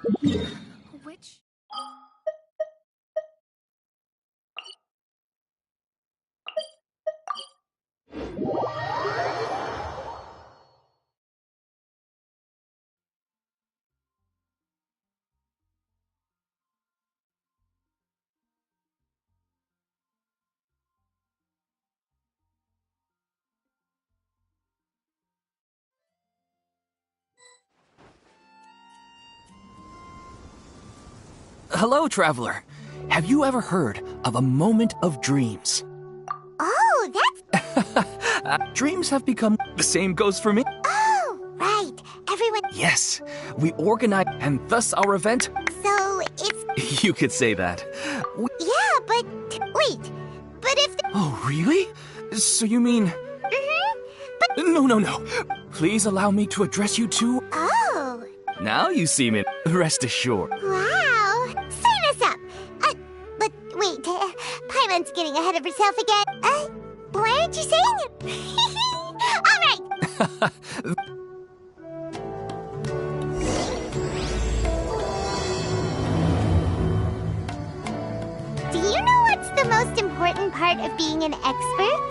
Which? Hello, traveler. Have you ever heard of a moment of dreams? Oh, that's... Dreams have become... The same goes for me. Oh, right. Everyone... Yes, we organize, and thus our event... So, it's... You could say that. Yeah, but... Wait. But if... Oh, really? So you mean... But... No. Please allow me to address you too. Oh. Now you seem it. Rest assured. Wow. Sign us up. But wait. Paimon's getting ahead of herself again. Why aren't you saying it? All right. Do you know what's the most important part of being an expert?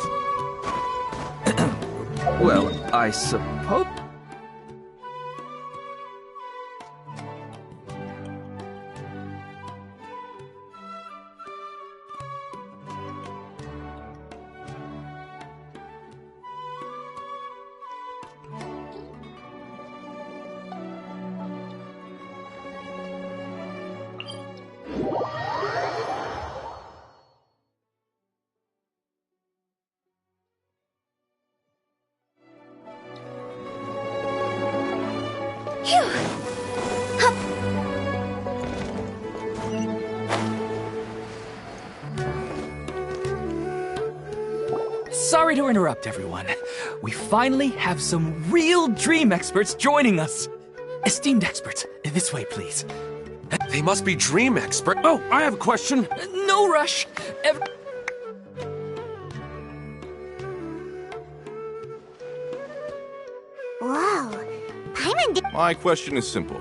Well, I suppose... Sorry to interrupt, everyone. We finally have some real dream experts joining us. Esteemed experts, this way, please. They must be dream expert. Oh, I have a question. No rush. Whoa. Paimon did... My question is simple.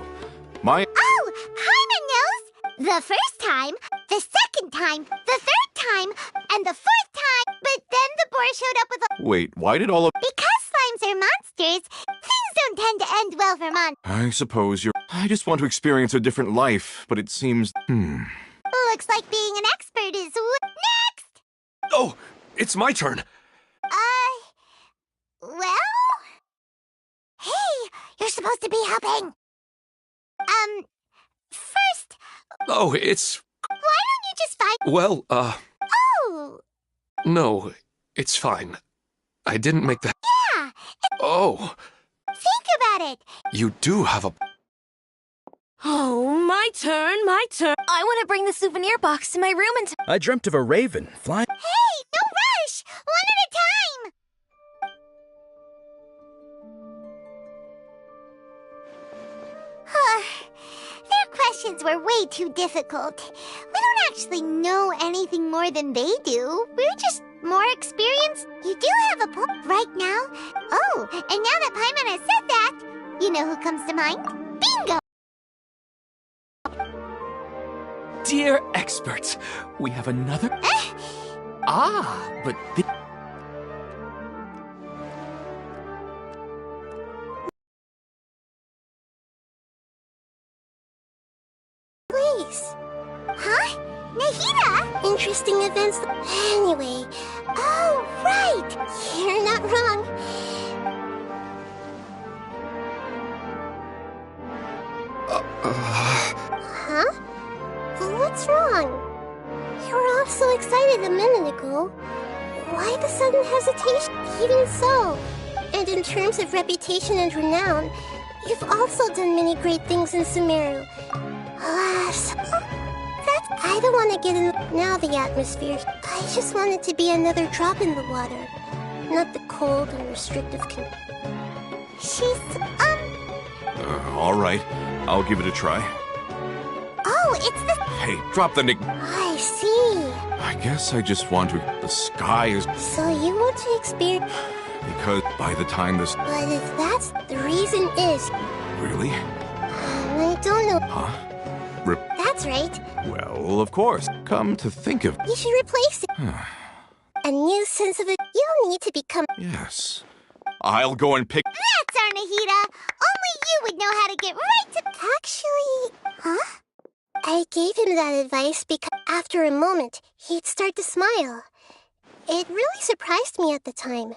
Oh, Paimon knows! The first time, the second time, the third time, and the fourth time, but then the boar showed up with a... Wait, why did all of... Because slimes are monsters, things don't tend to end well for Mon. I suppose you're... I just want to experience a different life, but it seems... Looks like being an expert is... Next! Oh, it's my turn. Well? Hey, you're supposed to be helping. First... Oh, it's... Why don't you just find... Well, Oh! no, it's fine. I didn't make that... Yeah! Oh, Think about it! you do have a... Oh, my turn. I want to bring the souvenir box to my room and... I dreamt of a raven flying... Hey, no rush! One at a time! Their questions were way too difficult. We don't actually know anything more than they do. We're just more experienced. You do have a point right now. Oh, and now that Paimon has said that, you know who comes to mind? Bingo! Dear experts, we have another... but... Please. Huh? Nahida? Interesting events. Anyway. Oh, right. You're not wrong. Huh? What's wrong? You were all so excited a minute ago. Why the sudden hesitation? Even so. And in terms of reputation and renown, you've also done many great things in Sumeru. Alas, I don't want to get in now the atmosphere. I just want it to be another drop in the water, not the cold and restrictive She's, all right. I'll give it a try. Oh, it's the... Hey, drop the nick... I see. I guess I just want to... The sky is... So you want to experience... Because by the time this... But if that's the reason is... Really? I don't know. Huh? That's right. Well, of course. Come to think of... You should replace it. A new sense of it. You'll need to become... Yes. I'll go and pick... That's our Nahida. Only you would know how to get right to... Actually... Huh? I gave him that advice because after a moment, he'd start to smile. It really surprised me at the time.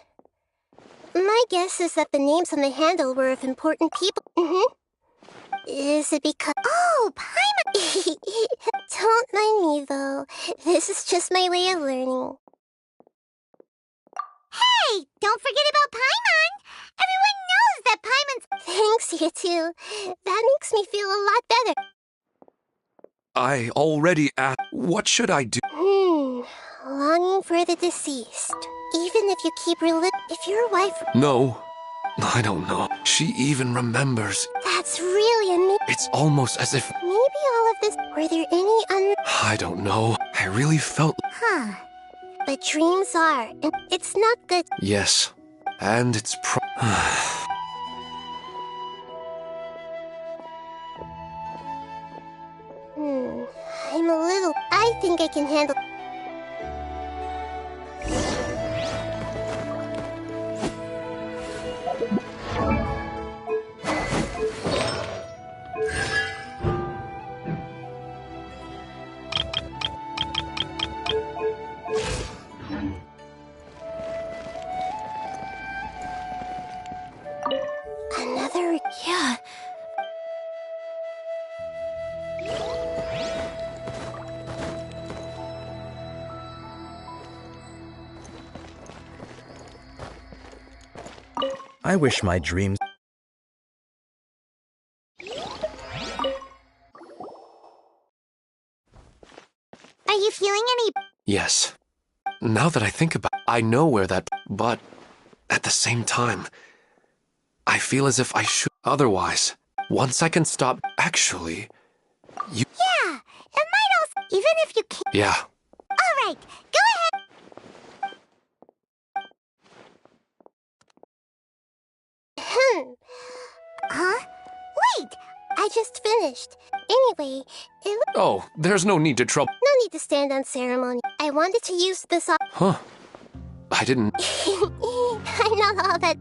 My guess is that the names on the handle were of important people. Is it because... Oh, Paimon! Don't mind me, though. This is just my way of learning. Hey! Don't forget about Paimon! Everyone knows that Paimon's... Thanks, you two. That makes me feel a lot better. I already asked. What should I do? Longing for the deceased. Even if you keep if your wife... No, I don't know. She even remembers. That's really amazing. It's almost as if... Maybe all of this... Were there any I don't know. I really felt... But dreams are. And it's not good. Yes. And it's I'm a little... I think I can handle... Another... Yeah. I wish my dreams... Are you feeling any... Yes. Now that I think about it, I know where that... But at the same time, I feel as if I should... Otherwise, once I can stop... Actually, you... Yeah, it might also... Even if you can't... Yeah. All right, go ahead. Huh? Wait, I just finished. Anyway, it... Oh, there's no need to trouble... No need to stand on ceremony. I wanted to use this... Huh. I didn't... I'm not all that...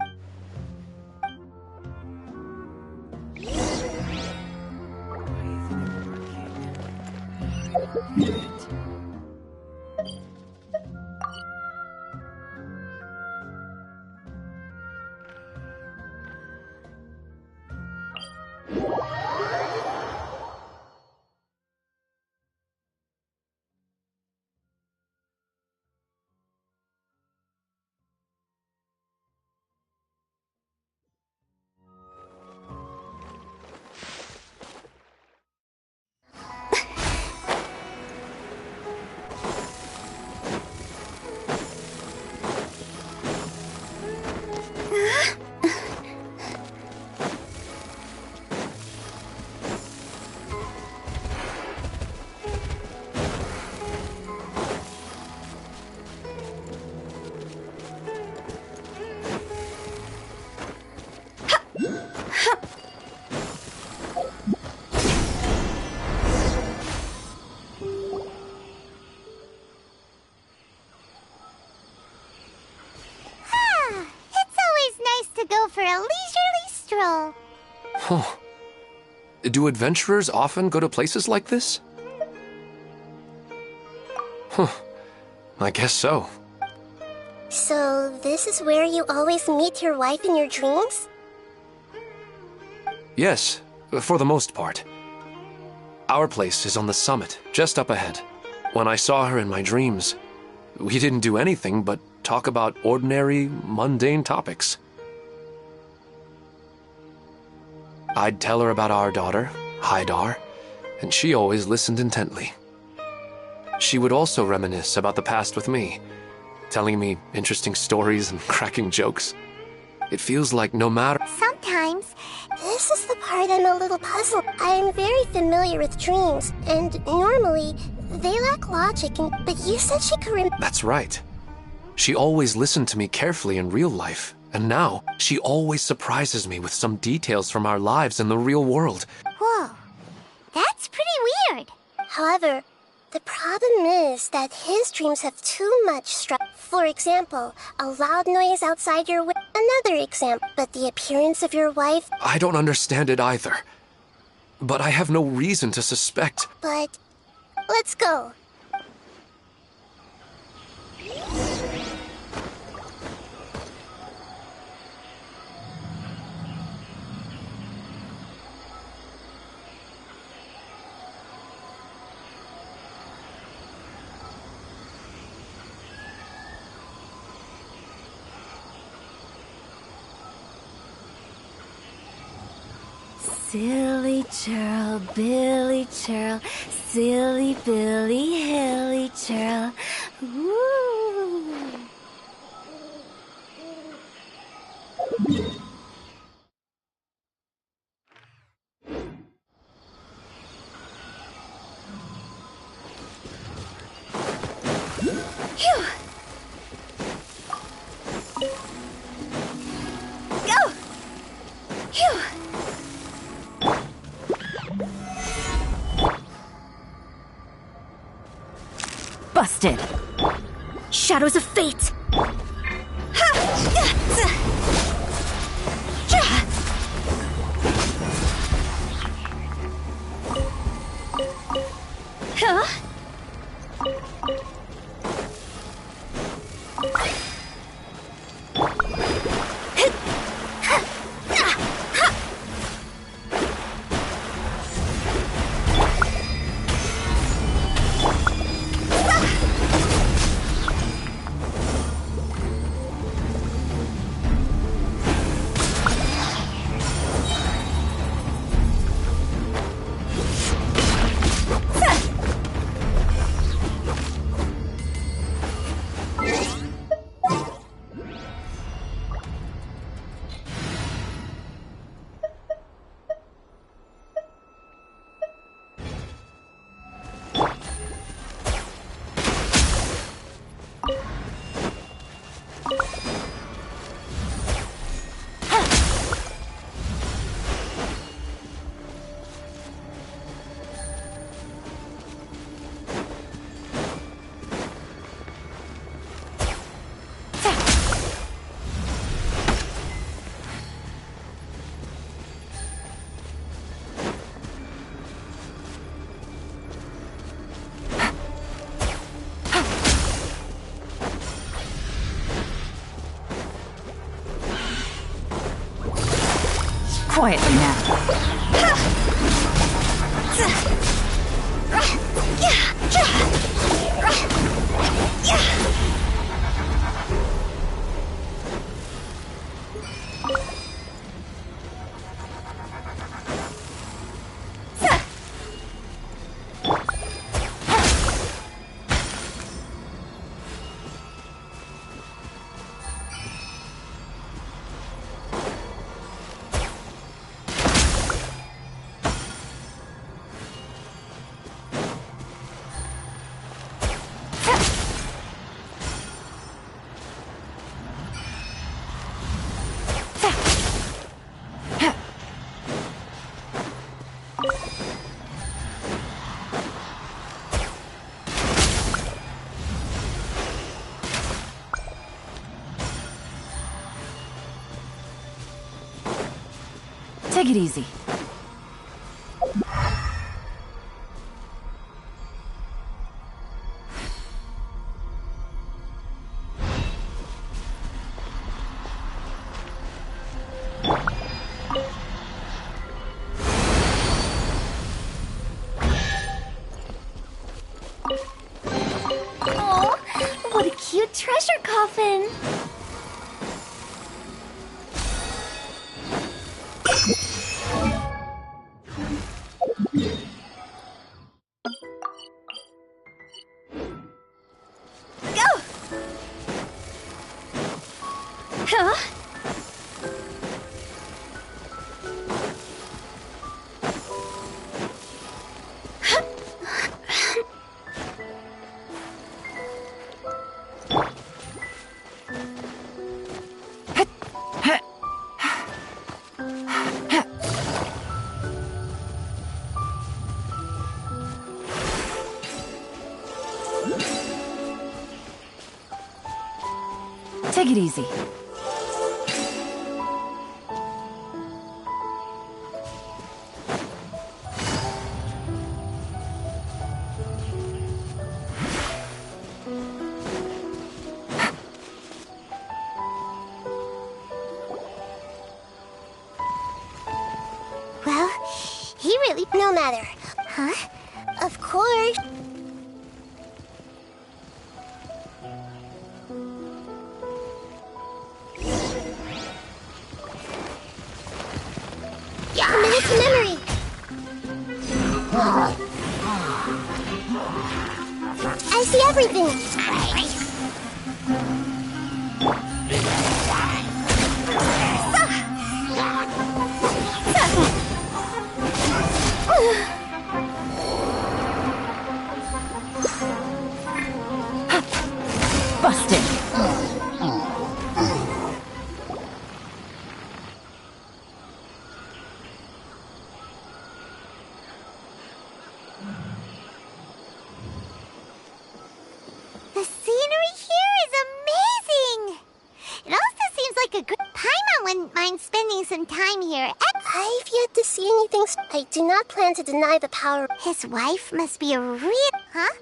Go for a leisurely stroll. Huh. Do adventurers often go to places like this? Huh. I guess so. So, this is where you always meet your wife in your dreams? Yes, for the most part. Our place is on the summit, just up ahead. When I saw her in my dreams, we didn't do anything but talk about ordinary, mundane topics. I'd tell her about our daughter, Haidar, and she always listened intently. She would also reminisce about the past with me, telling me interesting stories and cracking jokes. It feels like no matter... Sometimes. This is the part I'm a little puzzled. I'm very familiar with dreams, and normally they lack logic, but you said she could That's right. She always listened to me carefully in real life. And now, she always surprises me with some details from our lives in the real world. Whoa. However, the problem is that his dreams have too much stress. For example, a loud noise outside your window. Another example, but the appearance of your wife. I don't understand it either. But I have no reason to suspect. But let's go. Silly churl, Billy churl, silly Billy, hilly churl. Woo! Phew! Go! Phew! Busted. Shadows of fate. Huh? Quietly now. Take it easy. Oh, what a cute treasure coffin! Go! Huh? Take it easy. Well, he really... No matter. Huh? Of course. Minute to memory. I see everything. Busted. The scenery here is amazing! It also seems like a good... Paimon wouldn't mind spending some time here. I've yet to see anything... I do not plan to deny the power... His wife must be a real... Huh?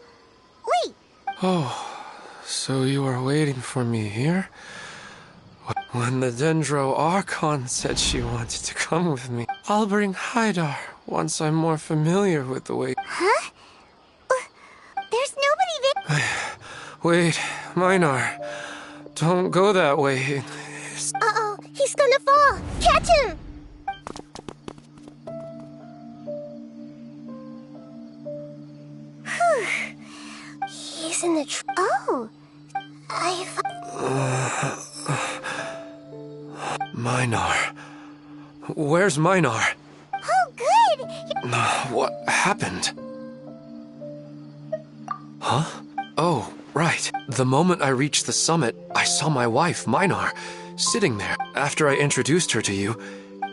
Wait! Oh, so you are waiting for me here? When the Dendro Archon said she wanted to come with me, I'll bring Haidar once I'm more familiar with the way... Huh? There's nobody there... Wait, Minar. Don't go that way. Uh-oh, he's gonna fall! Catch him! Whew. He's in the Oh! Minar. Where's Minar? Oh, good! What happened? Huh? Oh, right. The moment I reached the summit, I saw my wife, Minar, sitting there after I introduced her to you.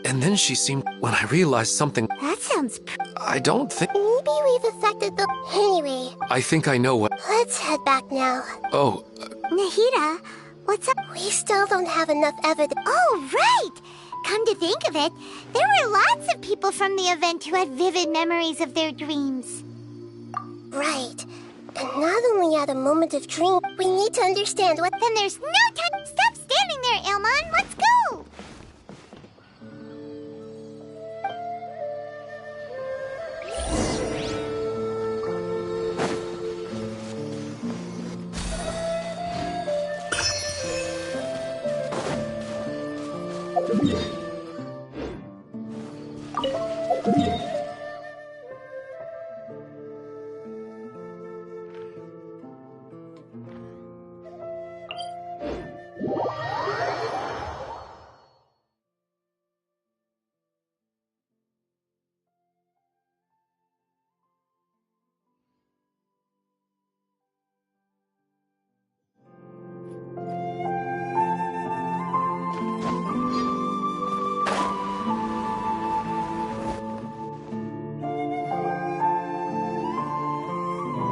And then she seemed... When I realized something... That sounds... I don't think... Maybe we've affected the... Anyway, I think I know what... let's head back now. Oh, Nahida, what's up? We still don't have enough evidence. Oh, right! Come to think of it, there were lots of people from the event who had vivid memories of their dreams. Right. And not only at a moment of dream, we need to understand what... Then there's no time... Stop standing there, Ilmon! Let's go!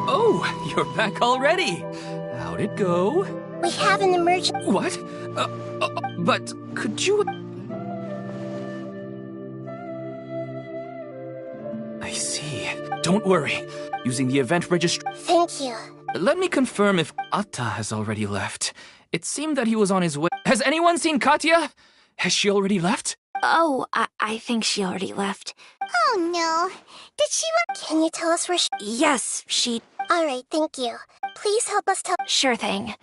Oh, you're back already. How'd it go? We have an emergency. What? But could you... I see. Don't worry. Using the event registry... Thank you. Let me confirm if Atta has already left. It seemed that he was on his way. Has anyone seen Katya? Has she already left? Oh, I think she already left. Oh, no. Did she... Can you tell us where she... Yes, she... All right, thank you. Please help us tell... Sure thing.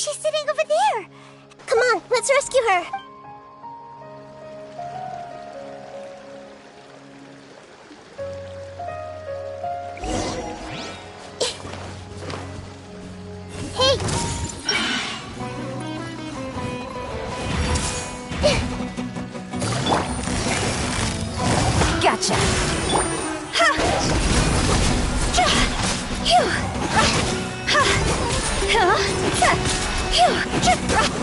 She's sitting over there! Come on, let's rescue her! Hey! Gotcha. Ha! Ja! Phew! Ha! Huh? Ha! Phew! Ja!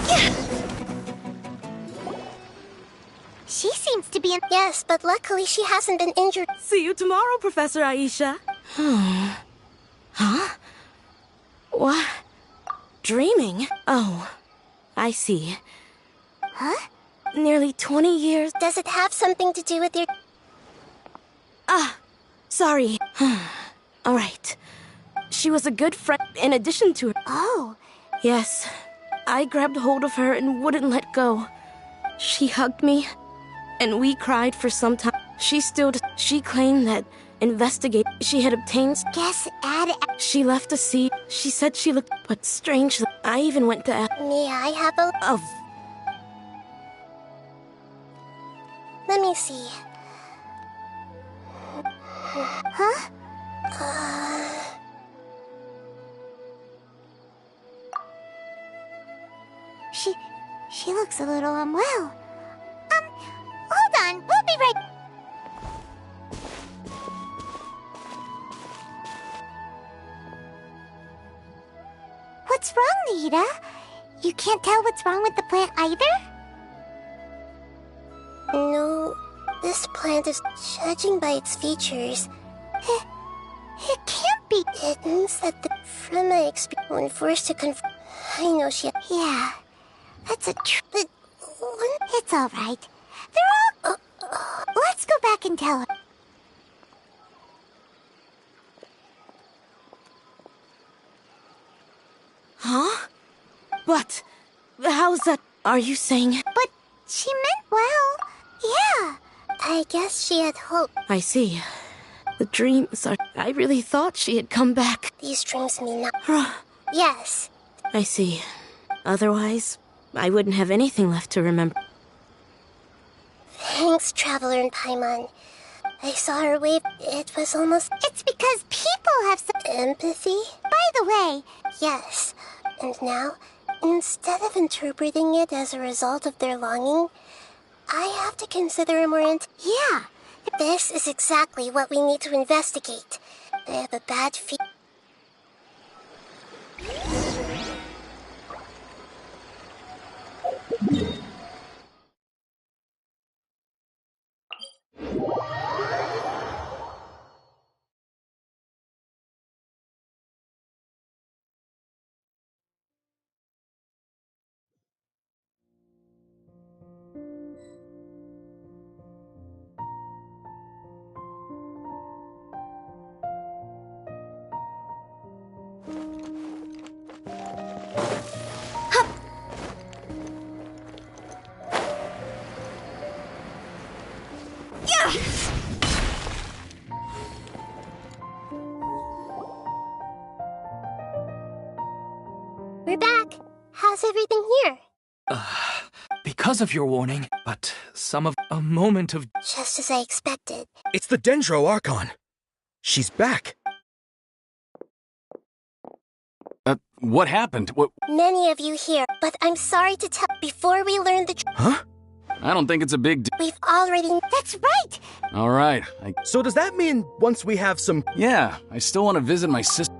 Yeah! She seems to be in— Yes, but luckily she hasn't been injured. See you tomorrow, Professor Aisha. Huh? What? Dreaming? Oh, I see. Huh? Nearly 20 years. Does it have something to do with your— Sorry. All right. She was a good friend in addition to her. Oh. Yes. I grabbed hold of her and wouldn't let go. She hugged me, and we cried for some time. She claimed that she had obtained— She left a seed. She said she looked— But strangely, I even went to ask— May I have a— Of— Let me see. Huh? She looks a little unwell. Hold on, we'll be right— What's wrong, Nahida? You can't tell what's wrong with the plant either? No, this plant is— Judging by its features, it can't be. It means that from my experience, when forced to confront— I know she— Yeah, that's a but it's all right. They're all— let's go back and tell her. Huh? But how's that? Are you saying— But she meant well. Yeah. I guess she had hope. I see. The dreams are— I really thought she had come back. These dreams mean not— Yes. I see. Otherwise, I wouldn't have anything left to remember. Thanks, Traveler and Paimon. I saw her wave. It was almost— It's because people have some— Empathy? By the way— Yes. And now, instead of interpreting it as a result of their longing, I have to consider a more Yeah. This is exactly what we need to investigate. I have a bad feeling. We're back. How's everything here? Because of your warning, but a moment of— Just as I expected. It's the Dendro Archon. She's back. What happened? What? Many of you here, but I'm sorry to tell— Before we learn the Huh? I don't think it's a big deal. We've already— That's right! All right. So does that mean once we have some— Yeah, I still want to visit my sister.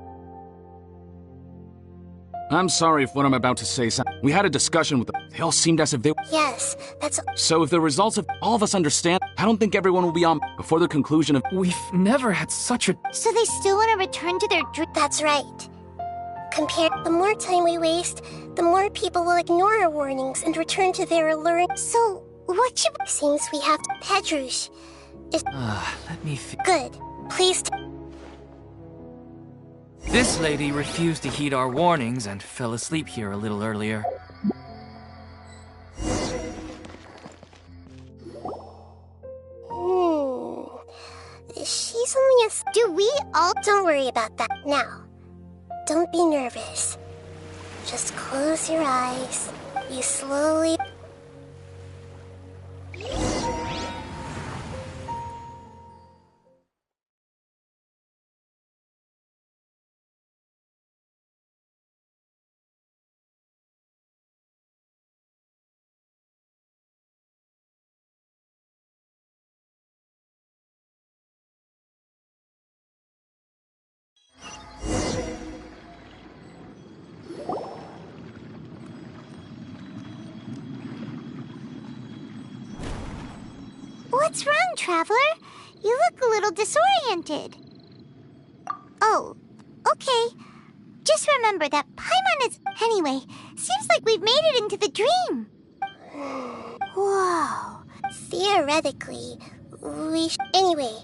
I'm sorry if what I'm about to say we had a discussion with them. They all seemed as if they— Yes, that's— So if the results of all of us understand, I don't think everyone will be on before the conclusion of— We've never had such a— So they still want to return to their That's right. The more time we waste, the more people will ignore our warnings and return to their alluring— So, what should— Seems we have to— Pedrouche. let me think. Good. Please This lady refused to heed our warnings and fell asleep here a little earlier. She's only a— Do we all— Don't worry about that now. Don't be nervous. Just close your eyes. You slowly... What's wrong, Traveler? You look a little disoriented. Oh, okay. Just remember that Paimon is... Anyway, seems like we've made it into the dream. Whoa. Theoretically, we Anyway...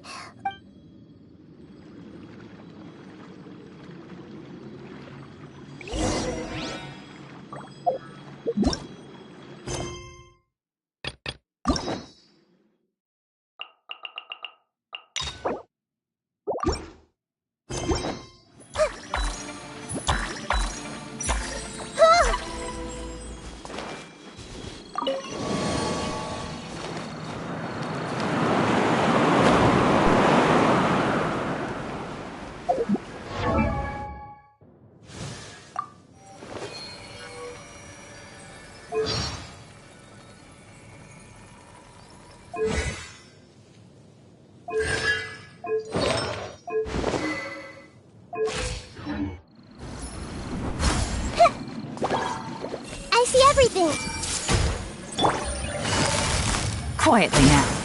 I see everything! Quietly now.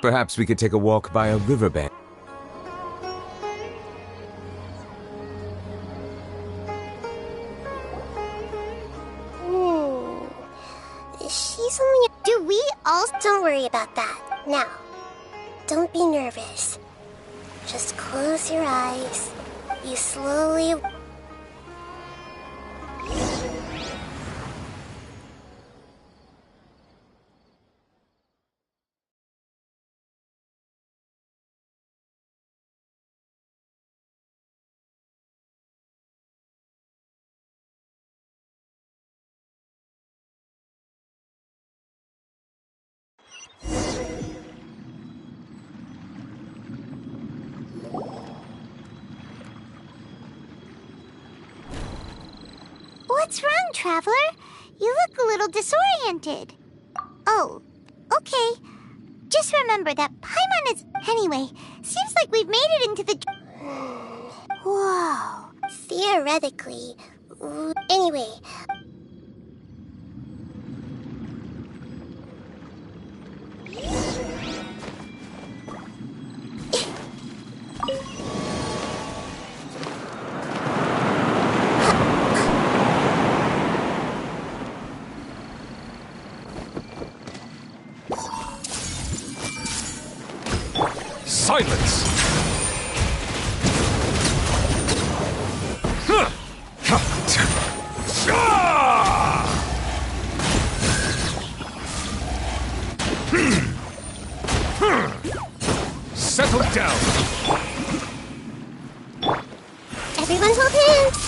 Perhaps we could take a walk by a riverbank. She's only... Do we all... Don't worry about that. Now, don't be nervous. Just close your eyes. You slowly... What's wrong, Traveler? You look a little disoriented. Oh, okay. Just remember that Paimon is... Anyway, seems like we've made it into the... Whoa. Theoretically... Anyway... Silence! Settle down! Everyone hold hands!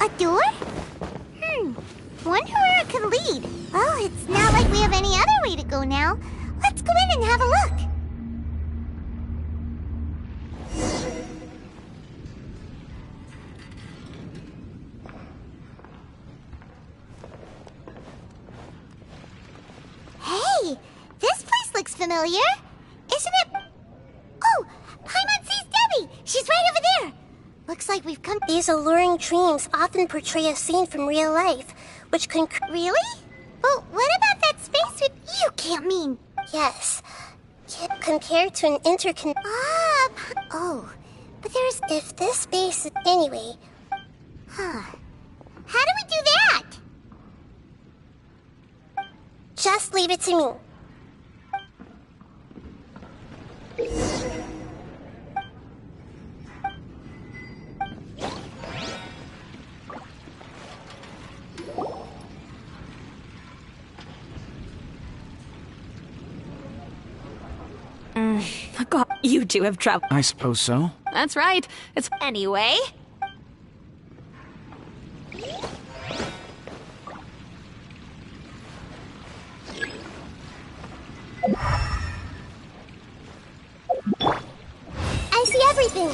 A door? Wonder where it could lead. Well, it's not like we have any other way to go now. Let's go in and have a look. Hey, this place looks familiar. Isn't it? Oh, Paimon sees Debbie. She's right over there. Looks like we've come. These alluring dreams often portray a scene from real life, which can. Really? But what about that space with. You can't mean. Yes. Compared to an Oh, but there's. If this space. Anyway. Huh. How do we do that? Just leave it to me. God, you two have traveled. I suppose so. That's right. It's anyway. I see everything.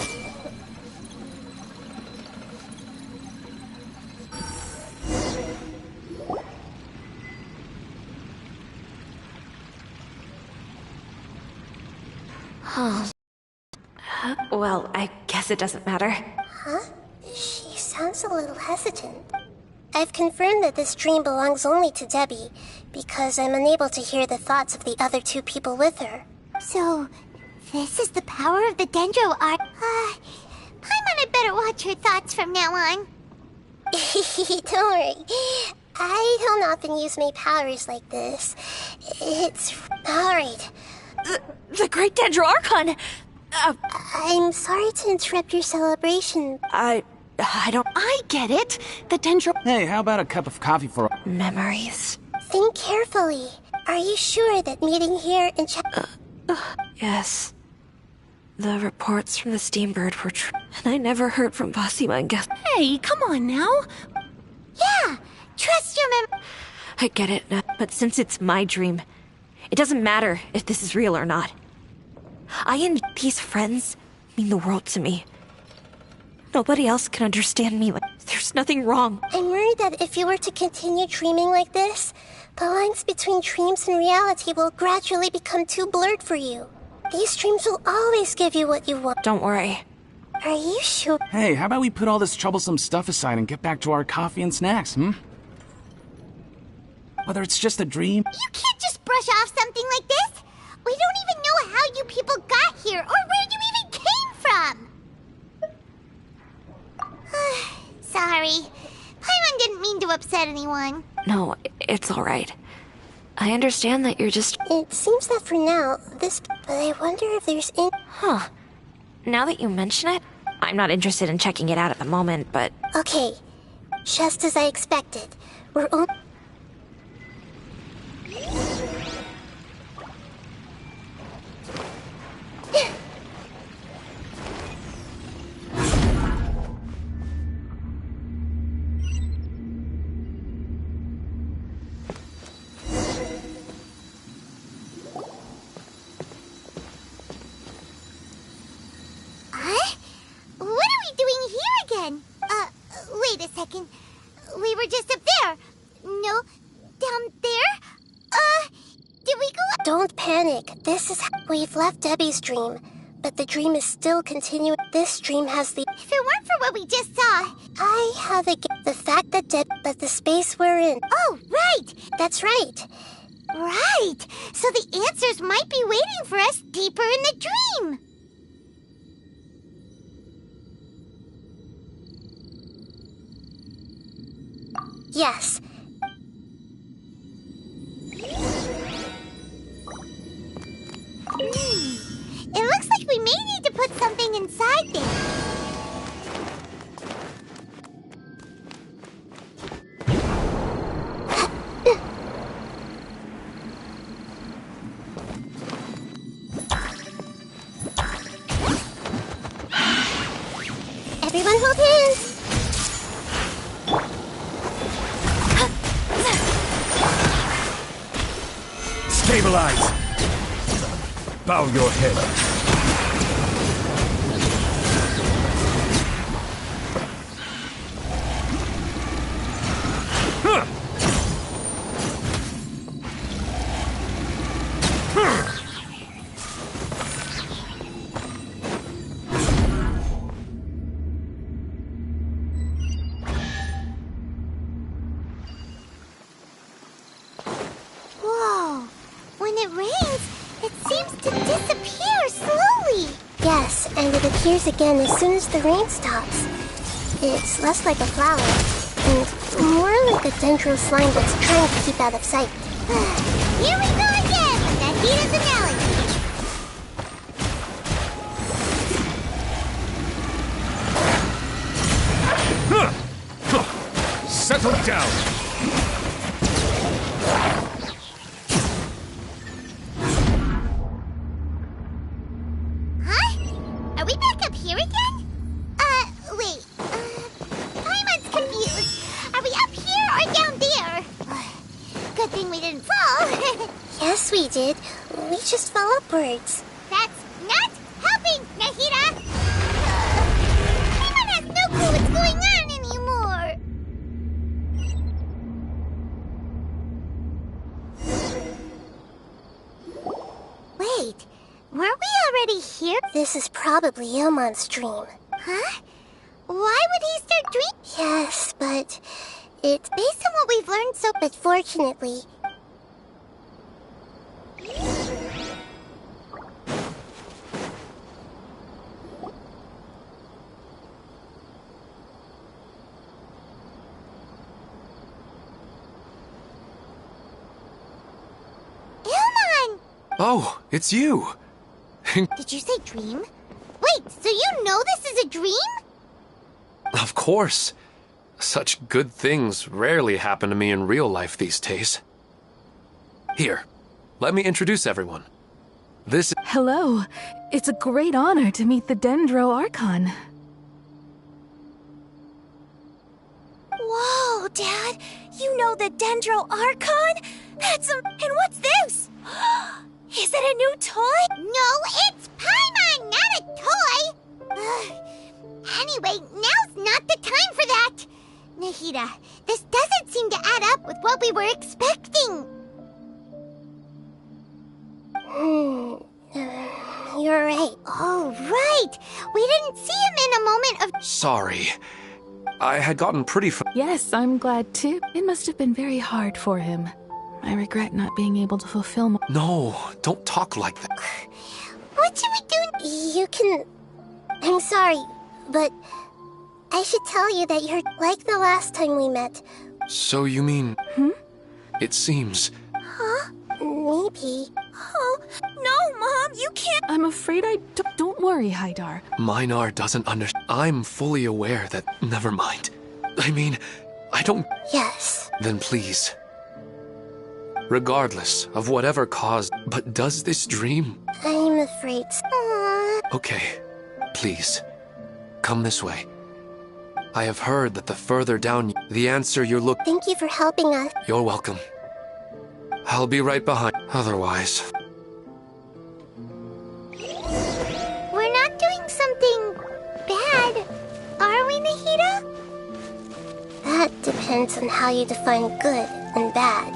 Well, I guess it doesn't matter. Huh? She sounds a little hesitant. I've confirmed that this dream belongs only to Debbie, because I'm unable to hear the thoughts of the other two people with her. So, this is the power of the Dendro art. Paimon had better watch her thoughts from now on. Don't worry. I don't often use my powers like this. It's... Alright. The Great Dendro Archon! I'm sorry to interrupt your celebration. I don't... I get it. The Dendro... Hey, how about a cup of coffee for... Memories. Think carefully. Are you sure that meeting here in Yes. The reports from the Steambird were true. And I never heard from Basima and Guess. Hey, come on now. Yeah, trust your I get it, but since it's my dream, it doesn't matter if this is real or not. I and these friends mean the world to me. Nobody else can understand me. There's nothing wrong. I'm worried that if you were to continue dreaming like this, the lines between dreams and reality will gradually become too blurred for you. These dreams will always give you what you want. Don't worry. Are you sure? Hey, how about we put all this troublesome stuff aside and get back to our coffee and snacks, Whether it's just a dream... You can't just brush off something like this. We don't even know how you people got here or where you even came from. Sorry. Paimon didn't mean to upset anyone. No, it's all right. I understand that you're just... It seems that for now, this... But I wonder if there's... Huh. Now that you mention it, I'm not interested in checking it out at the moment, but... Okay. Just as I expected. We're only... Wait a second. We were just up there. No, down there? Did we go up? Don't panic. This is how we've left Debbie's dream. But the dream is still continuing. This dream has the... If it weren't for what we just saw... I have the fact that but the space we're in. Oh, right. That's right. Right. So the answers might be waiting for us deeper in the dream. Yes. It looks like we may need to put something inside there. Everyone hold hands. Stabilize! Bow your head. Whoa! When it rains, it seems to disappear slowly. Yes, and it appears again as soon as the rain stops. It's less like a flower, and more like a dendro slime that's trying to keep out of sight. Here we go again with Nahida's analogy. Settle down! Huh? Are we back up here again? Wait. Paimon's confused. Are we up here or down there? Good thing we didn't fall. Yes, we did. We just fell upwards. That's not helping, Nahida! Paimon has no clue what's going on anymore. Wait, weren't we already here? This is probably Ilmon's dream. Huh? Why would he start dreaming? Yes, but it's based on what we've learned but fortunately... Ilmon! Oh, it's you! Did you say dream? Wait, so you know this is a dream? Of course. Such good things rarely happen to me in real life these days. Here, let me introduce everyone. This is... Hello. It's a great honor to meet the Dendro Archon. Whoa, Dad! You know the Dendro Archon? And what's this? Is it a new toy? No, it's Paimon, not a toy! Anyway, now's not the time for that! Nahida, this doesn't seem to add up with what we were expecting. You're right. Oh, right! We didn't see him in a moment of... Sorry. I had gotten pretty Yes, I'm glad too. It must have been very hard for him. I regret not being able to fulfill my... No, don't talk like that. What should we do? You can... I'm sorry, but... I should tell you that you're like the last time we met. So you mean... It seems... Huh? Maybe. Oh, no, Mom, you can't... I'm afraid I don't worry, Haidar. Minar doesn't understand. I'm fully aware that... Never mind. I mean, I don't... Yes. Then please. Regardless of whatever caused... But does this dream... I'm afraid so. Okay. Please. Come this way. I have heard that the further down... The answer you're looking... Thank you for helping us. You're welcome. I'll be right behind. Otherwise... We're not doing something bad, are we, Nahida? That depends on how you define good and bad.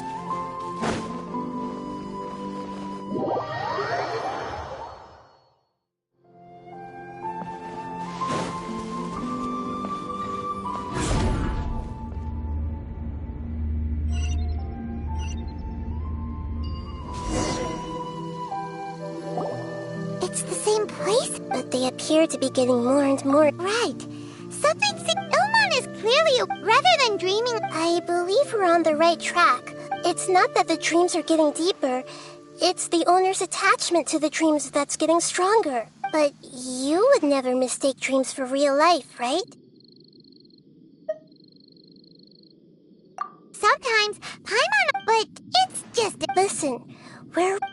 It's the same place, but they appear to be getting more and more right. Ilmon is clearly rather than dreaming. I believe we're on the right track. It's not that the dreams are getting deeper. It's the owner's attachment to the dreams that's getting stronger. But you would never mistake dreams for real life, right? Sometimes, Paimon, but it's just... Listen,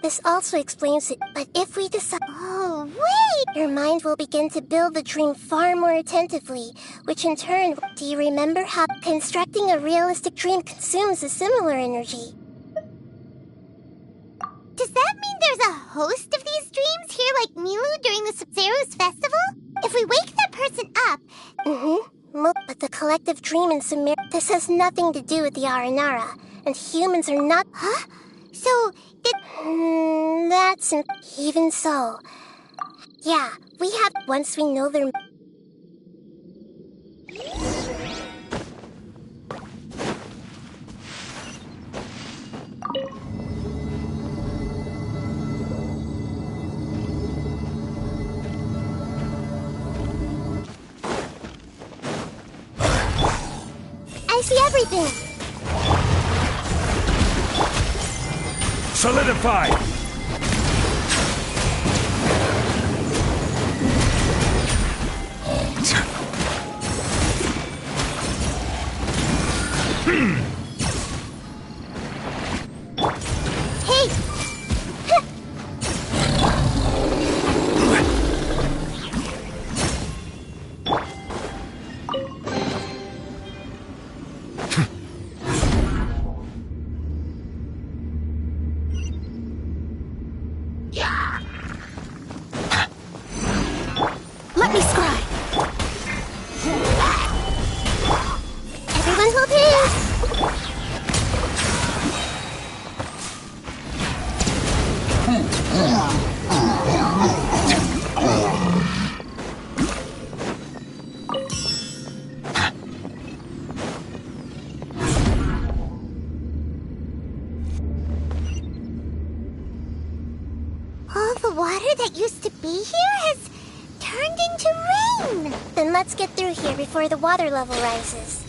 this also explains it, but if we decide... Oh, wait! Your mind will begin to build the dream far more attentively, which in turn... Do you remember how constructing a realistic dream consumes a similar energy? To there's a host of these dreams here like Milu during the Sub-Zero's festival? If we wake that person up... But the collective dream in Sumer... This has nothing to do with the Aranara, and humans are not... Huh? So, that's... Even so... Yeah, we have... Once we know their... I see everything! Solidify! Hey! Let me scry! Everyone hold hands! All the water that used to be here has turned into rain! Then let's get through here before the water level rises.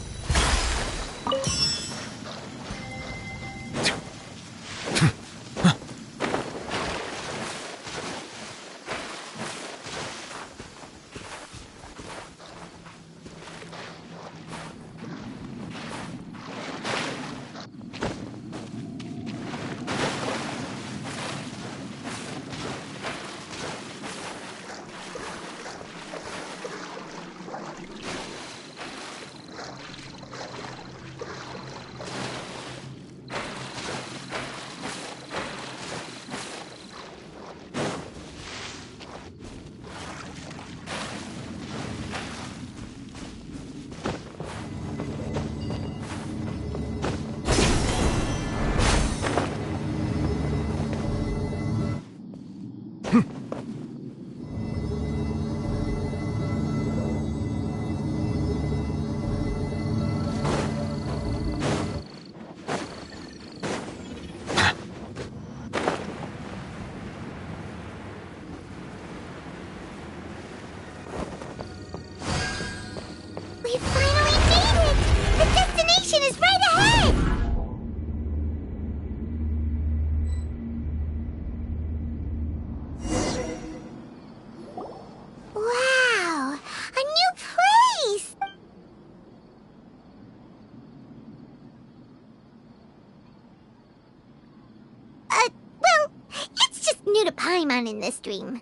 We finally made it! The destination is right ahead! Wow! A new place! Well, it's just new to Paimon in this dream.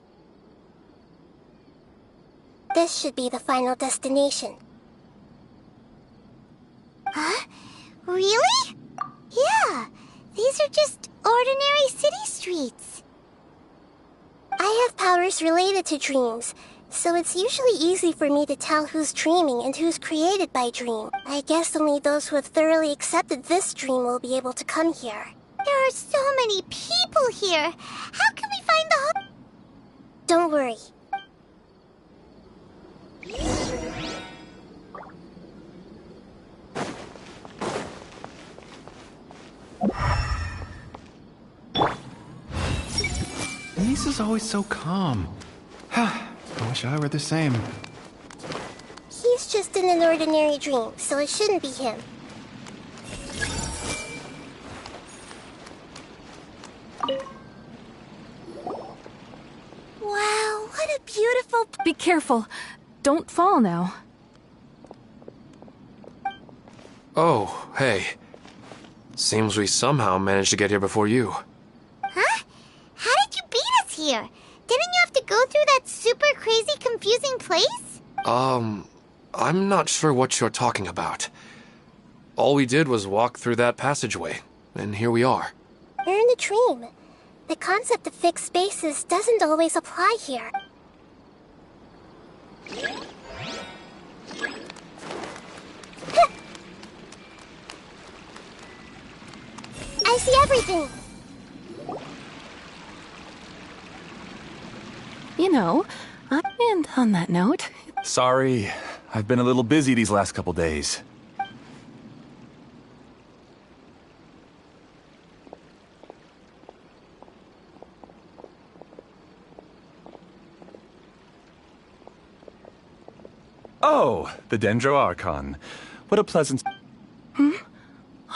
This should be the final destination. Huh? Really? Yeah, these are just ordinary city streets. I have powers related to dreams, so it's usually easy for me to tell who's dreaming and who's created by dream. I guess only those who have thoroughly accepted this dream will be able to come here. There are so many people here. How can we find the Don't worry. Lisa's always so calm. I wish I were the same. He's just in an ordinary dream, so it shouldn't be him. Wow, what a beautiful... Be careful. Don't fall now. Oh, hey. Seems we somehow managed to get here before you. Huh? How did you beat us here? Didn't you have to go through that super crazy confusing place? I'm not sure what you're talking about. All we did was walk through that passageway, and here we are. We're in a dream. The concept of fixed spaces doesn't always apply here. I see everything! You know, and on that note... Sorry, I've been a little busy these last couple days. Oh, the Dendro Archon. What a pleasant...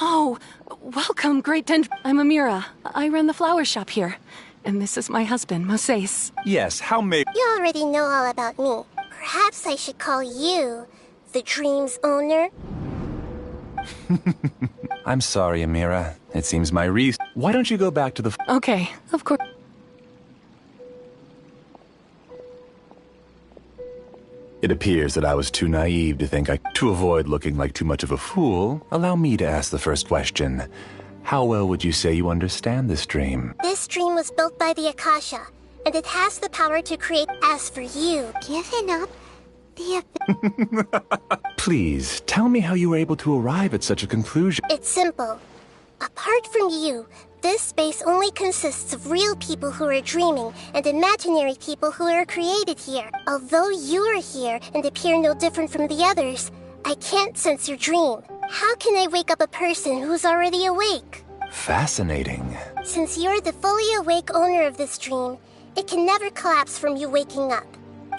Oh, welcome, Great Dendro. I'm Amira. I run the flower shop here. And this is my husband, Moses. Yes, how may... You already know all about me. Perhaps I should call you the dream's owner? I'm sorry, Amira. It seems my Why don't you go back to the... Okay, of course. It appears that I was too naive to think To avoid looking like too much of a fool, allow me to ask the first question. How well would you say you understand this dream? This dream was built by the Akasha, and it has the power to create. As for you, given up the... Please, tell me how you were able to arrive at such a conclusion. It's simple. Apart from you, this space only consists of real people who are dreaming and imaginary people who are created here. Although you are here and appear no different from the others, I can't sense your dream. How can I wake up a person who's already awake? Fascinating. Since you're the fully awake owner of this dream, it can never collapse from you waking up.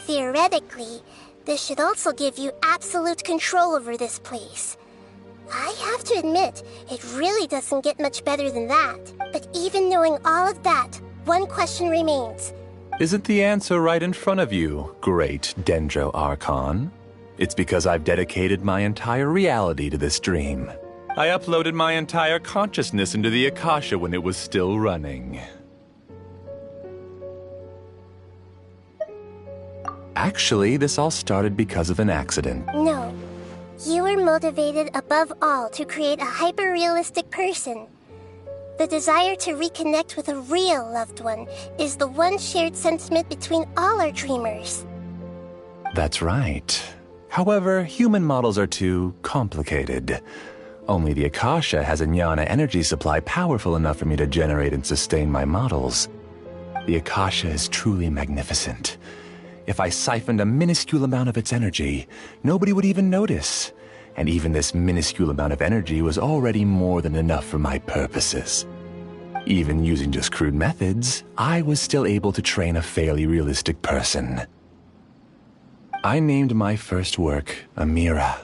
Theoretically, this should also give you absolute control over this place. I have to admit, it really doesn't get much better than that. But even knowing all of that, one question remains. Isn't the answer right in front of you, Great Dendro Archon? It's because I've dedicated my entire reality to this dream. I uploaded my entire consciousness into the Akasha when it was still running. Actually, this all started because of an accident. No. You were motivated above all to create a hyper-realistic person. The desire to reconnect with a real loved one is the one shared sentiment between all our dreamers. That's right. However, human models are too complicated. Only the Akasha has a jnana energy supply powerful enough for me to generate and sustain my models. The Akasha is truly magnificent. If I siphoned a minuscule amount of its energy, nobody would even notice. And even this minuscule amount of energy was already more than enough for my purposes. Even using just crude methods, I was still able to train a fairly realistic person. I named my first work Amira.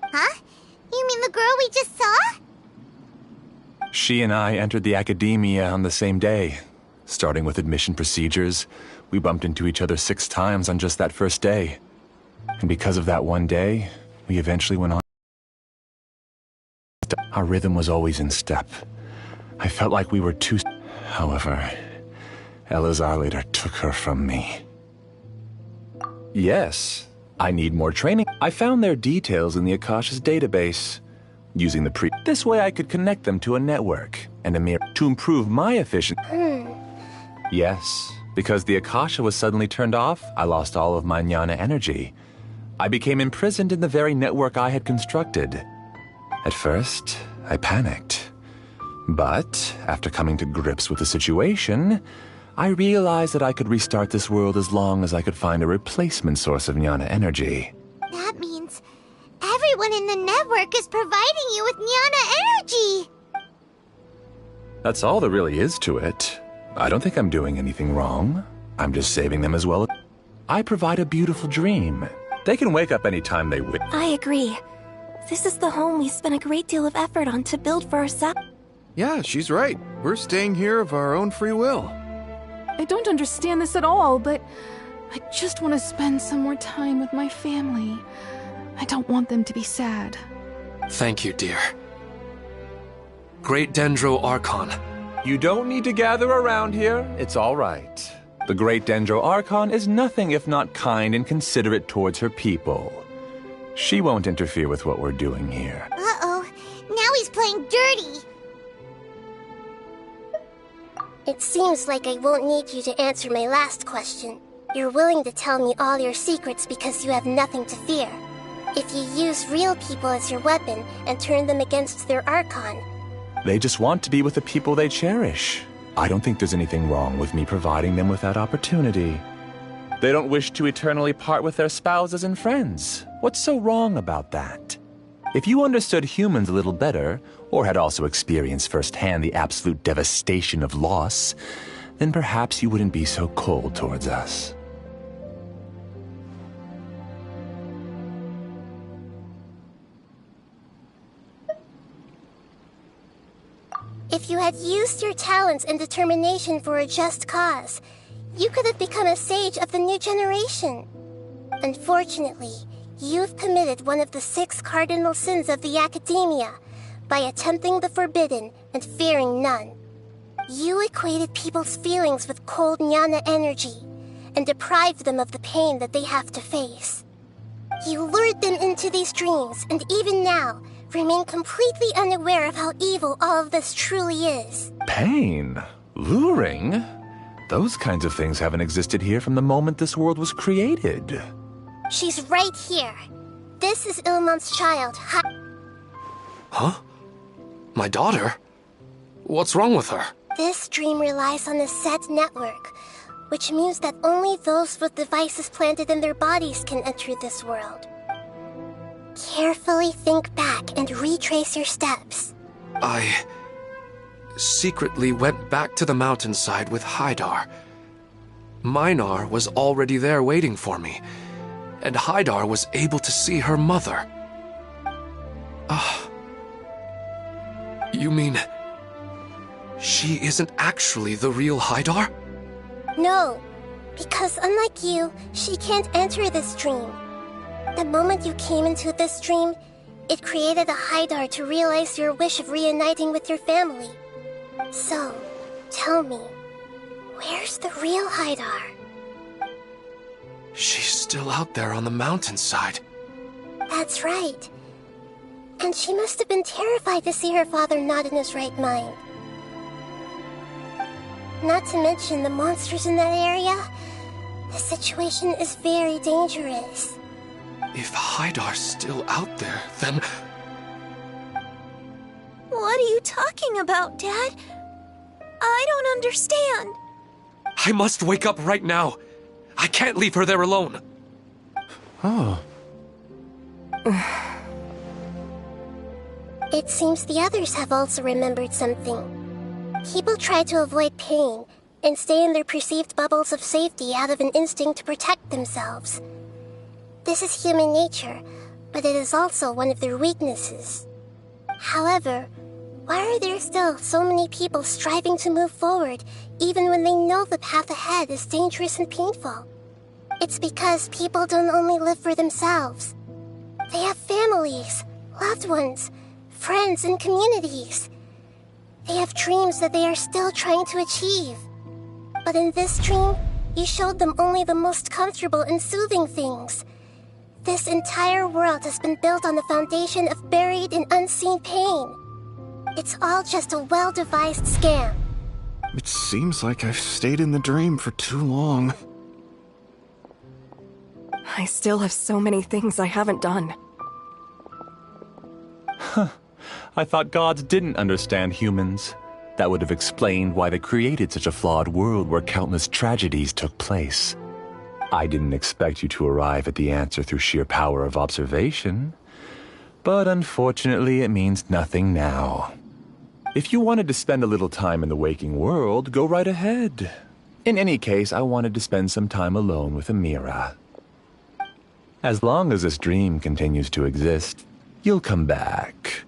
Huh? You mean the girl we just saw? She and I entered the academia on the same day. Starting with admission procedures, we bumped into each other 6 times on just that first day. And because of that one day, we eventually went on. Our rhythm was always in step. I felt like we were two. However, Elazar later took her from me. Yes, I need more training. I found their details in the Akasha's database. Using the This way I could connect them to a network, and to improve my efficiency. Yes, because the Akasha was suddenly turned off, I lost all of my jnana energy. I became imprisoned in the very network I had constructed. At first, I panicked. But, after coming to grips with the situation, I realized that I could restart this world as long as I could find a replacement source of jnana energy. That means everyone in the network is providing you with jnana energy! That's all there really is to it. I don't think I'm doing anything wrong. I'm just saving them as well. I provide a beautiful dream. They can wake up anytime they wish. I agree. This is the home we spent a great deal of effort on to build for ourselves. Yeah, she's right. We're staying here of our own free will. I don't understand this at all, but I just want to spend some more time with my family. I don't want them to be sad. Thank you, dear. Great Dendro Archon. You don't need to gather around here. It's all right. The Great Dendro Archon is nothing if not kind and considerate towards her people. She won't interfere with what we're doing here. Uh-oh. Now he's playing dirty. It seems like I won't need you to answer my last question. You're willing to tell me all your secrets because you have nothing to fear. If you use real people as your weapon and turn them against their Archon... They just want to be with the people they cherish. I don't think there's anything wrong with me providing them with that opportunity. They don't wish to eternally part with their spouses and friends. What's so wrong about that? If you understood humans a little better, or had also experienced firsthand the absolute devastation of loss, then perhaps you wouldn't be so cold towards us. If you had used your talents and determination for a just cause, you could have become a sage of the new generation. Unfortunately, you've committed one of the 6 cardinal sins of the Academia by attempting the forbidden and fearing none. You equated people's feelings with cold jnana energy and deprived them of the pain that they have to face. You lured them into these dreams, and even now, remain completely unaware of how evil all of this truly is. Pain? Luring? Those kinds of things haven't existed here from the moment this world was created. She's right here. This is Ilmon's child, Huh? My daughter? What's wrong with her? This dream relies on a set network, which means that only those with devices planted in their bodies can enter this world. Carefully think back and retrace your steps. I secretly went back to the mountainside with Haidar. Minar was already there waiting for me, and Haidar was able to see her mother. You mean she isn't actually the real Haidar? No, because unlike you, she can't enter this dream. The moment you came into this dream, it created a Haidar to realize your wish of reuniting with your family. So, tell me, where's the real Haidar? She's still out there on the mountainside. That's right. And she must have been terrified to see her father not in his right mind. Not to mention the monsters in that area. The situation is very dangerous. If Haidar's still out there, then... What are you talking about, Dad? I don't understand. I must wake up right now. I can't leave her there alone. Oh. It seems the others have also remembered something. People try to avoid pain and stay in their perceived bubbles of safety out of an instinct to protect themselves. This is human nature, but it is also one of their weaknesses. However, why are there still so many people striving to move forward even when they know the path ahead is dangerous and painful? It's because people don't only live for themselves. They have families, loved ones, friends, and communities. They have dreams that they are still trying to achieve. But in this dream, you showed them only the most comfortable and soothing things. This entire world has been built on the foundation of buried and unseen pain. It's all just a well-devised scam. It seems like I've stayed in the dream for too long. I still have so many things I haven't done. Huh. I thought gods didn't understand humans. That would have explained why they created such a flawed world where countless tragedies took place. I didn't expect you to arrive at the answer through sheer power of observation. But unfortunately, it means nothing now. If you wanted to spend a little time in the waking world, go right ahead. In any case, I wanted to spend some time alone with Amira. As long as this dream continues to exist, you'll come back.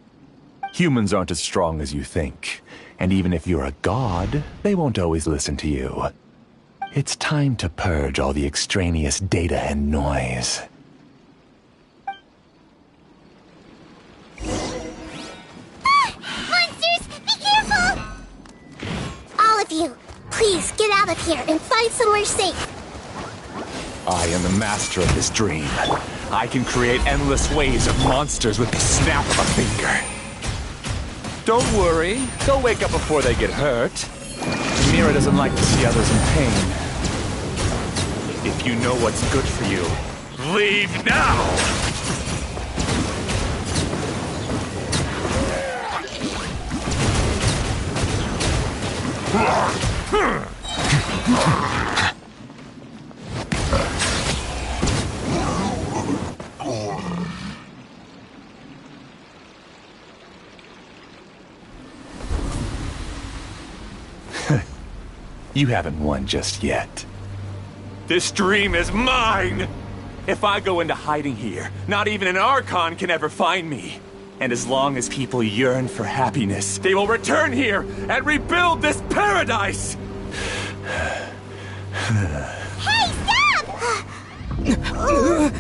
Humans aren't as strong as you think, and even if you're a god, they won't always listen to you. It's time to purge all the extraneous data and noise. Monsters, be careful! All of you, please get out of here and find somewhere safe. I am the master of this dream. I can create endless waves of monsters with the snap of a finger. Don't worry, they'll wake up before they get hurt. Amira doesn't like to see others in pain. If you know what's good for you, leave now! You haven't won just yet. This dream is mine! If I go into hiding here, not even an Archon can ever find me. And as long as people yearn for happiness, they will return here and rebuild this paradise! Hey, stop!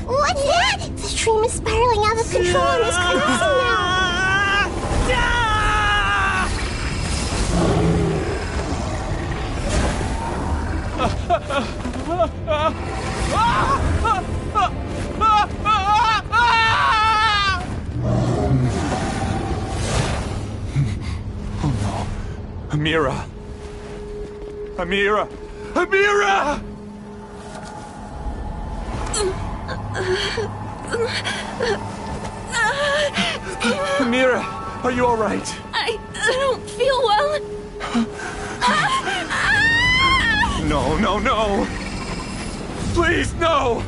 What's that? The dream is spiraling out of control and is collapsing now. Oh no. Amira! Amira! Amira! Amira, are you alright? I don't feel well. No, no, no! Please, no!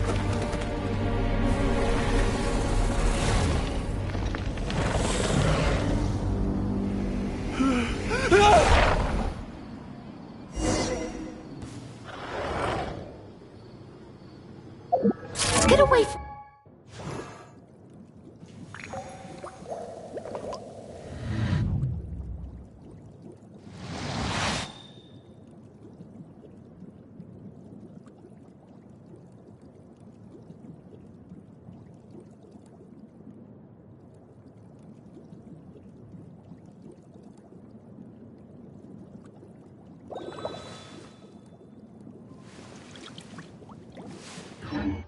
Get away from...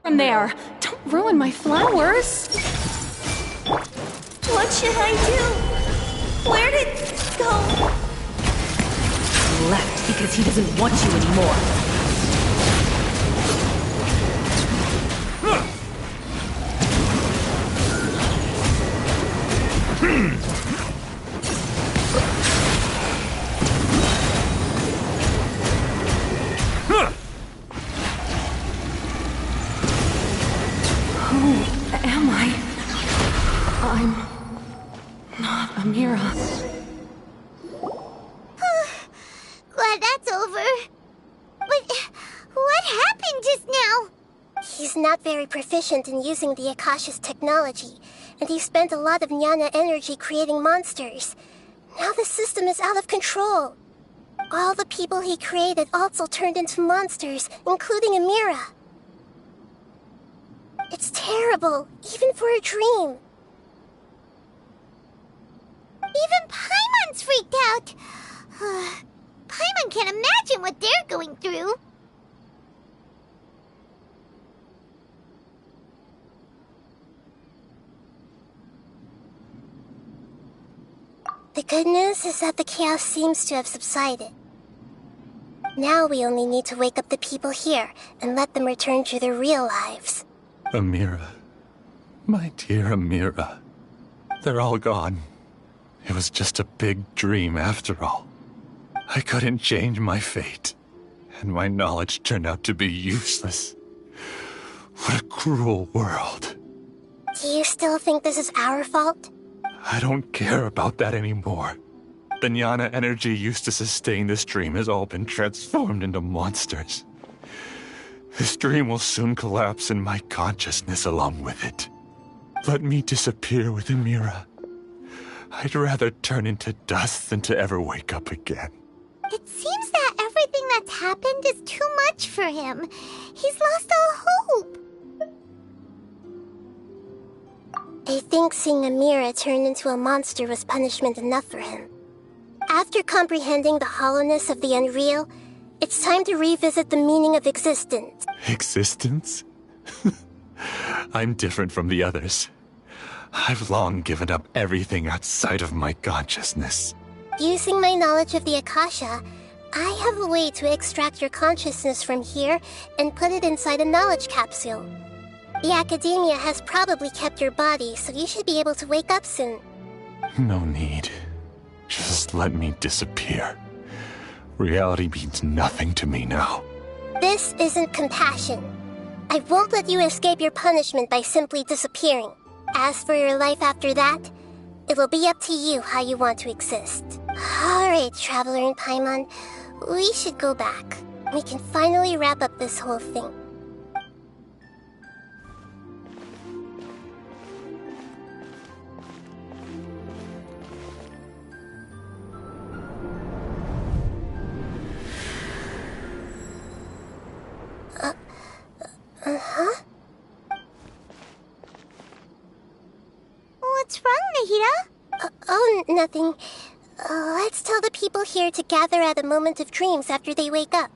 From there. Don't ruin my flowers. What should I do? Where did it go? He left because he doesn't want you anymore. Who am I? I'm not Amira. Glad that's over. But what happened just now? He's not very proficient in using the Akasha's technology, and he spent a lot of Jnana energy creating monsters. Now the system is out of control. All the people he created also turned into monsters, including Amira. It's terrible, even for a dream. Even Paimon's freaked out. Paimon can't imagine what they're going through. The good news is that the chaos seems to have subsided. Now we only need to wake up the people here and let them return to their real lives. Amira. My dear Amira. They're all gone. It was just a big dream after all. I couldn't change my fate, and my knowledge turned out to be useless. What a cruel world. Do you still think this is our fault? I don't care about that anymore. The Jnana energy used to sustain this dream has all been transformed into monsters. This dream will soon collapse and my consciousness along with it. Let me disappear with Amira. I'd rather turn into dust than to ever wake up again. It seems that everything that's happened is too much for him. He's lost all hope. I think seeing Amira turn into a monster was punishment enough for him. After comprehending the hollowness of the unreal, it's time to revisit the meaning of existence. Existence? I'm different from the others. I've long given up everything outside of my consciousness. Using my knowledge of the Akasha, I have a way to extract your consciousness from here and put it inside a knowledge capsule. The Academia has probably kept your body, so you should be able to wake up soon. No need. Just let me disappear. Reality means nothing to me now. This isn't compassion. I won't let you escape your punishment by simply disappearing. As for your life after that, it will be up to you how you want to exist. Alright, Traveler and Paimon, we should go back. We can finally wrap up this whole thing. Uh-huh? What's wrong, Nahida? Oh, nothing. Let's tell the people here to gather at a moment of dreams after they wake up.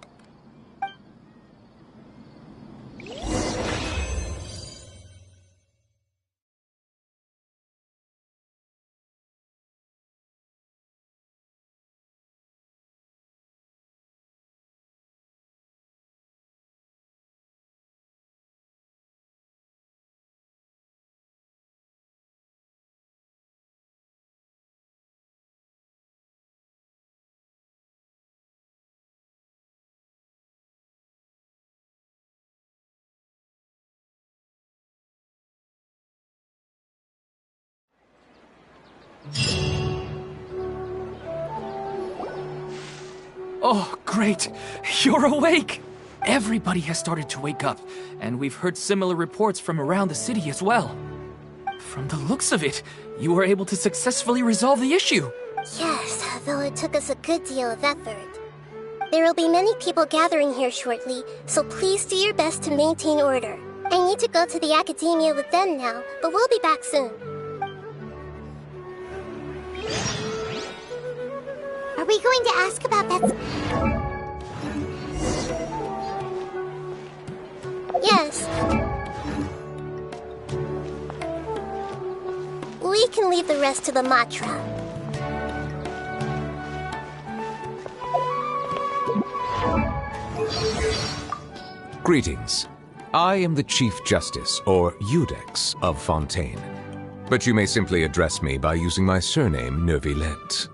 Oh, great! You're awake! Everybody has started to wake up, and we've heard similar reports from around the city as well. From the looks of it, you were able to successfully resolve the issue. Yes, though it took us a good deal of effort. There will be many people gathering here shortly, so please do your best to maintain order. I need to go to the Academia with them now, but we'll be back soon. Are we going to ask about that? Yes. We can leave the rest to the Matra. Greetings. I am the Chief Justice, or Iudex, of Fontaine. But you may simply address me by using my surname, Neuvillette.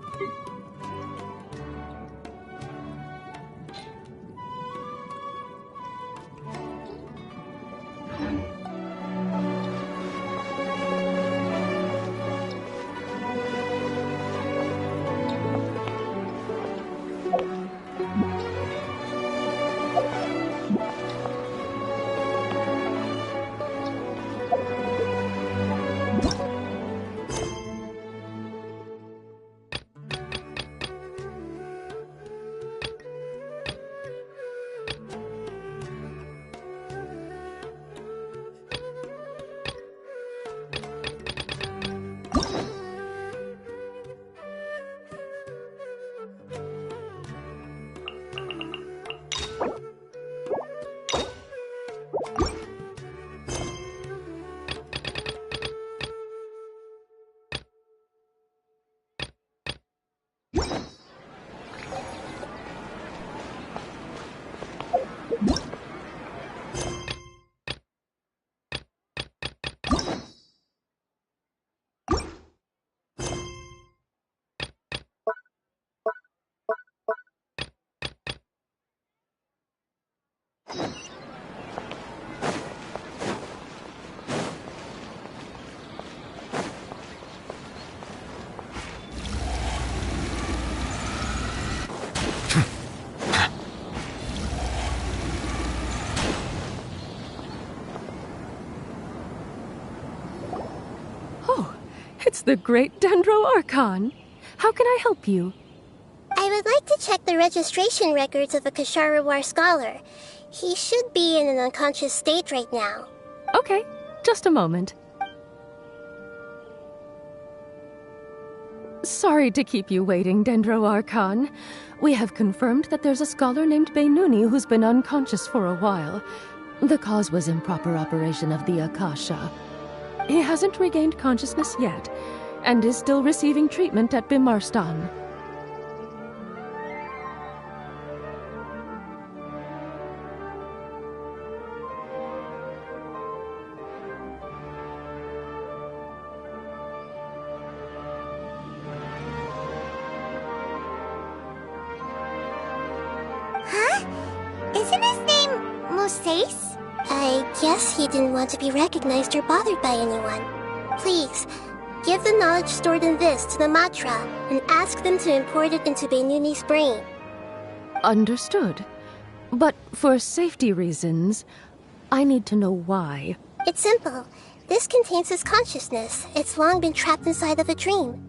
It's the great Dendro Archon. How can I help you? I would like to check the registration records of a Kasharawar scholar. He should be in an unconscious state right now. Okay, just a moment. Sorry to keep you waiting, Dendro Archon. We have confirmed that there's a scholar named Beinuni who's been unconscious for a while. The cause was improper operation of the Akasha. He hasn't regained consciousness yet, and is still receiving treatment at Bimarstan. almost safe? I guess he didn't want to be recognized or bothered by anyone. Please, give the knowledge stored in this to the Matra and ask them to import it into Beinuni's brain. Understood. But for safety reasons, I need to know why. It's simple. This contains his consciousness. It's long been trapped inside of a dream.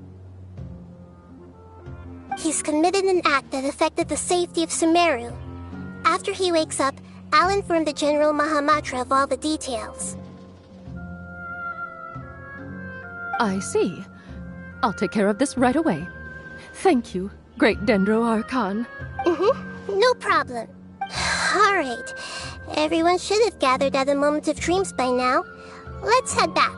He's committed an act that affected the safety of Sumeru. After he wakes up, I'll inform the General Mahamatra of all the details. I see. I'll take care of this right away. Thank you, Great Dendro Archon. No problem. Alright. Everyone should have gathered at the Moment of Dreams by now. Let's head back.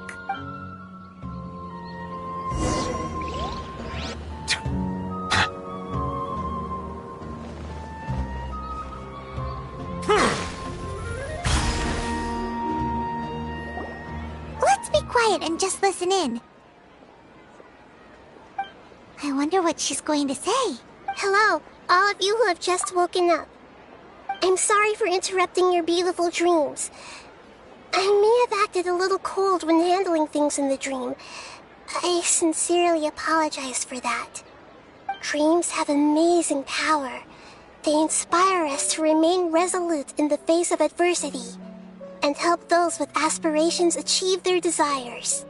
Let's be quiet and just listen in. I wonder what she's going to say. Hello, all of you who have just woken up. I'm sorry for interrupting your beautiful dreams. I may have acted a little cold when handling things in the dream. I sincerely apologize for that. Dreams have amazing power. They inspire us to remain resolute in the face of adversity and help those with aspirations achieve their desires.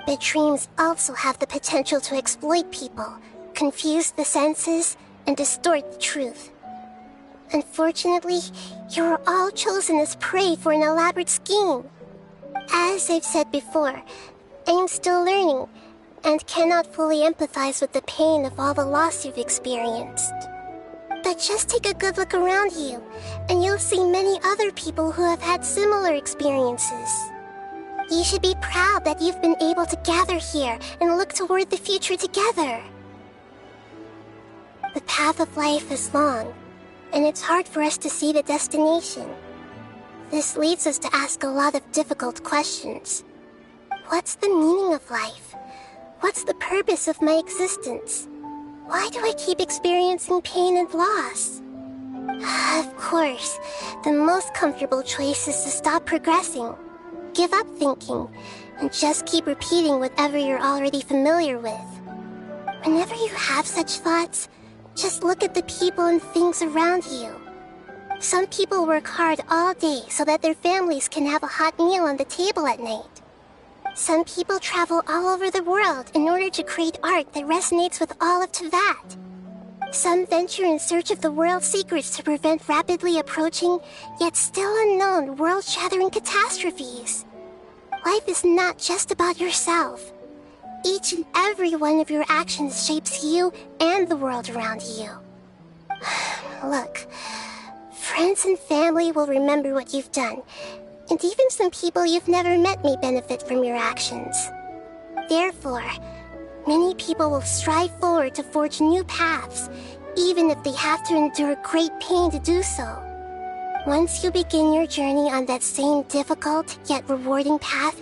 But dreams also have the potential to exploit people, confuse the senses, and distort the truth. Unfortunately, you were all chosen as prey for an elaborate scheme. As I've said before, I am still learning and cannot fully empathize with the pain of all the loss you've experienced. But just take a good look around you, and you'll see many other people who have had similar experiences. You should be proud that you've been able to gather here and look toward the future together. The path of life is long, and it's hard for us to see the destination. This leads us to ask a lot of difficult questions. What's the meaning of life? What's the purpose of my existence? Why do I keep experiencing pain and loss? Of course, the most comfortable choice is to stop progressing. Give up thinking, and just keep repeating whatever you're already familiar with. Whenever you have such thoughts, just look at the people and things around you. Some people work hard all day so that their families can have a hot meal on the table at night. Some people travel all over the world in order to create art that resonates with all of Teyvat. Some venture in search of the world's secrets to prevent rapidly approaching, yet still unknown, world-shattering catastrophes. Life is not just about yourself. Each and every one of your actions shapes you and the world around you. Look, friends and family will remember what you've done, and even some people you've never met may benefit from your actions. Therefore, many people will strive forward to forge new paths, even if they have to endure great pain to do so. Once you begin your journey on that same difficult yet rewarding path,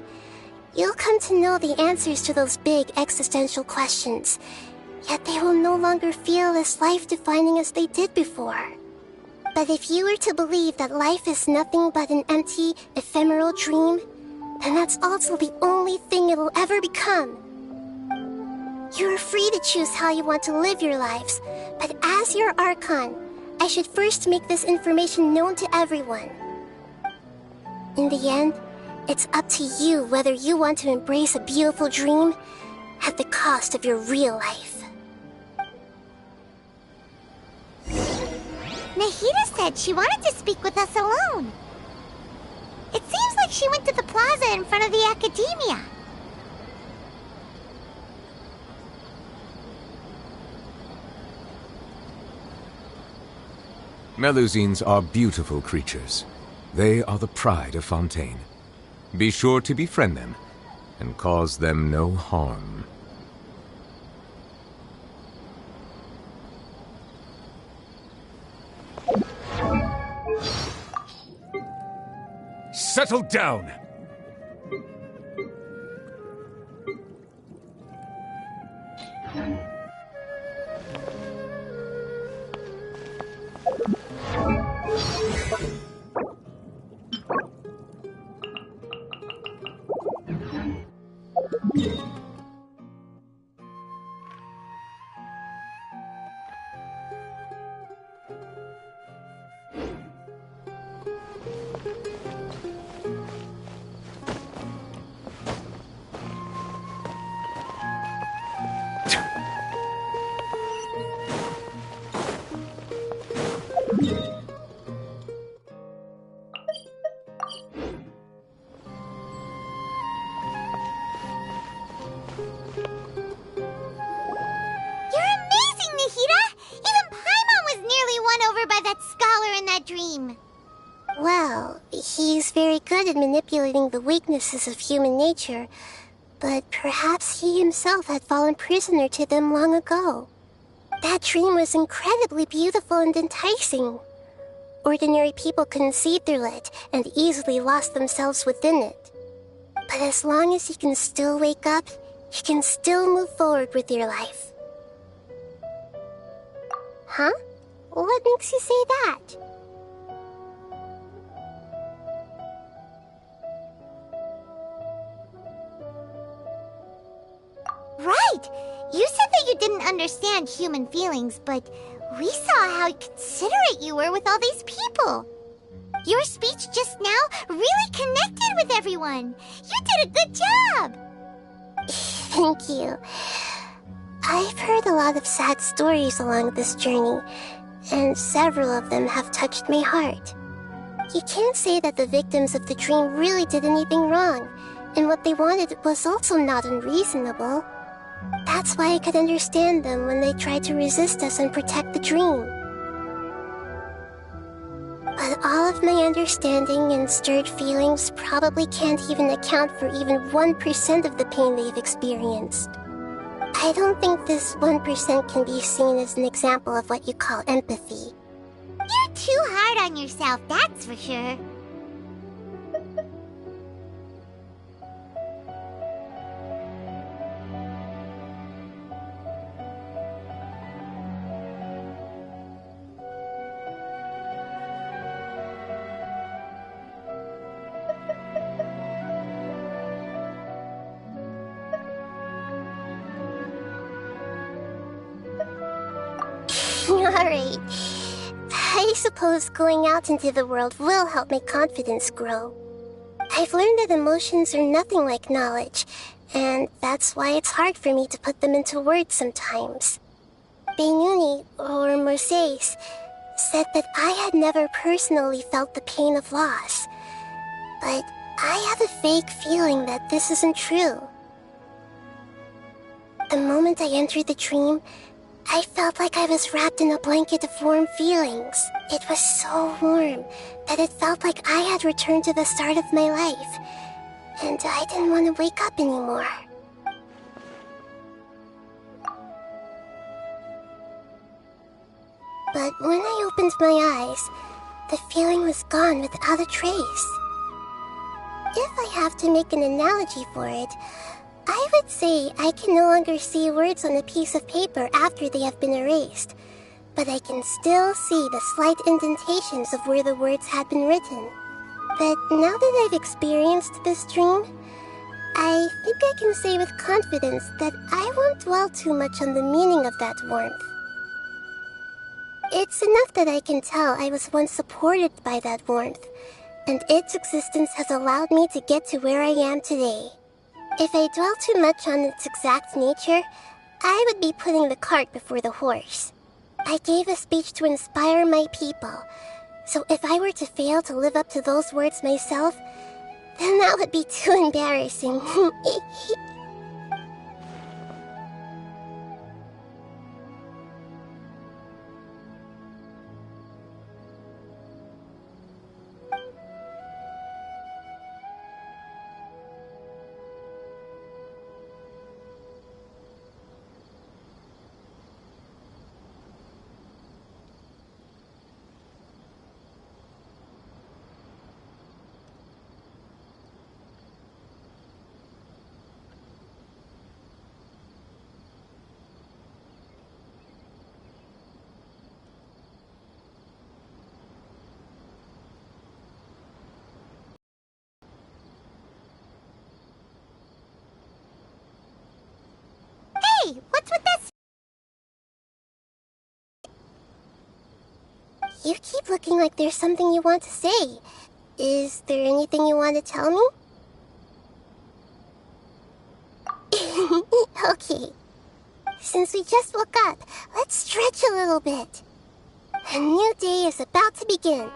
you'll come to know the answers to those big existential questions, yet they will no longer feel as life-defining as they did before. But if you were to believe that life is nothing but an empty, ephemeral dream, then that's also the only thing it'll ever become. You are free to choose how you want to live your lives, but as your Archon, I should first make this information known to everyone. In the end, it's up to you whether you want to embrace a beautiful dream at the cost of your real life. Nahida said she wanted to speak with us alone. It seems like she went to the plaza in front of the academia. Melusines are beautiful creatures. They are the pride of Fontaine. Be sure to befriend them and cause them no harm. Settle down! You're amazing, Nahida! Even Paimon was nearly won over by that scholar in that dream. Well, he's very good at manipulating the weaknesses of human nature, but perhaps he himself had fallen prisoner to them long ago. That dream was incredibly beautiful and enticing. Ordinary people couldn't see through it and easily lost themselves within it. But as long as you can still wake up, you can still move forward with your life. Huh? What makes you say that? Right! You said that you didn't understand human feelings, but we saw how considerate you were with all these people. Your speech just now really connected with everyone. You did a good job. Thank you. I've heard a lot of sad stories along this journey, and several of them have touched my heart. You can't say that the victims of the dream really did anything wrong, and what they wanted was also not unreasonable. That's why I could understand them when they tried to resist us and protect the dream. But all of my understanding and stirred feelings probably can't even account for even 1% of the pain they've experienced. I don't think this 1% can be seen as an example of what you call empathy. You're too hard on yourself, that's for sure. Alright. I suppose going out into the world will help my confidence grow. I've learned that emotions are nothing like knowledge, and that's why it's hard for me to put them into words sometimes. Benuni, or Mercedes, said that I had never personally felt the pain of loss. But I have a vague feeling that this isn't true. The moment I entered the dream, I felt like I was wrapped in a blanket of warm feelings. It was so warm that it felt like I had returned to the start of my life, and I didn't want to wake up anymore. But when I opened my eyes, the feeling was gone without a trace. If I have to make an analogy for it, I would say I can no longer see words on a piece of paper after they have been erased, but I can still see the slight indentations of where the words had been written. But now that I've experienced this dream, I think I can say with confidence that I won't dwell too much on the meaning of that warmth. It's enough that I can tell I was once supported by that warmth, and its existence has allowed me to get to where I am today. If I dwell too much on its exact nature, I would be putting the cart before the horse. I gave a speech to inspire my people, so if I were to fail to live up to those words myself, then that would be too embarrassing. Hey, what's with this? You keep looking like there's something you want to say. Is there anything you want to tell me? Okay. Since we just woke up, let's stretch a little bit. A new day is about to begin.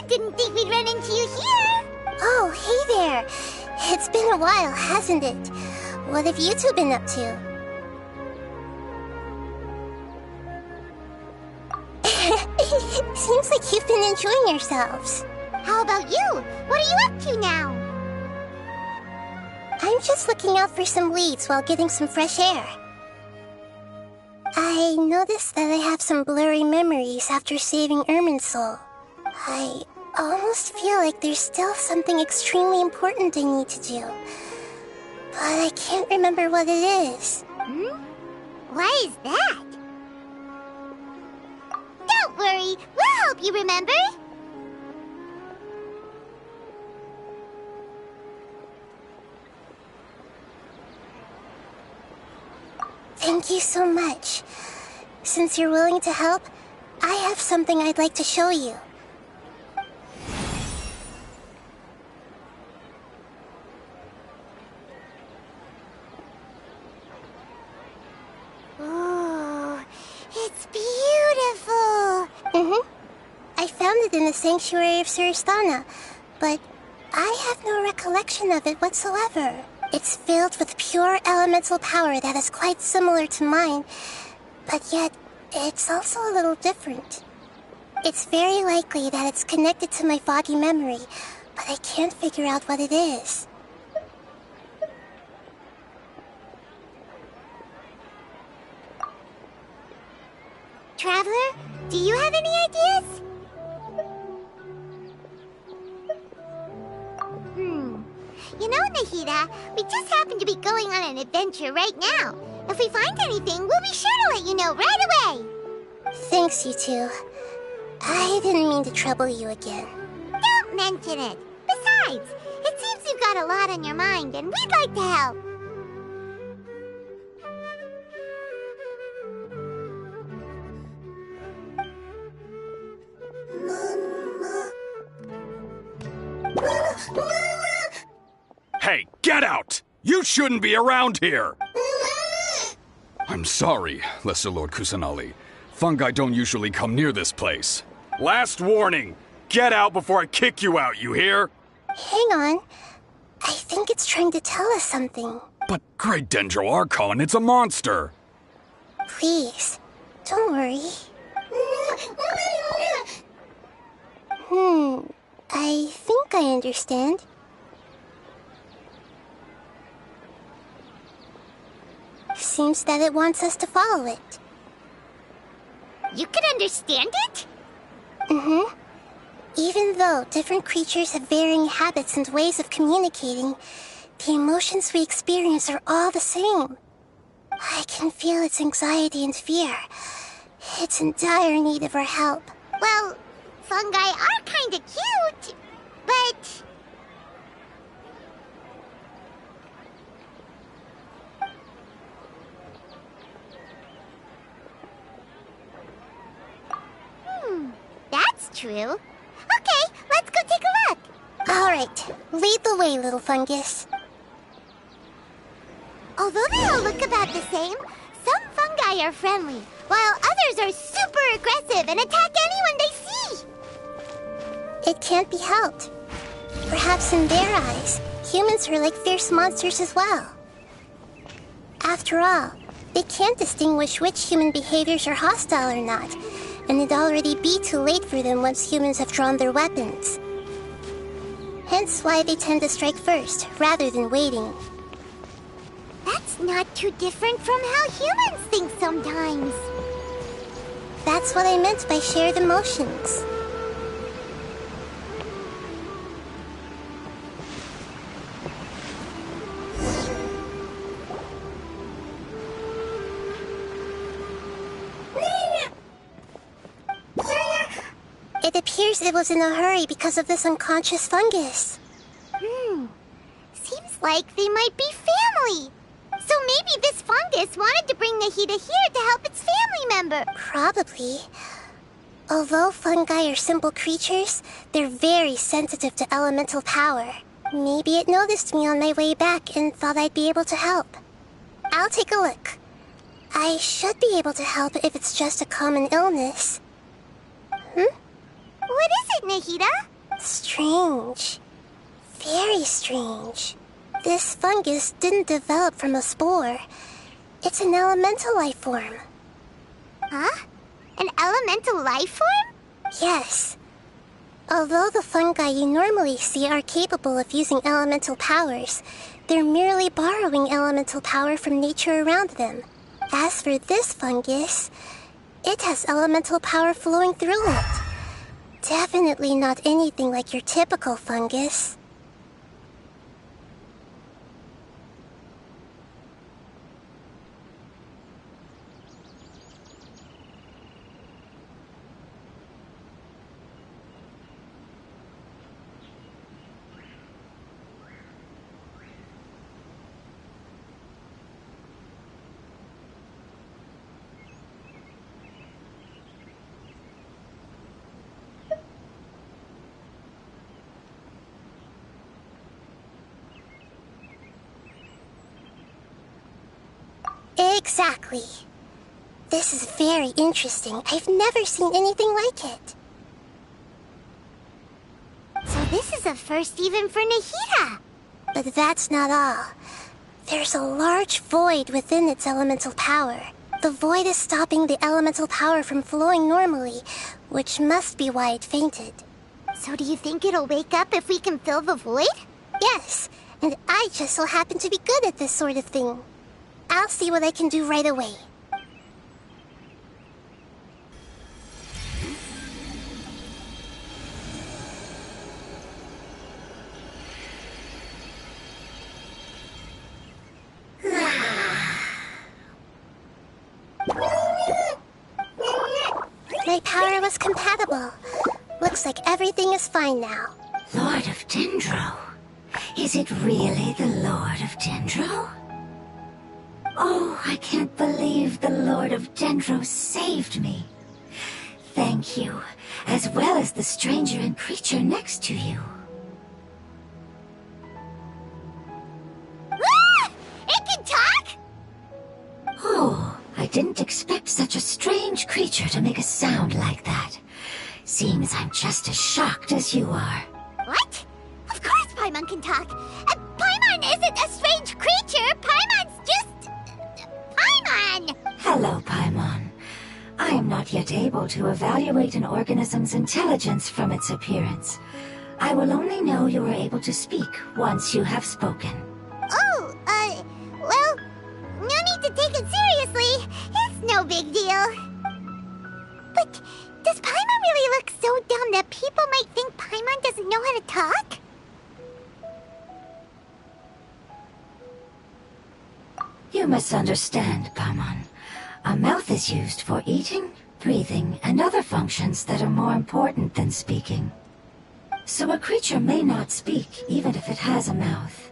Didn't think we'd run into you here. Oh, hey there. It's been a while, hasn't it? What have you two been up to? Seems like you've been enjoying yourselves. How about you? What are you up to now? I'm just looking out for some leads while getting some fresh air. I noticed that I have some blurry memories after saving Ermin's soul. I almost feel like there's still something extremely important I need to do. But I can't remember what it is. Why is that? Don't worry, we'll help you remember. Thank you so much. Since you're willing to help, I have something I'd like to show you. It's beautiful! I found it in the sanctuary of Suristana, but I have no recollection of it whatsoever. It's filled with pure elemental power that is quite similar to mine, but yet it's also a little different. It's very likely that it's connected to my foggy memory, but I can't figure out what it is. Traveler, do you have any ideas? You know, Nahida, we just happen to be going on an adventure right now. If we find anything, we'll be sure to let you know right away. Thanks, you two. I didn't mean to trouble you again. Don't mention it. Besides, it seems you've got a lot on your mind, and we'd like to help. Hey, get out! You shouldn't be around here! I'm sorry, Lesser Lord Kusanali. Fungi don't usually come near this place. Last warning! Get out before I kick you out, you hear? Hang on. I think it's trying to tell us something. But Great Dendro Archon, it's a monster! Please, don't worry. I think I understand. Seems that it wants us to follow it. You can understand it? Even though different creatures have varying habits and ways of communicating, the emotions we experience are all the same. I can feel its anxiety and fear. It's in dire need of our help. Well, fungi are kinda cute, but... true. Okay, let's go take a look. Alright, lead the way, little fungus. Although they all look about the same, some fungi are friendly, while others are super aggressive and attack anyone they see. It can't be helped. Perhaps in their eyes, humans are like fierce monsters as well. After all, they can't distinguish which human behaviors are hostile or not, and it'd already be too late for them once humans have drawn their weapons. Hence why they tend to strike first, rather than waiting. That's not too different from how humans think sometimes. That's what I meant by shared emotions. It appears it was in a hurry because of this unconscious fungus. Seems like they might be family. So maybe this fungus wanted to bring Nahida here to help its family member. Probably. Although fungi are simple creatures, they're very sensitive to elemental power. Maybe it noticed me on my way back and thought I'd be able to help. I'll take a look. I should be able to help if it's just a common illness. What is it, Nahida? Strange. Very strange. This fungus didn't develop from a spore. It's an elemental life form. Huh? An elemental life form? Yes. Although the fungi you normally see are capable of using elemental powers, they're merely borrowing elemental power from nature around them. As for this fungus, it has elemental power flowing through it. Definitely not anything like your typical fungus. Exactly. This is very interesting. I've never seen anything like it. So this is a first even for Nahida. But that's not all. There's a large void within its elemental power. The void is stopping the elemental power from flowing normally, which must be why it fainted. So do you think it'll wake up if we can fill the void? Yes, and I just so happen to be good at this sort of thing. I'll see what I can do right away. My power was compatible. Looks like everything is fine now. Lord of Dendro? Is it really the Lord of Dendro? Oh, I can't believe the Lord of Dendro saved me. Thank you, as well as the stranger and creature next to you. Ah! It can talk? Oh, I didn't expect such a strange creature to make a sound like that. Seems I'm just as shocked as you are. What? Of course Paimon can talk. Paimon isn't a strange creature. Paimon's just... Paimon! Hello, Paimon. I am not yet able to evaluate an organism's intelligence from its appearance. I will only know you are able to speak once you have spoken. Oh, well, no need to take it seriously. It's no big deal. But does Paimon really look so dumb that people might think Paimon doesn't know how to talk? You misunderstand, Paimon. A mouth is used for eating, breathing, and other functions that are more important than speaking. So a creature may not speak, even if it has a mouth.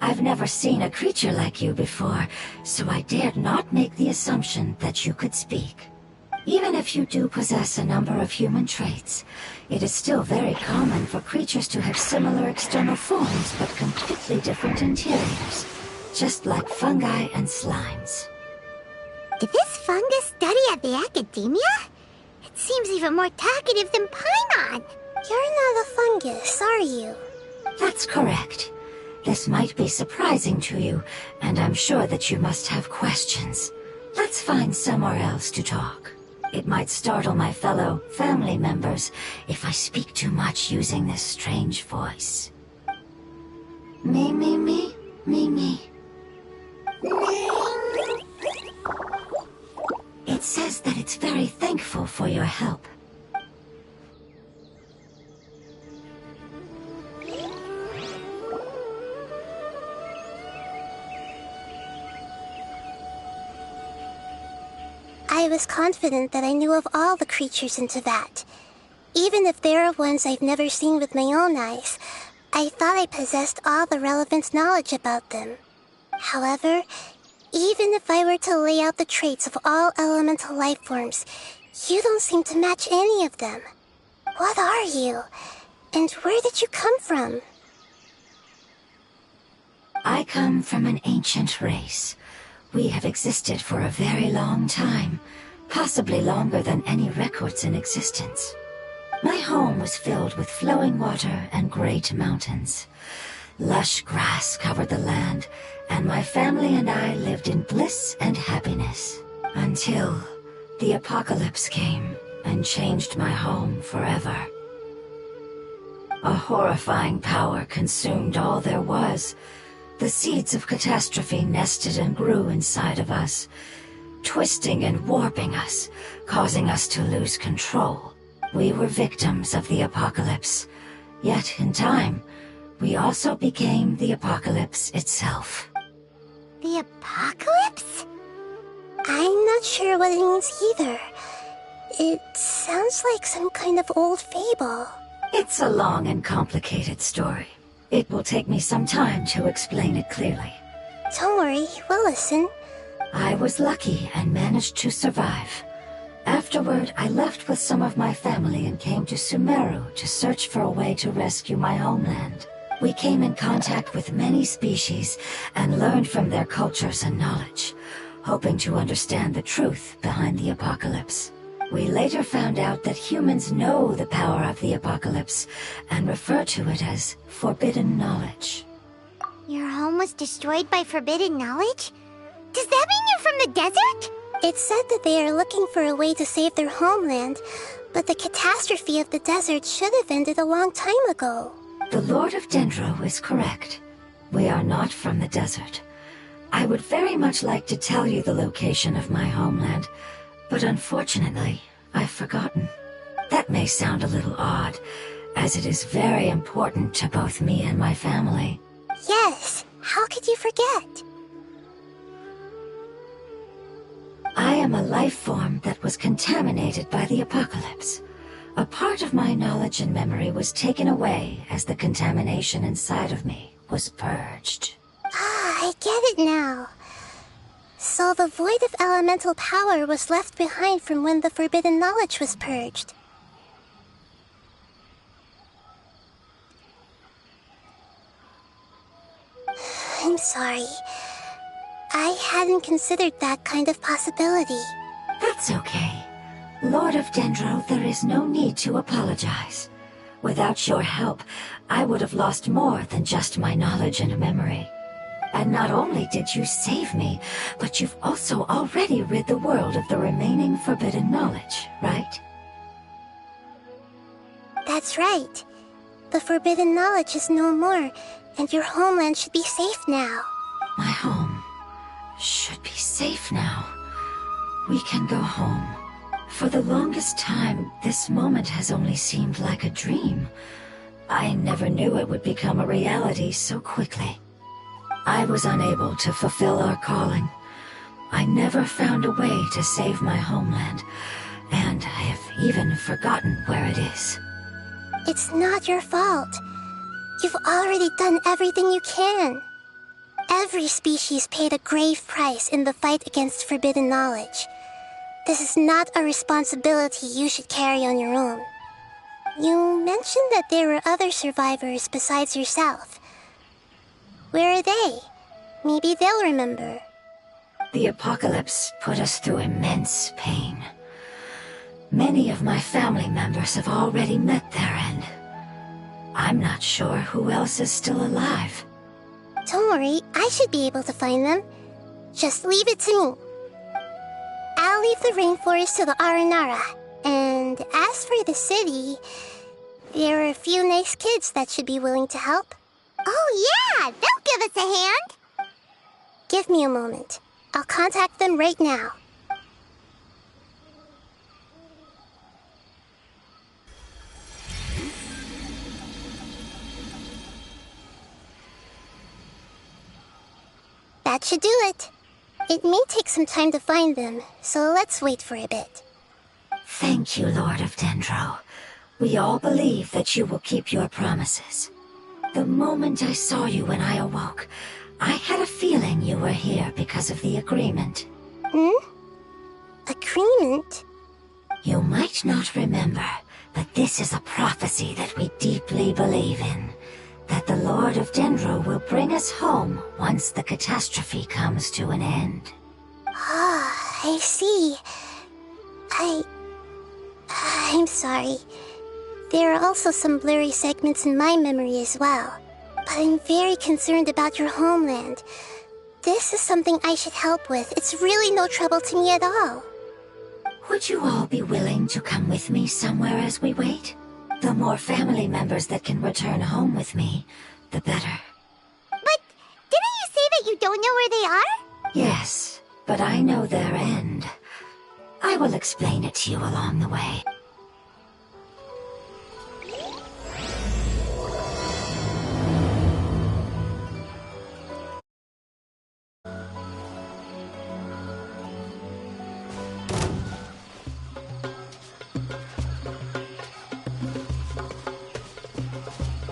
I've never seen a creature like you before, so I dared not make the assumption that you could speak. Even if you do possess a number of human traits, it is still very common for creatures to have similar external forms but completely different interiors, just like fungi and slimes. Did this fungus study at the academia? It seems even more talkative than Paimon. You're not a fungus, are you? That's correct. This might be surprising to you, and I'm sure that you must have questions. Let's find somewhere else to talk. It might startle my fellow family members if I speak too much using this strange voice. Me, me, me, me, me. It says that it's very thankful for your help. I was confident that I knew of all the creatures in Teyvat. Even if there are ones I've never seen with my own eyes, I thought I possessed all the relevant knowledge about them. However, even if I were to lay out the traits of all elemental life forms, you don't seem to match any of them. What are you? And where did you come from? I come from an ancient race. We have existed for a very long time, possibly longer than any records in existence. My home was filled with flowing water and great mountains. Lush grass covered the land, and my family and I lived in bliss and happiness. Until the apocalypse came and changed my home forever. A horrifying power consumed all there was. The seeds of catastrophe nested and grew inside of us, twisting and warping us, causing us to lose control. We were victims of the apocalypse, yet in time, we also became the apocalypse itself. The apocalypse? I'm not sure what it means either. It sounds like some kind of old fable. It's a long and complicated story. It will take me some time to explain it clearly. Don't worry, we'll listen. I was lucky and managed to survive. Afterward, I left with some of my family and came to Sumeru to search for a way to rescue my homeland. We came in contact with many species and learned from their cultures and knowledge, hoping to understand the truth behind the apocalypse. We later found out that humans know the power of the apocalypse and refer to it as forbidden knowledge. Your home was destroyed by forbidden knowledge? Does that mean you're from the desert? It said that they are looking for a way to save their homeland, but the catastrophe of the desert should have ended a long time ago. The Lord of Dendro is correct. We are not from the desert. I would very much like to tell you the location of my homeland, but unfortunately, I've forgotten. That may sound a little odd, as it is very important to both me and my family. Yes, how could you forget? I am a life form that was contaminated by the apocalypse. A part of my knowledge and memory was taken away as the contamination inside of me was purged. Ah, I get it now. So the void of elemental power was left behind from when the forbidden knowledge was purged. I'm sorry. I hadn't considered that kind of possibility. That's okay. Lord of Dendro, there is no need to apologize. Without your help, I would have lost more than just my knowledge and memory. And not only did you save me, but you've also already rid the world of the remaining forbidden knowledge, right? That's right. The forbidden knowledge is no more, and your homeland should be safe now. My home should be safe now. We can go home. For the longest time, this moment has only seemed like a dream. I never knew it would become a reality so quickly. I was unable to fulfill our calling. I never found a way to save my homeland, and I have even forgotten where it is. It's not your fault. You've already done everything you can. Every species paid a grave price in the fight against forbidden knowledge. This is not a responsibility you should carry on your own. You mentioned that there were other survivors besides yourself. Where are they? Maybe they'll remember. The apocalypse put us through immense pain. Many of my family members have already met their end. I'm not sure who else is still alive. Don't worry, I should be able to find them. Just leave it to me. I'll leave the rainforest to the Aranara. And as for the city, there are a few nice kids that should be willing to help. Oh yeah, they'll give us a hand. Give me a moment. I'll contact them right now. That should do it. It may take some time to find them, so let's wait for a bit. Thank you, Lord of Dendro. We all believe that you will keep your promises. The moment I saw you when I awoke, I had a feeling you were here because of the agreement. Agreement? You might not remember, but this is a prophecy that we deeply believe in. That the Lord of Dendro will bring us home once the catastrophe comes to an end. Ah, I see. I'm sorry. There are also some blurry segments in my memory as well. But I'm very concerned about your homeland. This is something I should help with. It's really no trouble to me at all. Would you all be willing to come with me somewhere as we wait? The more family members that can return home with me, the better. But didn't you say that you don't know where they are? Yes, but I know their end. I will explain it to you along the way.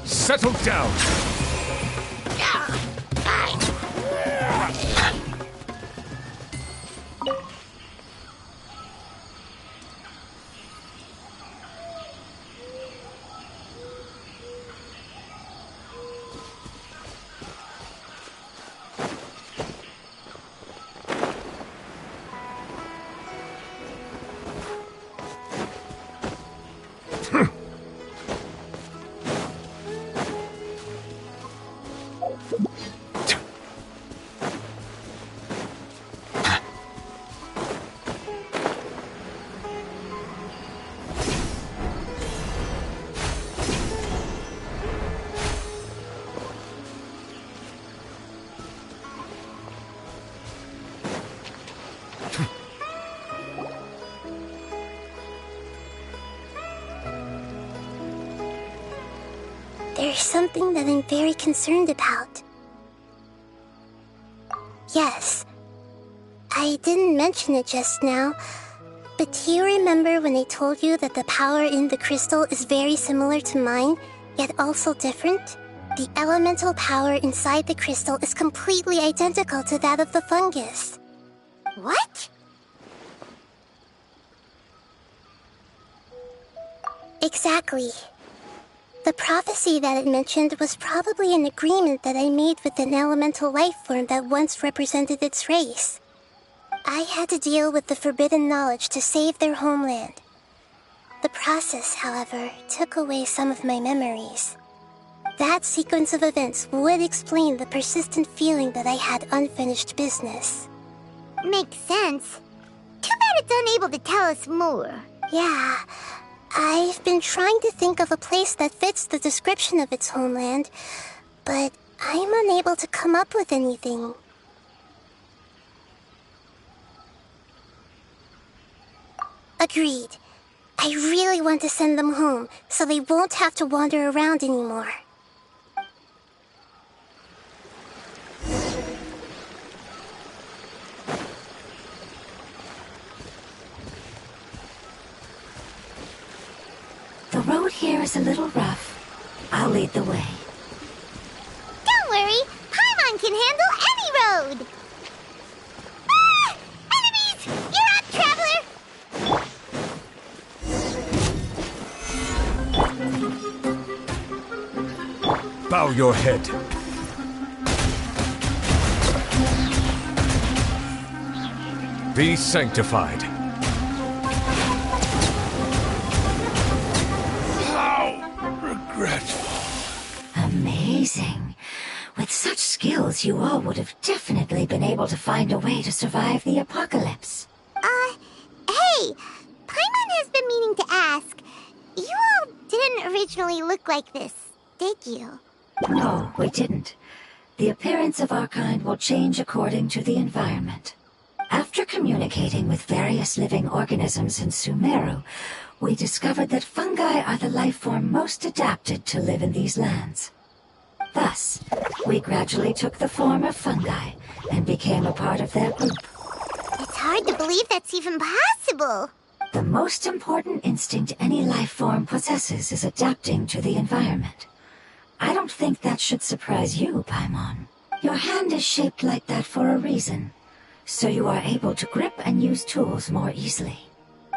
Settle down! There's something that I'm very concerned about. Yes, I didn't mention it just now, but do you remember when I told you that the power in the crystal is very similar to mine, yet also different? The elemental power inside the crystal is completely identical to that of the fungus. What? Exactly. The prophecy that it mentioned was probably an agreement that I made with an elemental life form that once represented its race. I had to deal with the forbidden knowledge to save their homeland. The process, however, took away some of my memories. That sequence of events would explain the persistent feeling that I had unfinished business. Makes sense. Too bad it's unable to tell us more. Yeah. I've been trying to think of a place that fits the description of its homeland, but I'm unable to come up with anything. Agreed. I really want to send them home, so they won't have to wander around anymore. The road here is a little rough. I'll lead the way. Don't worry, Paimon can handle any road! Ah! Enemies! You're up, traveler! Bow your head. Be sanctified. How regretful. Amazing. With such skills, you all would have definitely been able to find a way to survive the apocalypse. Hey! Paimon has been meaning to ask. You all didn't originally look like this, did you? No, we didn't. The appearance of our kind will change according to the environment. After communicating with various living organisms in Sumeru, we discovered that fungi are the life form most adapted to live in these lands. Thus, we gradually took the form of fungi and became a part of their group. It's hard to believe that's even possible. The most important instinct any life form possesses is adapting to the environment. I don't think that should surprise you, Paimon. Your hand is shaped like that for a reason, so you are able to grip and use tools more easily.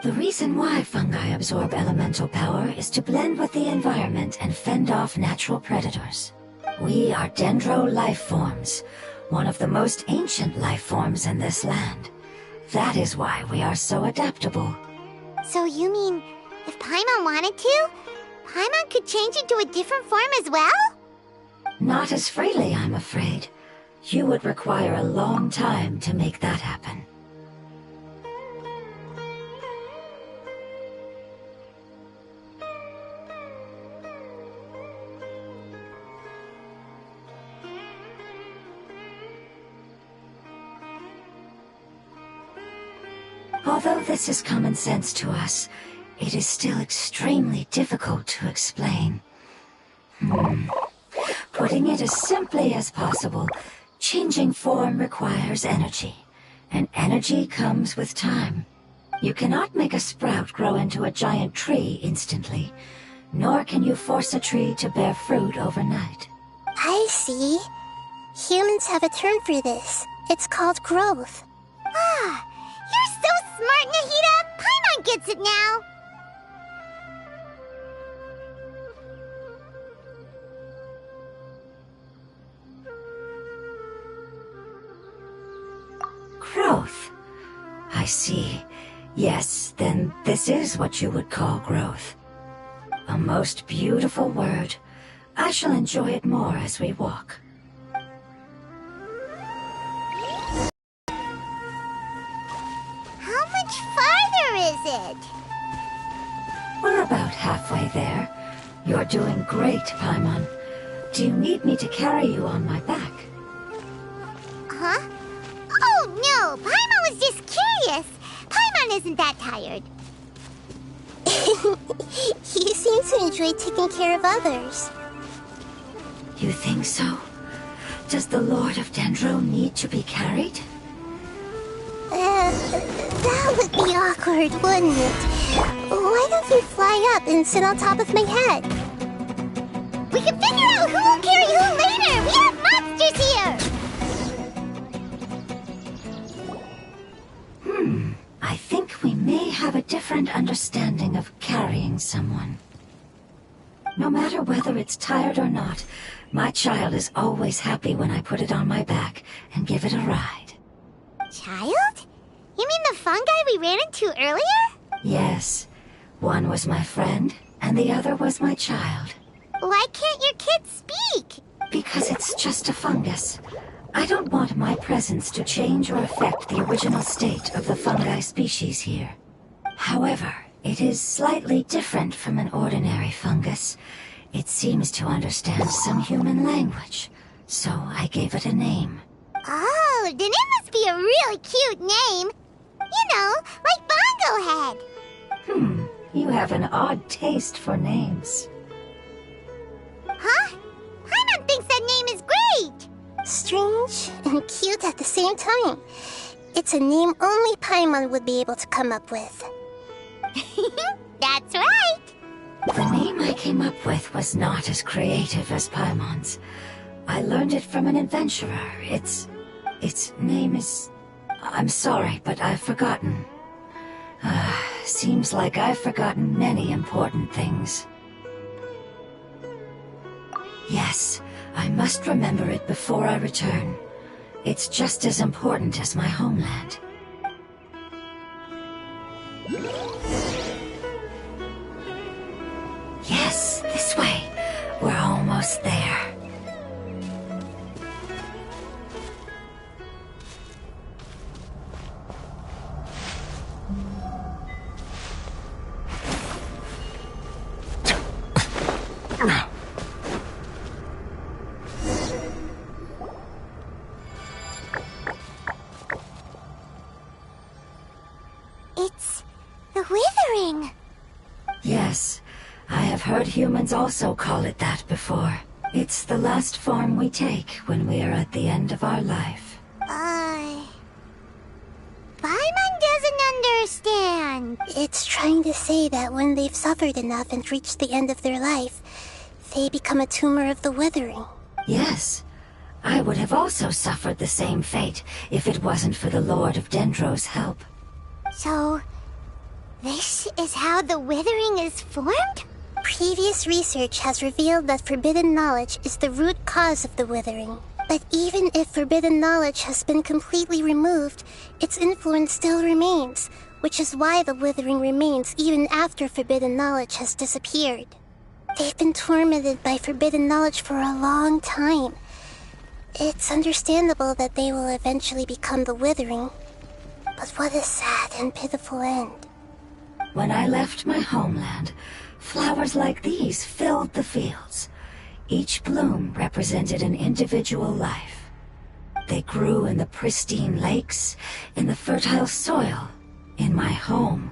The reason why fungi absorb elemental power is to blend with the environment and fend off natural predators. We are dendro life forms, one of the most ancient life forms in this land. That is why we are so adaptable. So you mean, if Paimon wanted to, Paimon could change into a different form as well? Not as freely, I'm afraid. You would require a long time to make that happen. Although this is common sense to us, it is still extremely difficult to explain. Putting it as simply as possible, changing form requires energy, and energy comes with time. You cannot make a sprout grow into a giant tree instantly, nor can you force a tree to bear fruit overnight. I see. Humans have a term for this. It's called growth. Ah, you're so smart, Nahida! Paimon gets it now! Growth. I see. Yes, then this is what you would call growth. A most beautiful word. I shall enjoy it more as we walk. How much farther is it? We're about halfway there. You're doing great, Paimon. Do you need me to carry you on my back? Huh? Oh, no! Paimon was just curious! Paimon isn't that tired. He seems to enjoy taking care of others. You think so? Does the Lord of Dendro need to be carried? That would be awkward, wouldn't it? Why don't you fly up and sit on top of my head? We can figure out who will carry who later! We have monsters here! I think we may have a different understanding of carrying someone. No matter whether it's tired or not, my child is always happy when I put it on my back and give it a ride. Child? You mean the fungi we ran into earlier? Yes. One was my friend, and the other was my child. Why can't your kid speak? Because it's just a fungus. I don't want my presence to change or affect the original state of the fungi species here. However, it is slightly different from an ordinary fungus. It seems to understand some human language, so I gave it a name. Oh, then it must be a really cute name. You know, like Bongo Head. You have an odd taste for names. Huh? Paimon thinks that name is great! Strange and cute at the same time. It's a name only Paimon would be able to come up with. That's right! The name I came up with was not as creative as Paimon's. I learned it from an adventurer. Its name is... I'm sorry, but I've forgotten. Seems like I've forgotten many important things. Yes, I must remember it before I return. It's just as important as my homeland. Yes, this way. We're almost there. It's the Withering. Yes, I have heard humans also call it that before. It's the last form we take when we are at the end of our life. Paimon doesn't understand. It's trying to say that when they've suffered enough and reached the end of their life, they become a tumor of the Withering. Yes, I would have also suffered the same fate if it wasn't for the Lord of Dendro's help. So, this is how the Withering is formed? Previous research has revealed that forbidden knowledge is the root cause of the Withering. But even if forbidden knowledge has been completely removed, its influence still remains, which is why the Withering remains even after forbidden knowledge has disappeared. They've been tormented by forbidden knowledge for a long time. It's understandable that they will eventually become the Withering. But what a sad and pitiful end. When I left my homeland, flowers like these filled the fields. Each bloom represented an individual life. They grew in the pristine lakes, in the fertile soil, in my home,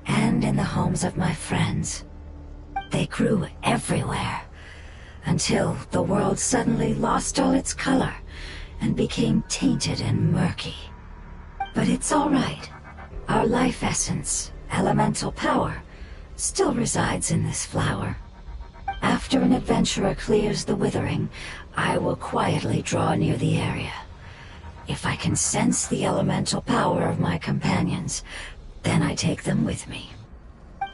and in the homes of my friends. They grew everywhere, until the world suddenly lost all its color and became tainted and murky. But it's all right. Our life essence, elemental power, still resides in this flower. After an adventurer clears the Withering, I will quietly draw near the area. If I can sense the elemental power of my companions, then I take them with me.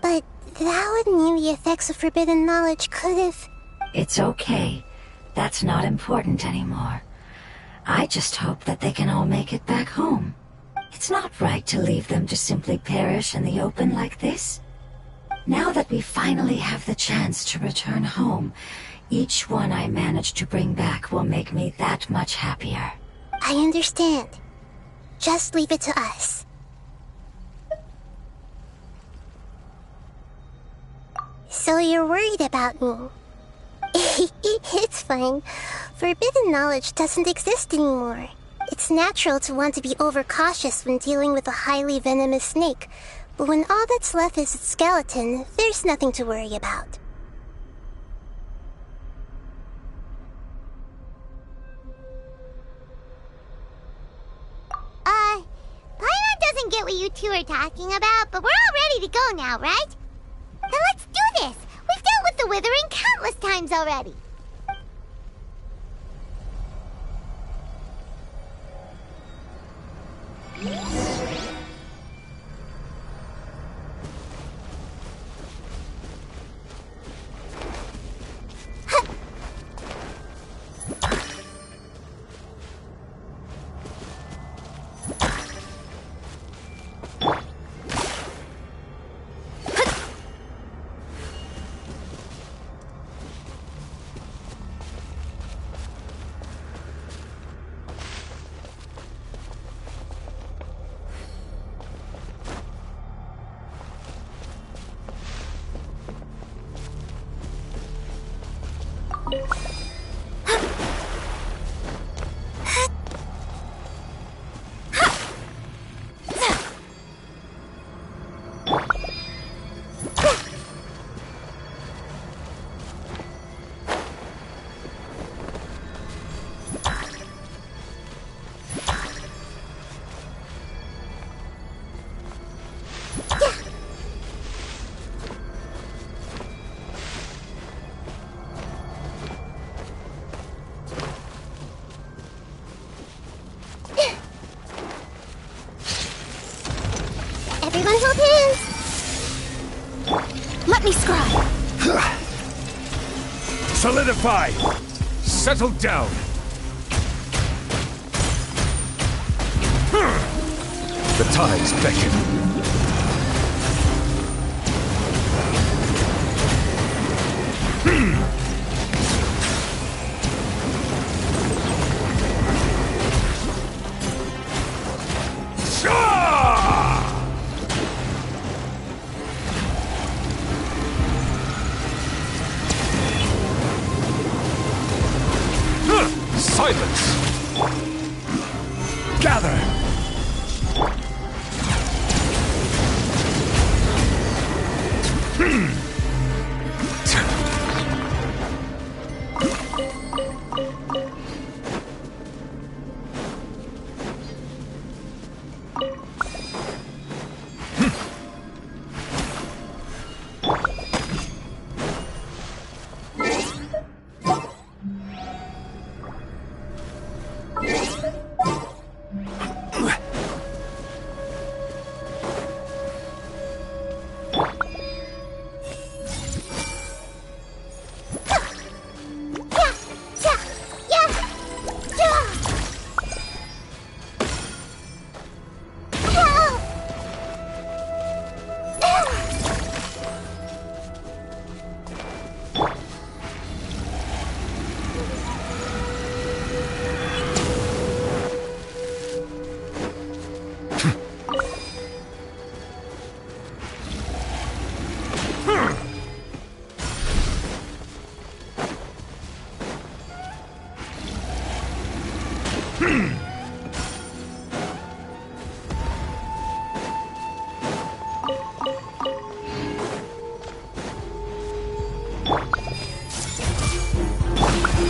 But that would mean the effects of forbidden knowledge could have... It's okay. That's not important anymore. I just hope that they can all make it back home. It's not right to leave them to simply perish in the open like this. Now that we finally have the chance to return home, each one I manage to bring back will make me that much happier. I understand. Just leave it to us. So you're worried about me? It's fine. Forbidden knowledge doesn't exist anymore. It's natural to want to be overcautious when dealing with a highly venomous snake, but when all that's left is its skeleton, there's nothing to worry about. Paimon doesn't get what you two are talking about, but we're all ready to go now, right? Now let's do this! We've dealt with the Withering countless times already! Everyone hold hands! Let me scry! Solidify! Settle down! The tides beckon. Silence! Gather!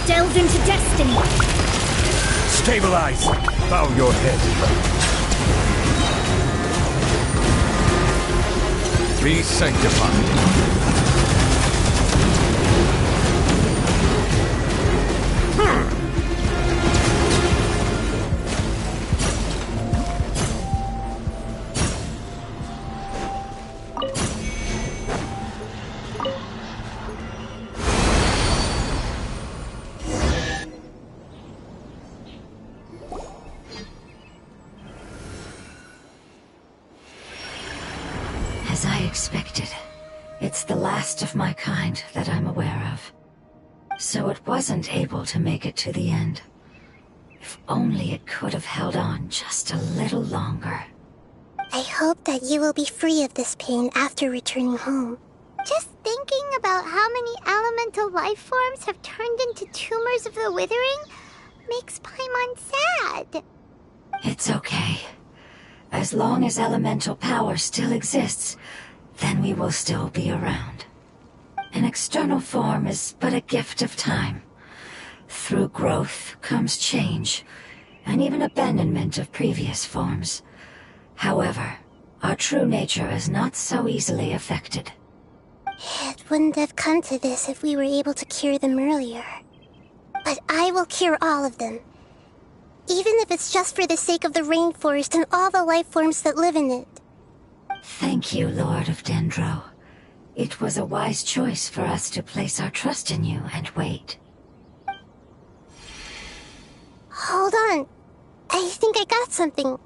Delve into destiny. Stabilize! Bow your head. Be sanctified. As I expected, it's the last of my kind that I'm aware of. So it wasn't able to make it to the end. If only it could have held on just a little longer. I hope that you will be free of this pain after returning home. Just thinking about how many elemental life forms have turned into tumors of the withering makes Paimon sad. It's okay. As long as elemental power still exists, then we will still be around. An external form is but a gift of time. Through growth comes change, and even abandonment of previous forms. However, our true nature is not so easily affected. It wouldn't have come to this if we were able to cure them earlier. But I will cure all of them. Even if it's just for the sake of the rainforest and all the life forms that live in it. Thank you, Lord of Dendro. It was a wise choice for us to place our trust in you and wait. Hold on. I think I got something.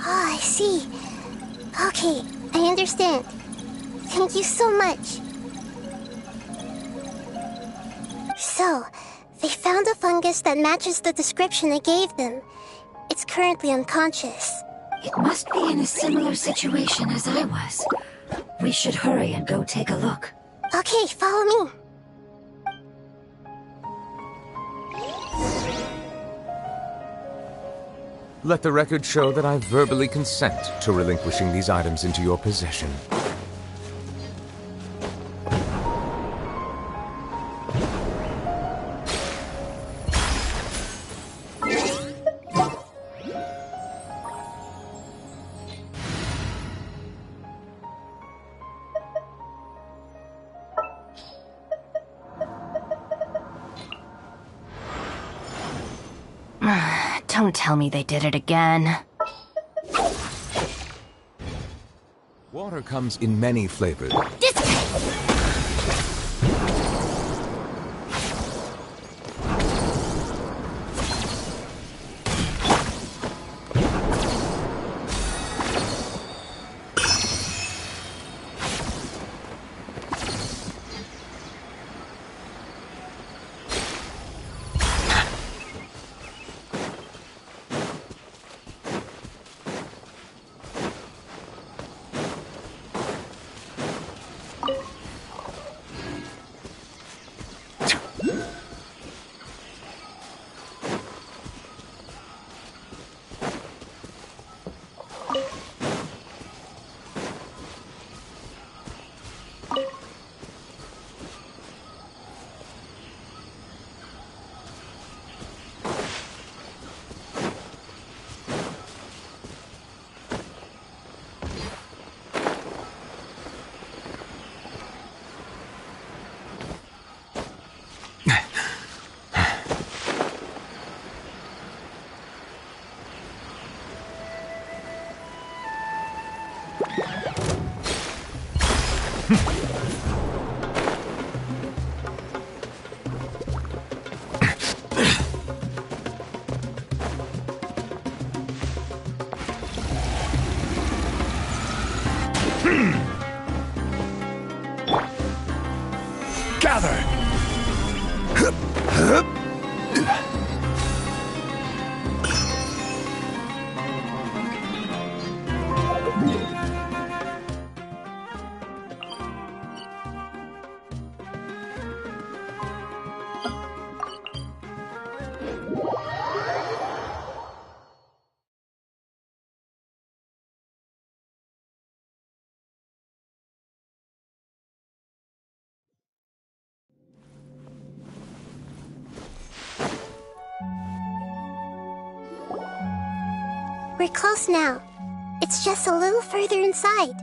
Oh, I see. Okay, I understand. Thank you so much. So, they found a fungus that matches the description I gave them. It's currently unconscious. It must be in a similar situation as I was. We should hurry and go take a look. Okay, follow me. Let the record show that I verbally consent to relinquishing these items into your possession. Don't tell me they did it again. What Water comes in many flavors. Gather! We're close now. It's just a little further inside.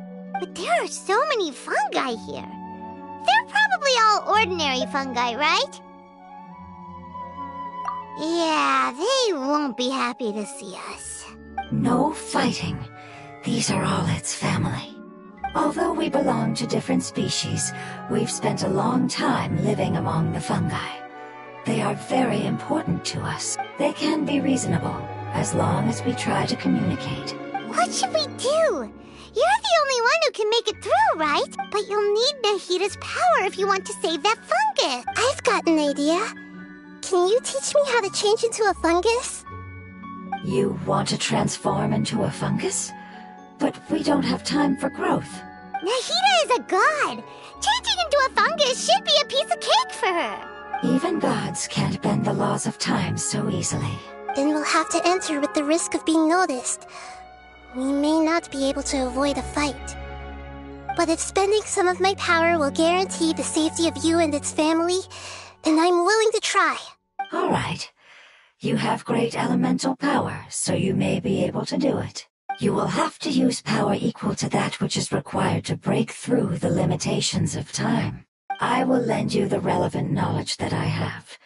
But there are so many fungi here. They're probably all ordinary fungi, right? Yeah, they won't be happy to see us. No fighting. These are all its family. Although we belong to different species, we've spent a long time living among the fungi. They are very important to us. They can be reasonable, as long as we try to communicate. What should we do? You're the only one who can make it through, right? But you'll need Nahida's power if you want to save that fungus. I've got an idea. Can you teach me how to change into a fungus? You want to transform into a fungus? But we don't have time for growth. Nahida is a god. Changing into a fungus should be a piece of cake for her. Even gods can't bend the laws of time so easily. Then we'll have to enter with the risk of being noticed. We may not be able to avoid a fight. But if spending some of my power will guarantee the safety of you and its family, then I'm willing to try. All right. You have great elemental power, so you may be able to do it. You will have to use power equal to that which is required to break through the limitations of time. I will lend you the relevant knowledge that I have.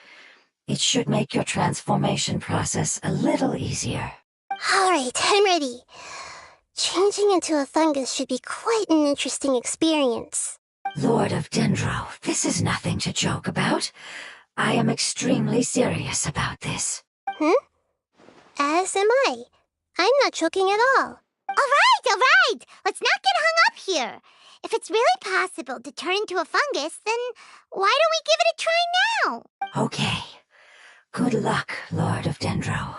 It should make your transformation process a little easier. All right, I'm ready. Changing into a fungus should be quite an interesting experience. Lord of Dendro, this is nothing to joke about. I am extremely serious about this. As am I. I'm not joking at all. All right! Let's not get hung up here. If it's really possible to turn into a fungus, then why don't we give it a try now? Okay. Good luck, Lord of Dendro.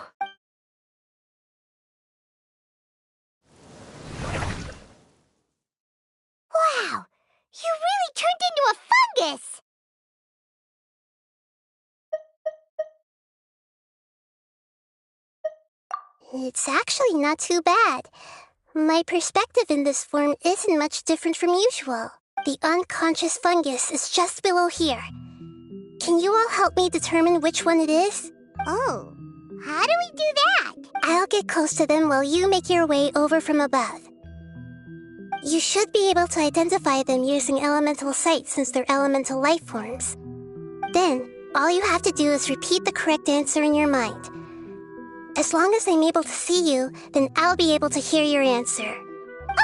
Wow! You really turned into a fungus! It's actually not too bad. My perspective in this form isn't much different from usual. The unconscious fungus is just below here. Can you all help me determine which one it is? Oh, how do we do that? I'll get close to them while you make your way over from above. You should be able to identify them using elemental sight since they're elemental life forms. Then, all you have to do is repeat the correct answer in your mind. As long as I'm able to see you, then I'll be able to hear your answer.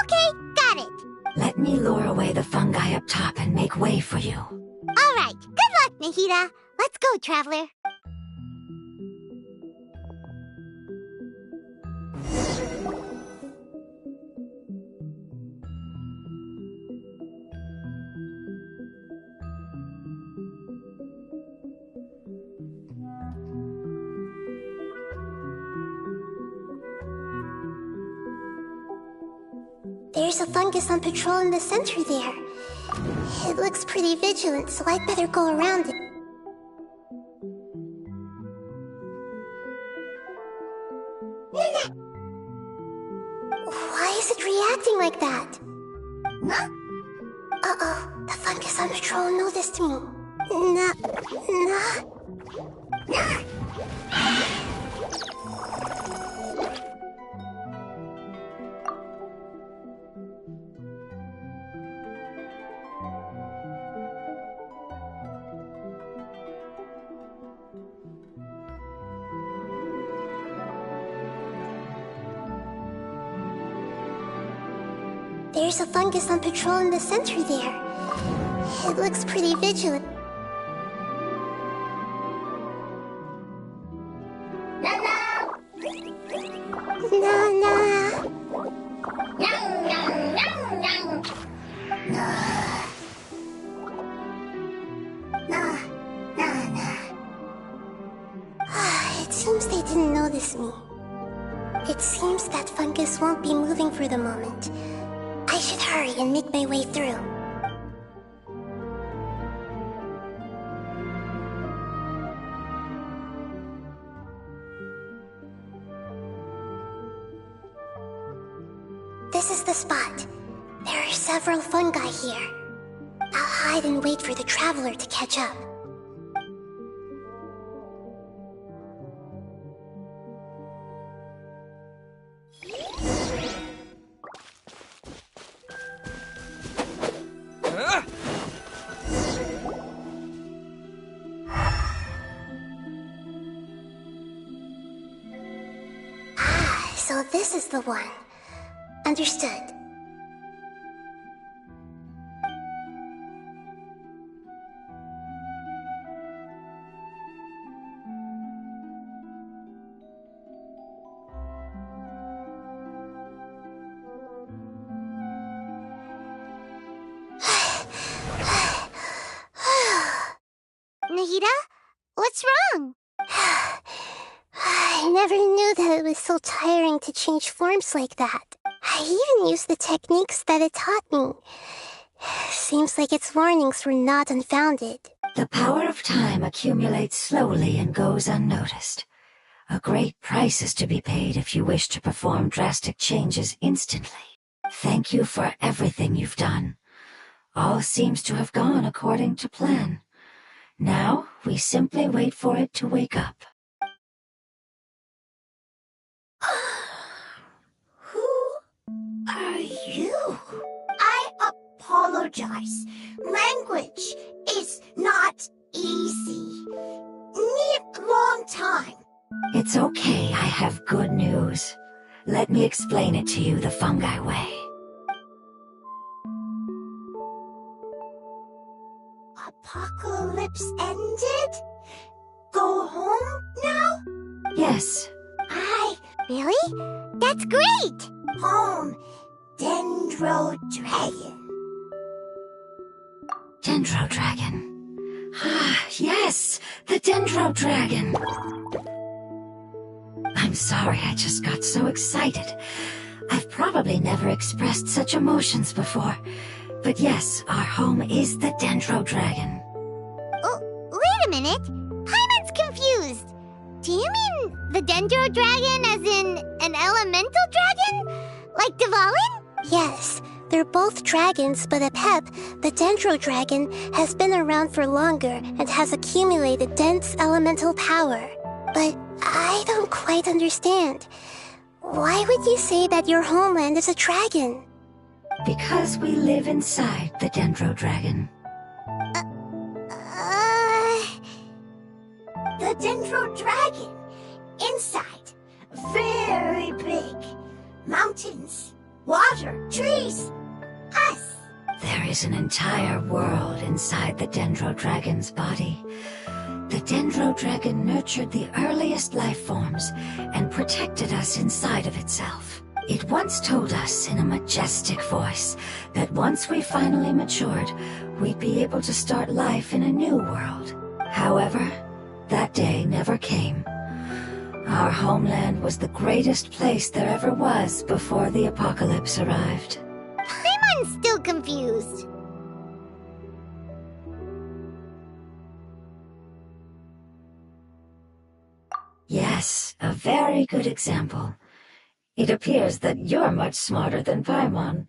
Okay, got it. Let me lure away the fungi up top and make way for you. All right, good luck, Nahida. Let's go, Traveler. There's a fungus on patrol in the center there. It looks pretty vigilant, so I'd better go around it. Why is it reacting like that? Uh-oh, the fungus on patrol noticed me. There's a fungus on patrol in the center there. It looks pretty vigilant. It seems they didn't notice me. It seems that fungus won't be moving for the moment. I should hurry and make my way through. This is the spot. There are several fungi here. I'll hide and wait for the Traveler to catch up. So this is the one. Understood. Nahida? What's wrong? I never knew that it was so tiring to change forms like that. I even used the techniques that it taught me. Seems like its warnings were not unfounded. The power of time accumulates slowly and goes unnoticed. A great price is to be paid if you wish to perform drastic changes instantly. Thank you for everything you've done. All seems to have gone according to plan. Now, we simply wait for it to wake up. Are you? I apologize. Language is not easy. Need long time. It's okay, I have good news. Let me explain it to you the fungi way. Apocalypse ended? Go home now? Yes. Really? That's great! Home. Dendro Dragon. Dendro Dragon. Ah, yes! The Dendro Dragon! I'm sorry, I just got so excited. I've probably never expressed such emotions before. But yes, our home is the Dendro Dragon. Oh, wait a minute. Paimon's confused. Do you mean the Dendro Dragon as in an elemental dragon? Like Dvalin? Yes, they're both dragons, but Apep, the Dendro Dragon, has been around for longer and has accumulated dense elemental power. But I don't quite understand. Why would you say that your homeland is a dragon? Because we live inside the Dendro Dragon. The Dendro Dragon. Inside. Very big. Mountains. Water. Trees. Us. There is an entire world inside the Dendro Dragon's body. The Dendro Dragon nurtured the earliest life forms and protected us inside of itself. It once told us in a majestic voice that once we finally matured, we'd be able to start life in a new world. However, that day never came. Our homeland was the greatest place there ever was before the apocalypse arrived. I'm still confused. Yes, a very good example. It appears that you're much smarter than Paimon.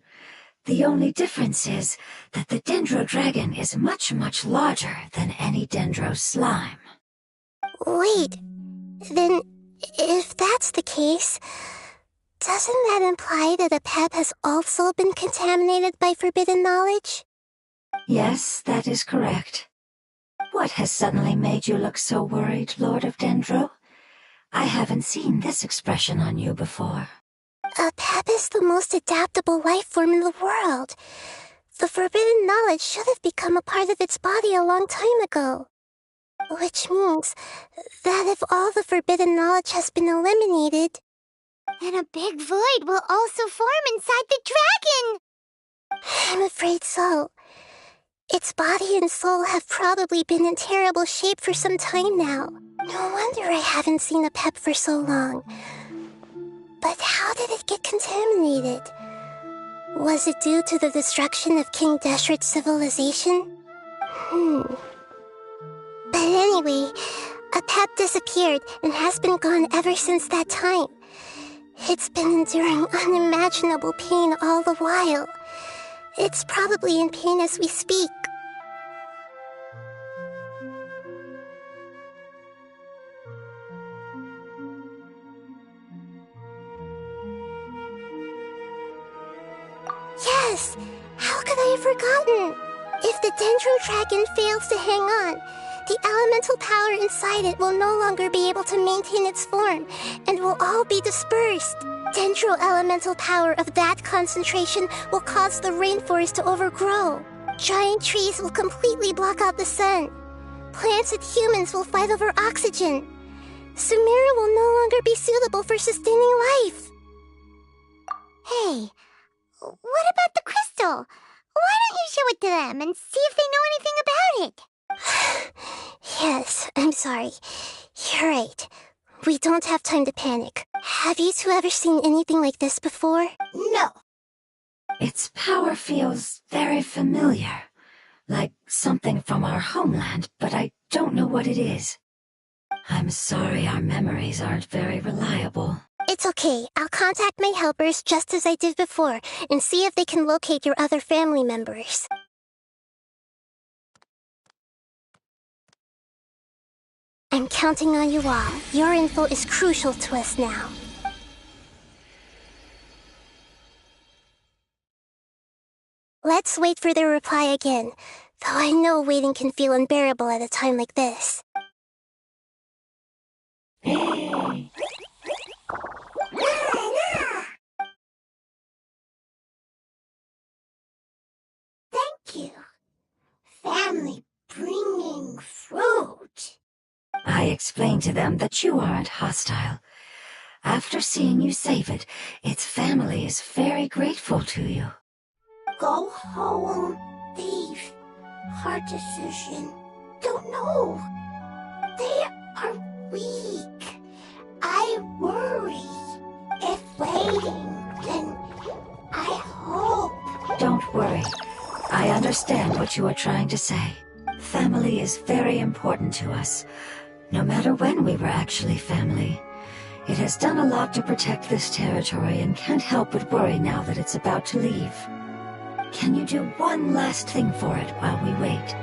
The only difference is that the Dendro Dragon is much, much larger than any Dendro slime. Wait, then if that's the case, doesn't that imply that Apep has also been contaminated by forbidden knowledge? Yes, that is correct. What has suddenly made you look so worried, Lord of Dendro? I haven't seen this expression on you before. Apep is the most adaptable life form in the world. The forbidden knowledge should have become a part of its body a long time ago. Which means that if all the forbidden knowledge has been eliminated, then a big void will also form inside the dragon! I'm afraid so. Its body and soul have probably been in terrible shape for some time now. No wonder I haven't seen Apep for so long. But how did it get contaminated? Was it due to the destruction of King Deshret's civilization? But anyway, Apep disappeared and has been gone ever since that time. It's been enduring unimaginable pain all the while. It's probably in pain as we speak. Yes! How could I have forgotten? If the Dendro Dragon fails to hang on, the elemental power inside it will no longer be able to maintain its form, and will all be dispersed. Dendro elemental power of that concentration will cause the rainforest to overgrow. Giant trees will completely block out the sun. Plants and humans will fight over oxygen. Sumeru will no longer be suitable for sustaining life. Hey, what about the crystal? Why don't you show it to them and see if they know anything about it? Yes, I'm sorry. You're right. We don't have time to panic. Have you two ever seen anything like this before? No. Its power feels very familiar. Like something from our homeland, but I don't know what it is. I'm sorry our memories aren't very reliable. It's okay. I'll contact my helpers just as I did before and see if they can locate your other family members. I'm counting on you all. Your info is crucial to us now. Let's wait for their reply again, though I know waiting can feel unbearable at a time like this. Thank you. Family bringing fruit. I explained to them that you aren't hostile. After seeing you save it, its family is very grateful to you. Go home, thief. Hard decision. Don't know. They are weak. I worry. If waiting, then I hope. Don't worry. I understand what you are trying to say. Family is very important to us. No matter when we were actually family. It has done a lot to protect this territory and can't help but worry now that it's about to leave. Can you do one last thing for it while we wait?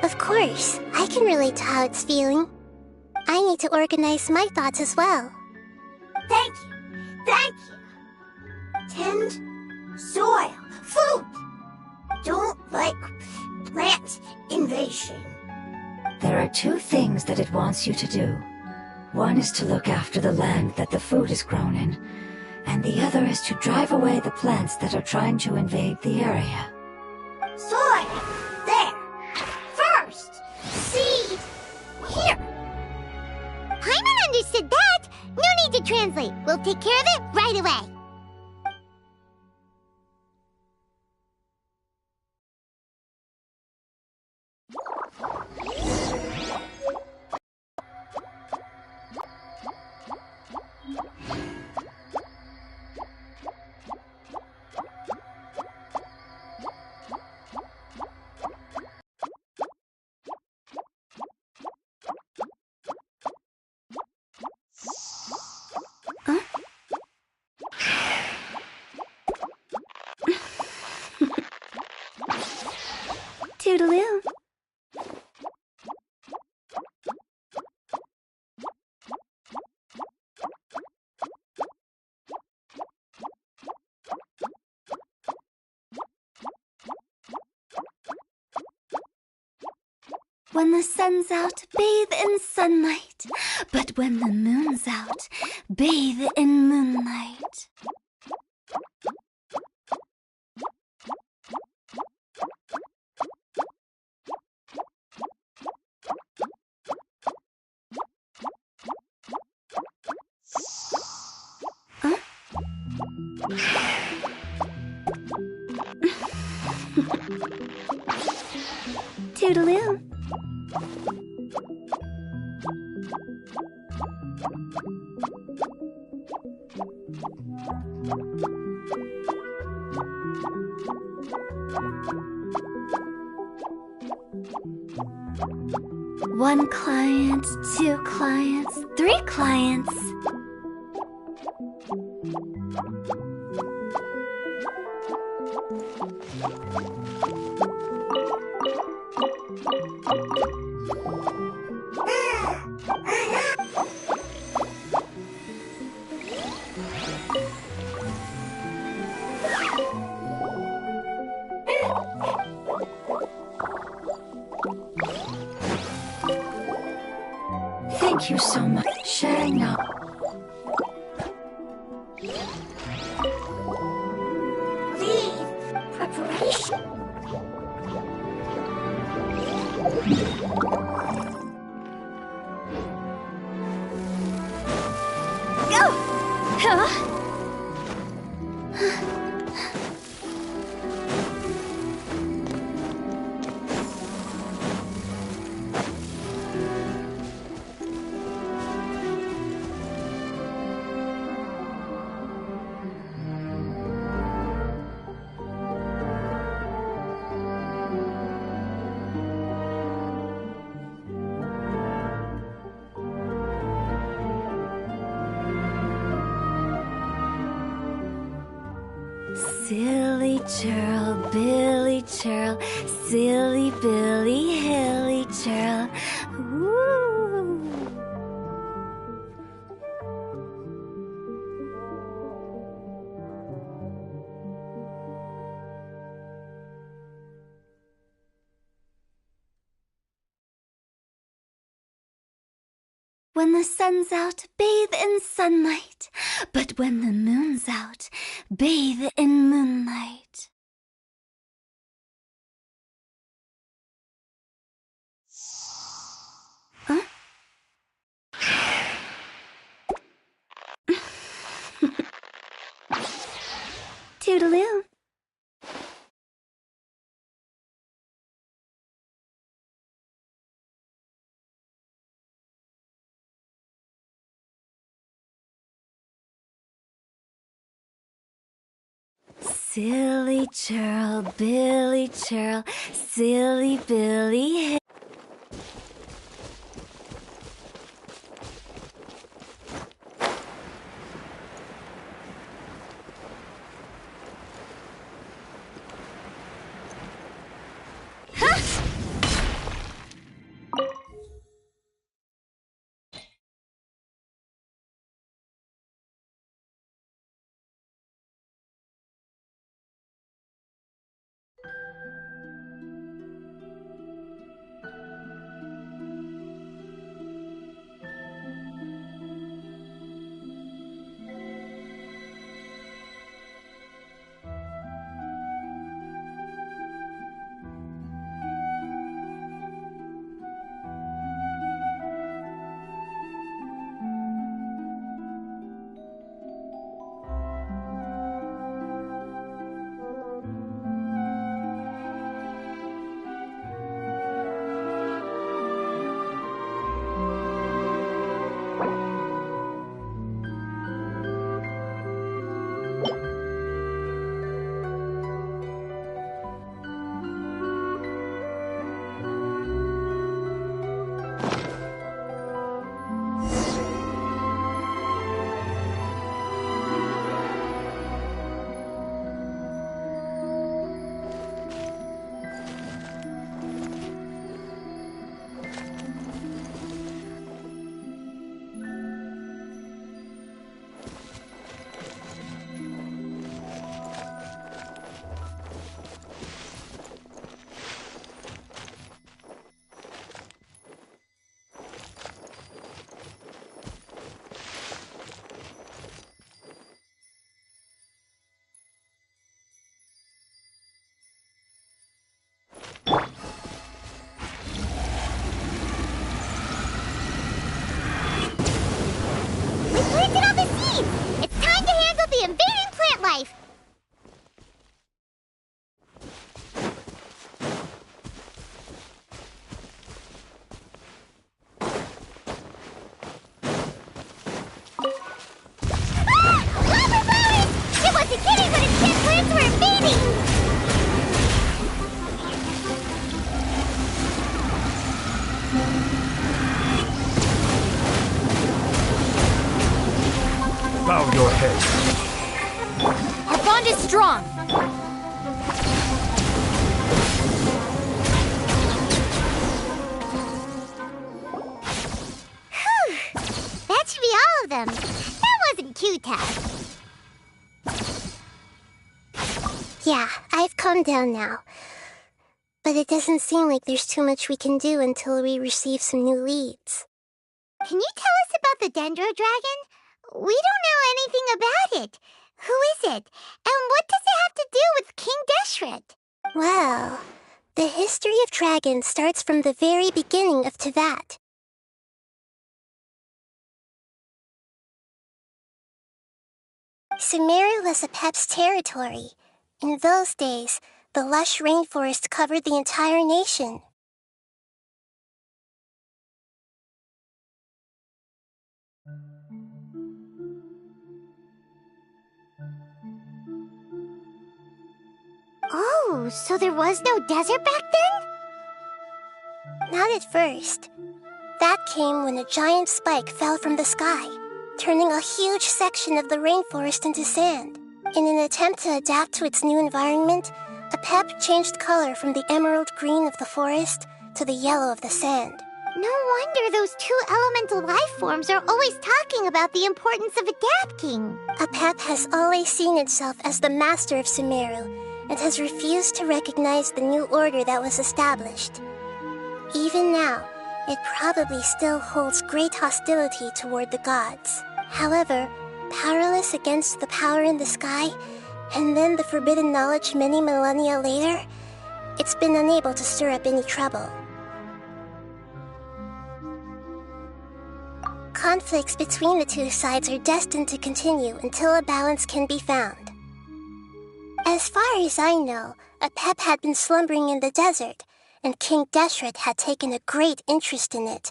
Of course. I can relate to how it's feeling. I need to organize my thoughts as well. Thank you. Thank you. Tend soil. Food. Don't like plant invasion. There are two things that it wants you to do. One is to look after the land that the food is grown in, and the other is to drive away the plants that are trying to invade the area. Soil. There. First. Seed. Here. Paimon understood that! No need to translate. We'll take care of it right away. Toodaloo. When the sun's out, bathe in sunlight. But when the moon's out, bathe in moonlight. Toodaloo. One client, two clients, three clients. Thank you so much. Sharing now. Leave. Preparation. Go! Huh? Silly churl, Billy churl, silly Billy, hilly churl. Woo! When the sun's out, bathe in sunlight. But when the moon's out, bathe in moonlight. Huh? Toodaloo. Silly churl, Billy churl, silly Billy. Bow your head. Our bond is strong. Whew. That should be all of them. That wasn't too tough. Yeah, I've calmed down now. But it doesn't seem like there's too much we can do until we receive some new leads. Can you tell us about the Dendro Dragon? We don't know anything about it. Who is it? And what does it have to do with King Deshret? Well, the history of dragons starts from the very beginning of Tevat. Sumeru was Apep's territory. In those days, the lush rainforest covered the entire nation. Oh, so there was no desert back then? Not at first. That came when a giant spike fell from the sky, turning a huge section of the rainforest into sand. In an attempt to adapt to its new environment, Apep changed color from the emerald green of the forest to the yellow of the sand. No wonder those two elemental life forms are always talking about the importance of adapting. Apep has always seen itself as the master of Sumeru and has refused to recognize the new order that was established. Even now, it probably still holds great hostility toward the gods. However, powerless against the power in the sky, and then the forbidden knowledge many millennia later, it's been unable to stir up any trouble. Conflicts between the two sides are destined to continue until a balance can be found. As far as I know, Apep had been slumbering in the desert, and King Deshret had taken a great interest in it.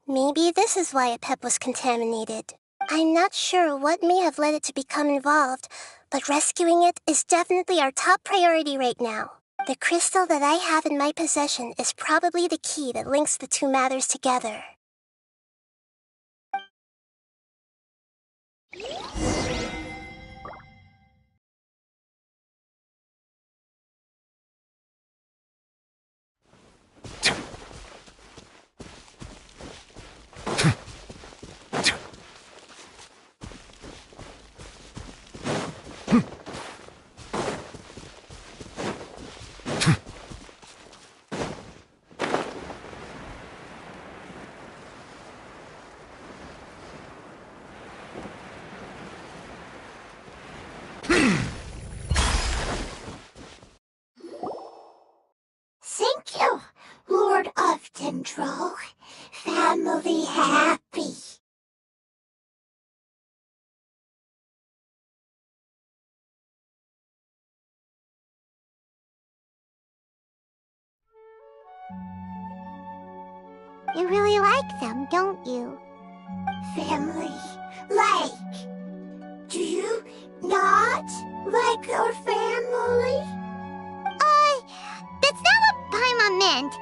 Maybe this is why Apep was contaminated. I'm not sure what may have led it to become involved, but rescuing it is definitely our top priority right now. The crystal that I have in my possession is probably the key that links the two matters together. Thank you, Lord of Dendro. Family happy. You really like them, don't you? Family, like. Do you not like our family? That's not what Paimon meant.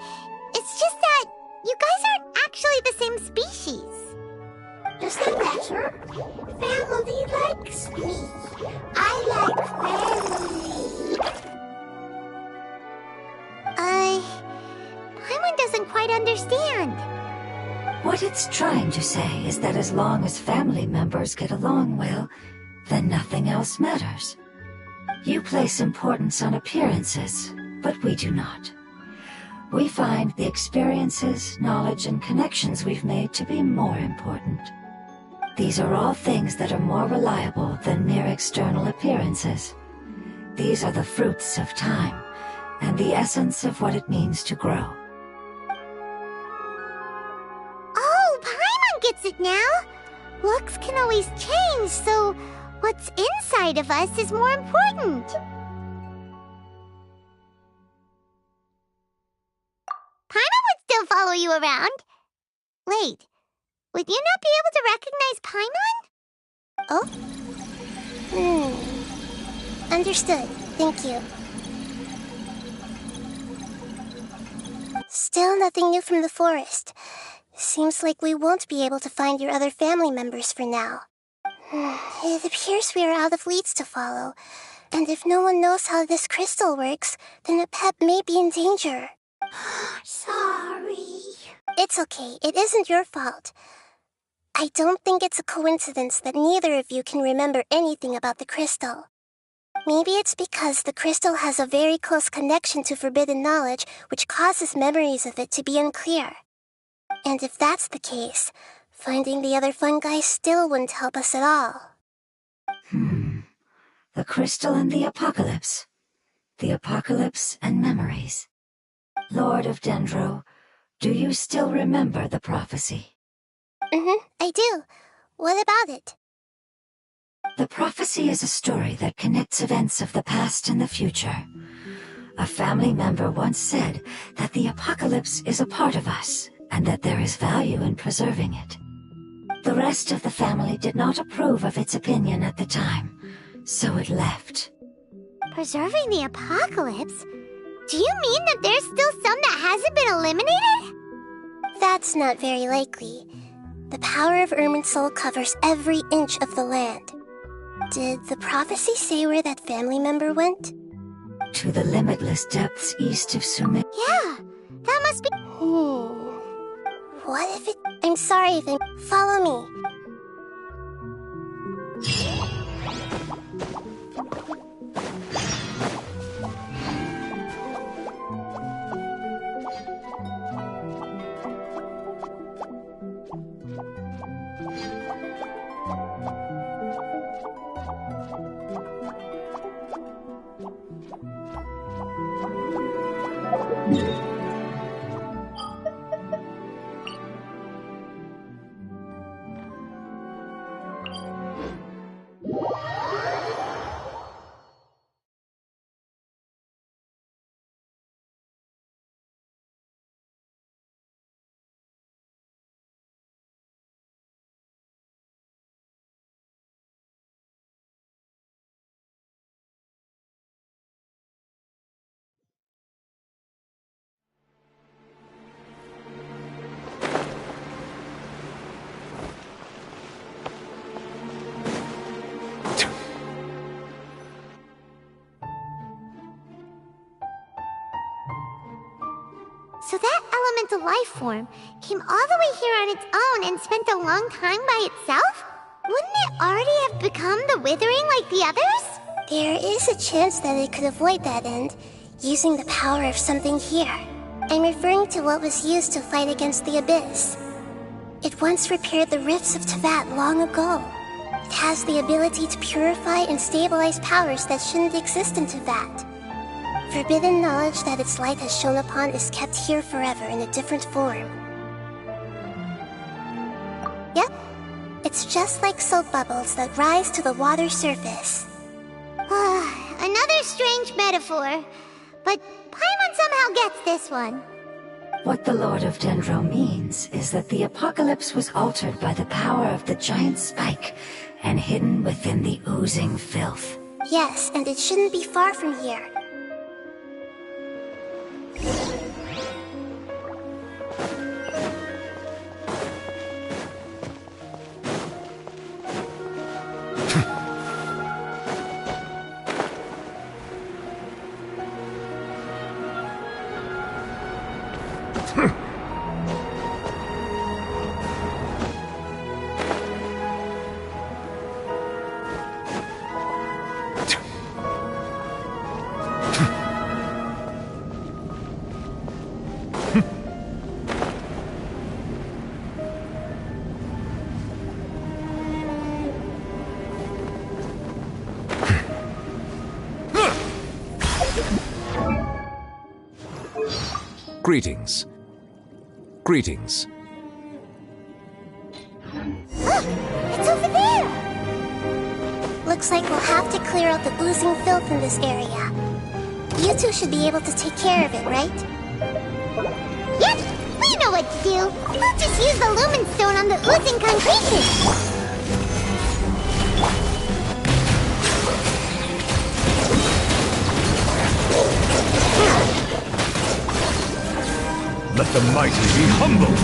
It's just that you guys aren't actually the same species. Does that matter? Family likes me. I like family. Paimon doesn't quite understand. What it's trying to say is that as long as family members get along well, then nothing else matters. You place importance on appearances, but we do not. We find the experiences, knowledge, and connections we've made to be more important. These are all things that are more reliable than mere external appearances. These are the fruits of time, and the essence of what it means to grow. Oh, Paimon gets it now! Looks can always change, so what's inside of us is more important. Paimon would still follow you around. Wait, would you not be able to recognize Paimon? Oh? Understood. Thank you. Still nothing new from the forest. Seems like we won't be able to find your other family members for now. It appears we are out of leads to follow, and if no one knows how this crystal works, then the pet may be in danger. Sorry. It's okay, it isn't your fault. I don't think it's a coincidence that neither of you can remember anything about the crystal. Maybe it's because the crystal has a very close connection to forbidden knowledge, which causes memories of it to be unclear. And if that's the case, finding the other fungi still wouldn't help us at all. The crystal and the apocalypse. The apocalypse and memories. Lord of Dendro, do you still remember the prophecy? I do. What about it? The prophecy is a story that connects events of the past and the future. A family member once said that the apocalypse is a part of us, and that there is value in preserving it. The rest of the family did not approve of its opinion at the time, so it left. Preserving the apocalypse? Do you mean that there's still some that hasn't been eliminated? That's not very likely. The power of Irminsul covers every inch of the land. Did the prophecy say where that family member went? To the limitless depths east of Sumer. Yeah, that must be... What if it... I'm sorry if I'm... Follow me. So that elemental life form came all the way here on its own and spent a long time by itself? Wouldn't it already have become the Withering like the others? There is a chance that it could avoid that end, using the power of something here. I'm referring to what was used to fight against the Abyss. It once repaired the rifts of Teyvat long ago. It has the ability to purify and stabilize powers that shouldn't exist in Teyvat. Forbidden knowledge that its light has shone upon is kept here forever in a different form. Yep, it's just like soap bubbles that rise to the water surface. Another strange metaphor, but Paimon somehow gets this one. What the Lord of Dendro means is that the apocalypse was altered by the power of the giant spike and hidden within the oozing filth. Yes, and it shouldn't be far from here. Greetings. Greetings. Look! It's over there! Looks like we'll have to clear out the oozing filth in this area. You two should be able to take care of it, right? Yep, we know what to do. We'll just use the lumen stone on the oozing concretion. Let the mighty be humbled!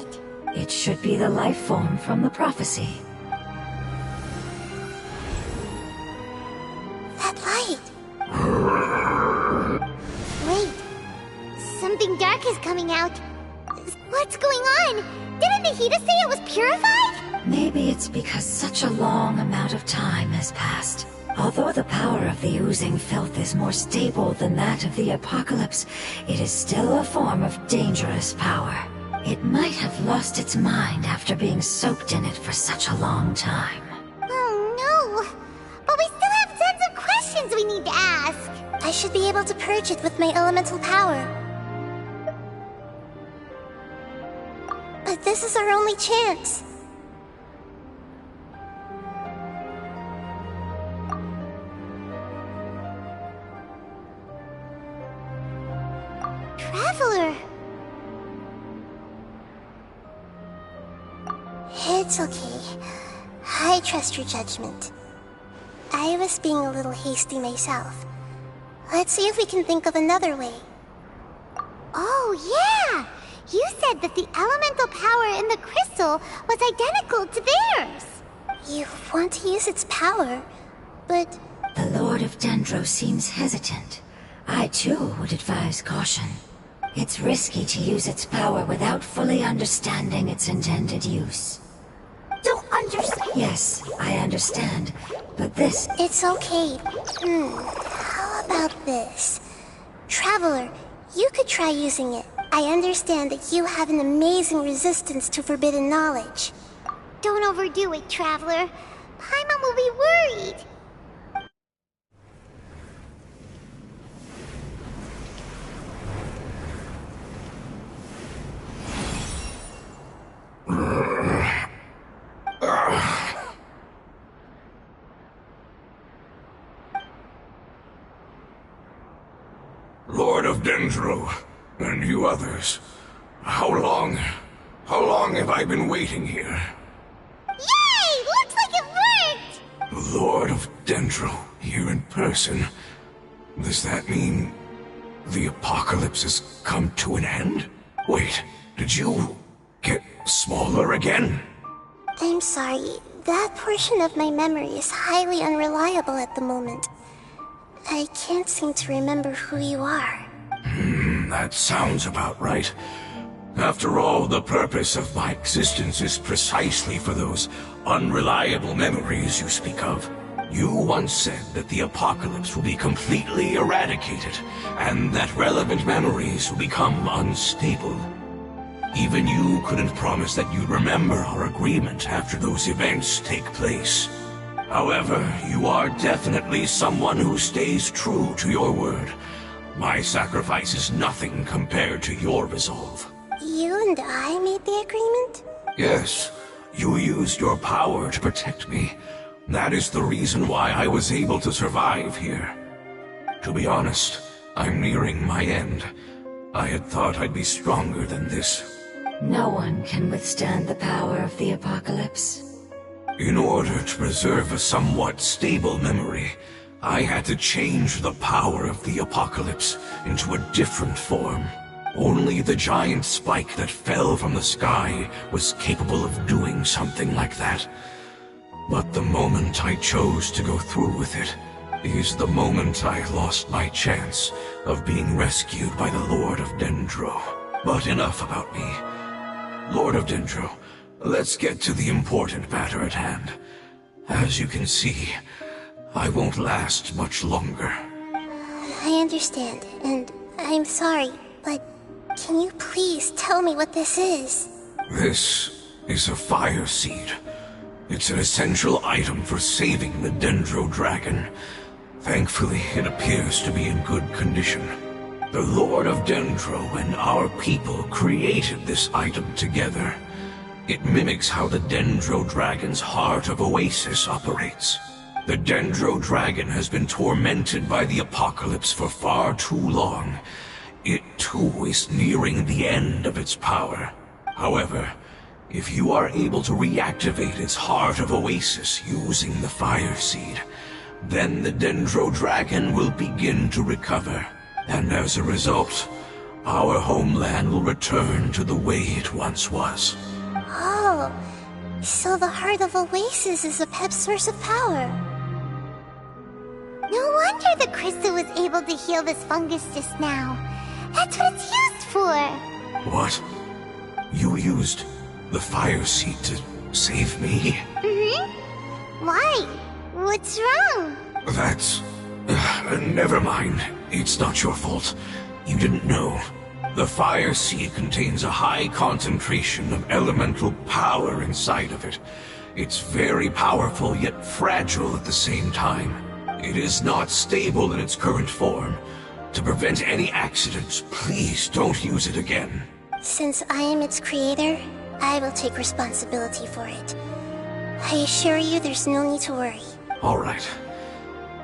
it? It should be the life form from the prophecy. That light. Wait. Something dark is coming out. What's going on? Didn't Nahida say it was purified? Maybe it's because such a long amount of time has passed. Although the power of the oozing filth is more stable than that of the apocalypse, it is still a form of dangerous power. It might have lost its mind after being soaked in it for such a long time. Oh no! But we still have tons of questions we need to ask! I should be able to purge it with my elemental power. But this is our only chance. Traveler! It's okay. I trust your judgment. I was being a little hasty myself. Let's see if we can think of another way. Oh, yeah! You said that the elemental power in the crystal was identical to theirs! You want to use its power, but... The Lord of Dendro seems hesitant. I too would advise caution. It's risky to use its power without fully understanding its intended use. Don't understand? Yes, I understand, but this... It's okay. How about this? Traveler, you could try using it. I understand that you have an amazing resistance to forbidden knowledge. Don't overdo it, Traveler. Paimon will be worried. Lord of Dendro, and you others, how long have I been waiting here? Yay! Looks like it worked! Lord of Dendro, here in person. Does that mean the apocalypse has come to an end? Wait, did you get smaller again? I'm sorry. That portion of my memory is highly unreliable at the moment. I can't seem to remember who you are. That sounds about right. After all, the purpose of my existence is precisely for those unreliable memories you speak of. You once said that the apocalypse will be completely eradicated, and that relevant memories will become unstable. Even you couldn't promise that you'd remember our agreement after those events take place. However, you are definitely someone who stays true to your word. My sacrifice is nothing compared to your resolve. You and I made the agreement? Yes, you used your power to protect me. That is the reason why I was able to survive here. To be honest, I'm nearing my end. I had thought I'd be stronger than this. No one can withstand the power of the apocalypse. In order to preserve a somewhat stable memory, I had to change the power of the apocalypse into a different form. Only the giant spike that fell from the sky was capable of doing something like that. But the moment I chose to go through with it is the moment I lost my chance of being rescued by the Lord of Dendro. But enough about me. Lord of Dendro, let's get to the important matter at hand. As you can see, I won't last much longer. I understand, and I'm sorry, but can you please tell me what this is? This is a fire seed. It's an essential item for saving the Dendro dragon. Thankfully, it appears to be in good condition. The Lord of Dendro and our people created this item together. It mimics how the Dendro dragon's heart of Oasis operates. The Dendro dragon has been tormented by the apocalypse for far too long. It too is nearing the end of its power. However, if you are able to reactivate its heart of Oasis using the fire seed, then the Dendro dragon will begin to recover. And as a result, our homeland will return to the way it once was. Oh, so the heart of Oasis is a pep source of power. No wonder the crystal was able to heal this fungus just now. That's what it's used for. What? You used the fire seed to save me? Mm-hmm. Why? What's wrong? That's... never mind. It's not your fault. You didn't know. The fire seed contains a high concentration of elemental power inside of it. It's very powerful, yet fragile at the same time. It is not stable in its current form. To prevent any accidents, please don't use it again. Since I am its creator, I will take responsibility for it. I assure you there's no need to worry. All right.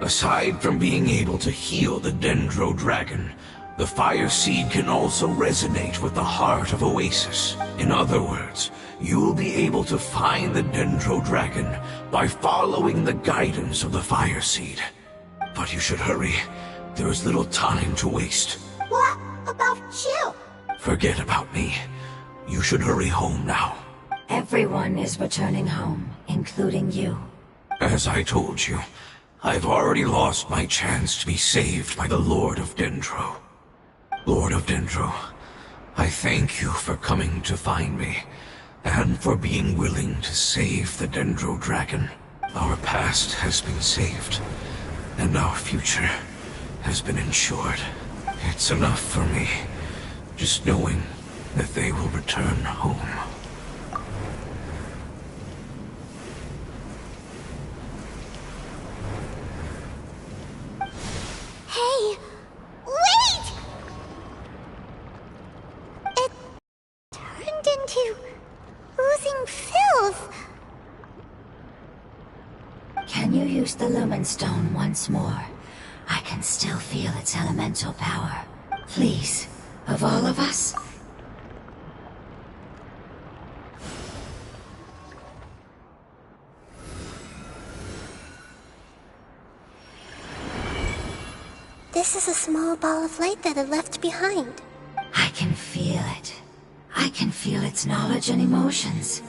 Aside from being able to heal the Dendro Dragon, the fire seed can also resonate with the heart of Oasis. In other words, you'll be able to find the Dendro Dragon by following the guidance of the fire seed. But you should hurry. There is little time to waste. What about you? Forget about me. You should hurry home now. Everyone is returning home, including you. As I told you, I've already lost my chance to be saved by the Lord of Dendro. Lord of Dendro, I thank you for coming to find me, and for being willing to save the Dendro Dragon. Our past has been saved, and our future has been ensured. It's enough for me, just knowing that they will return home. Hey! Wait! It turned into oozing filth. Can you use the Lumen Stone once more? I can still feel its elemental power. Please, of all of us? This is a small ball of light that it left behind. I can feel it. I can feel its knowledge and emotions.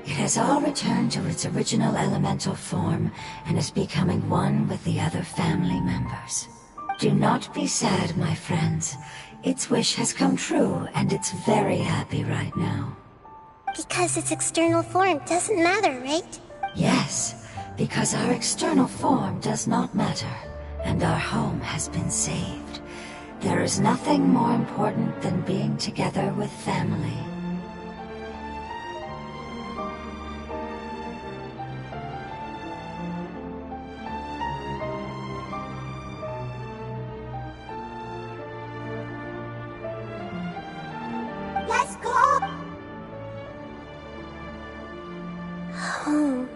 It has all returned to its original elemental form and is becoming one with the other family members. Do not be sad, my friends. Its wish has come true, and it's very happy right now. Because its external form doesn't matter, right? Yes, because our external form does not matter, and our home has been saved. There is nothing more important than being together with family. Let's go! Home.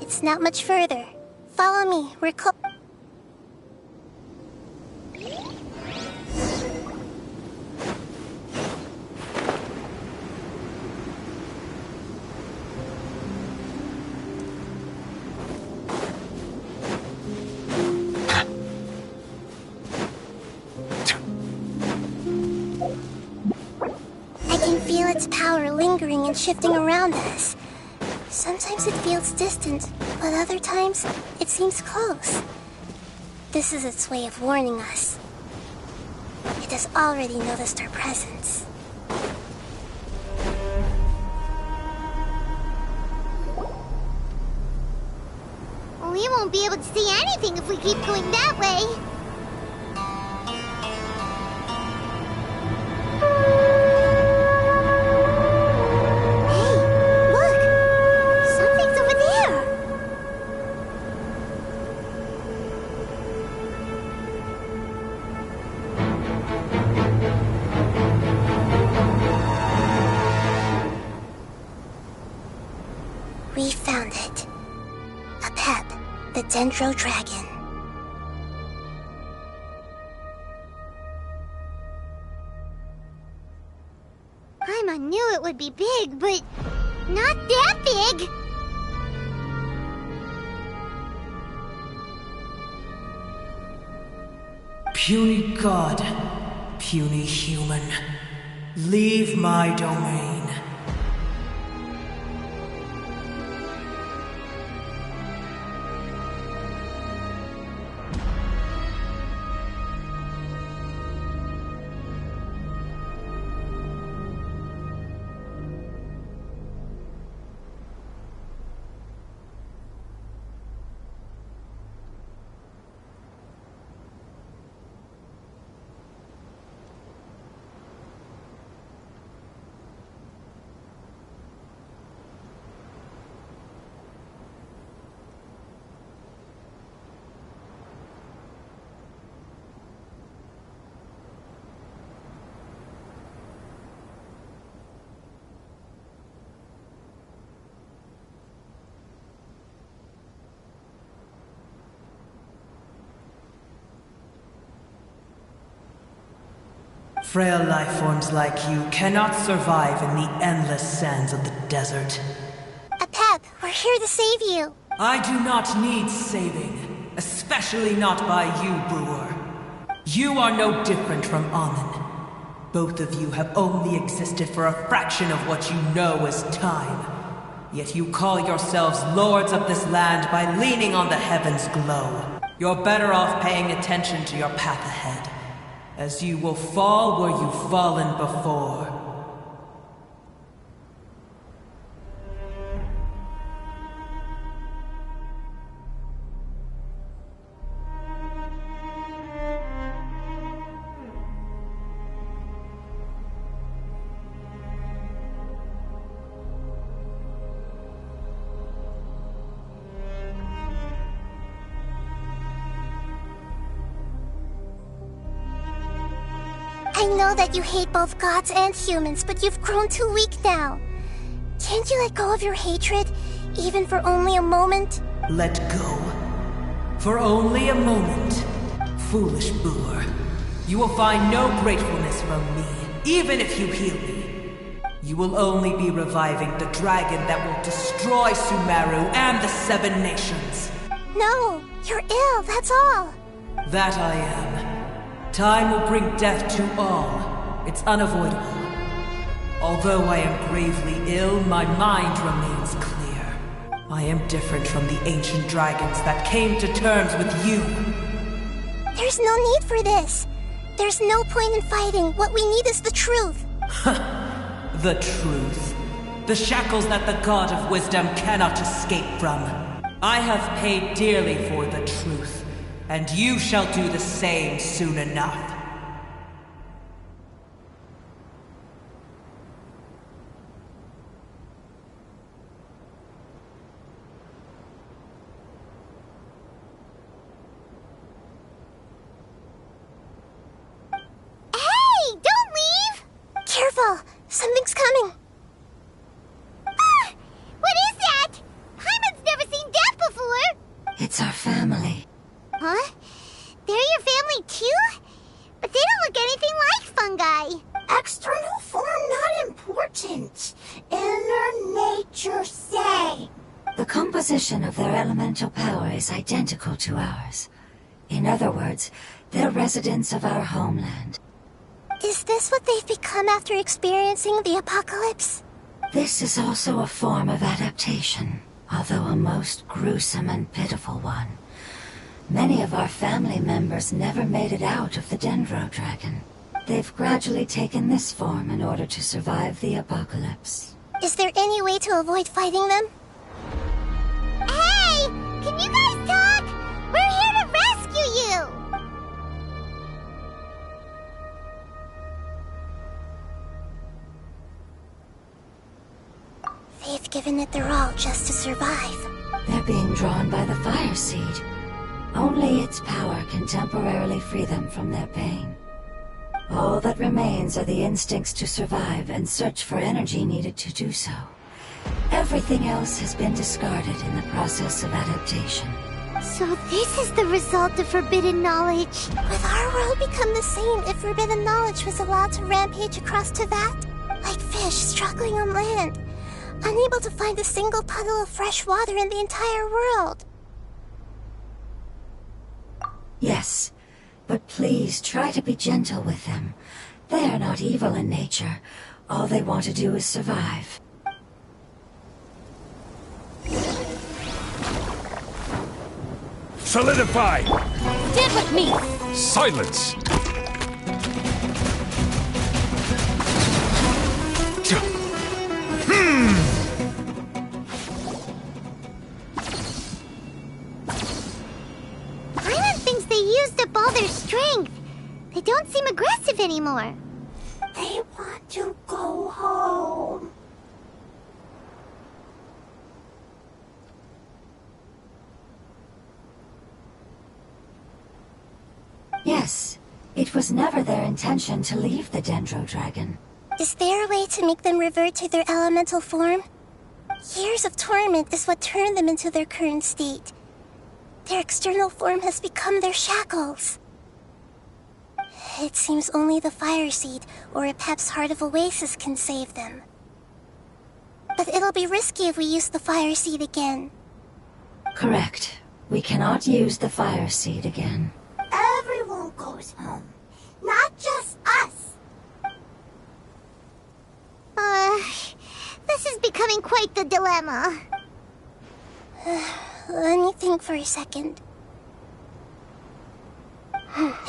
It's not much further. Follow me, we're close. I can feel its power lingering and shifting around us. Sometimes it feels distant, but other times it seems close. This is its way of warning us. It has already noticed our presence. We won't be able to see anything if we keep going that way. Hey, look! Something's over there! We found it. Apep, the Dendro Dragon. I knew it would be big, but not that big! Puny god, puny human, leave my domain. Frail life forms like you cannot survive in the endless sands of the desert. Apep, we're here to save you. I do not need saving, especially not by you, Brewer. You are no different from Amun. Both of you have only existed for a fraction of what you know as time. Yet you call yourselves lords of this land by leaning on the heavens' glow. You're better off paying attention to your path ahead, as you will fall where you've fallen before. I know that you hate both gods and humans, but you've grown too weak now. Can't you let go of your hatred, even for only a moment? Let go. For only a moment. Foolish Brewer. You will find no gratefulness from me, even if you heal me. You will only be reviving the dragon that will destroy Sumeru and the Seven Nations. No, you're ill, that's all. That I am. Time will bring death to all. It's unavoidable. Although I am gravely ill, my mind remains clear. I am different from the ancient dragons that came to terms with you. There's no need for this. There's no point in fighting. What we need is the truth. The truth. The shackles that the God of Wisdom cannot escape from. I have paid dearly for the truth. And you shall do the same soon enough. Hey! Don't leave! Careful! Something's coming! Ah! What is that? Hyman's never seen death before! It's our family. Huh? They're your family too? But they don't look anything like fungi. External form not important. Inner nature say. The composition of their elemental power is identical to ours. In other words, they're residents of our homeland. Is this what they've become after experiencing the apocalypse? This is also a form of adaptation, although a most gruesome and pitiful one. Many of our family members never made it out of the Dendro Dragon. They've gradually taken this form in order to survive the apocalypse. Is there any way to avoid fighting them? Hey! Can you guys tell survive? They're being drawn by the fire seed. Only its power can temporarily free them from their pain. All that remains are the instincts to survive and search for energy needed to do so. Everything else has been discarded in the process of adaptation. So this is the result of forbidden knowledge. Would our world become the same if forbidden knowledge was allowed to rampage across to that? Like fish struggling on land, unable to find a single puddle of fresh water in the entire world. Yes, but please try to be gentle with them. They are not evil in nature. All they want to do is survive. Solidify! Stand with me! Silence! Paimon thinks they used up all their strength. They don't seem aggressive anymore. They want to go home. Yes, it was never their intention to leave the Dendro Dragon. Is there a way to make them revert to their elemental form? Years of torment is what turned them into their current state. Their external form has become their shackles. It seems only the fire seed or Apep's Heart of Oasis can save them. But it'll be risky if we use the fire seed again. Correct. We cannot use the fire seed again. Everyone goes home, not just us. This is becoming quite the dilemma. Let me think for a second.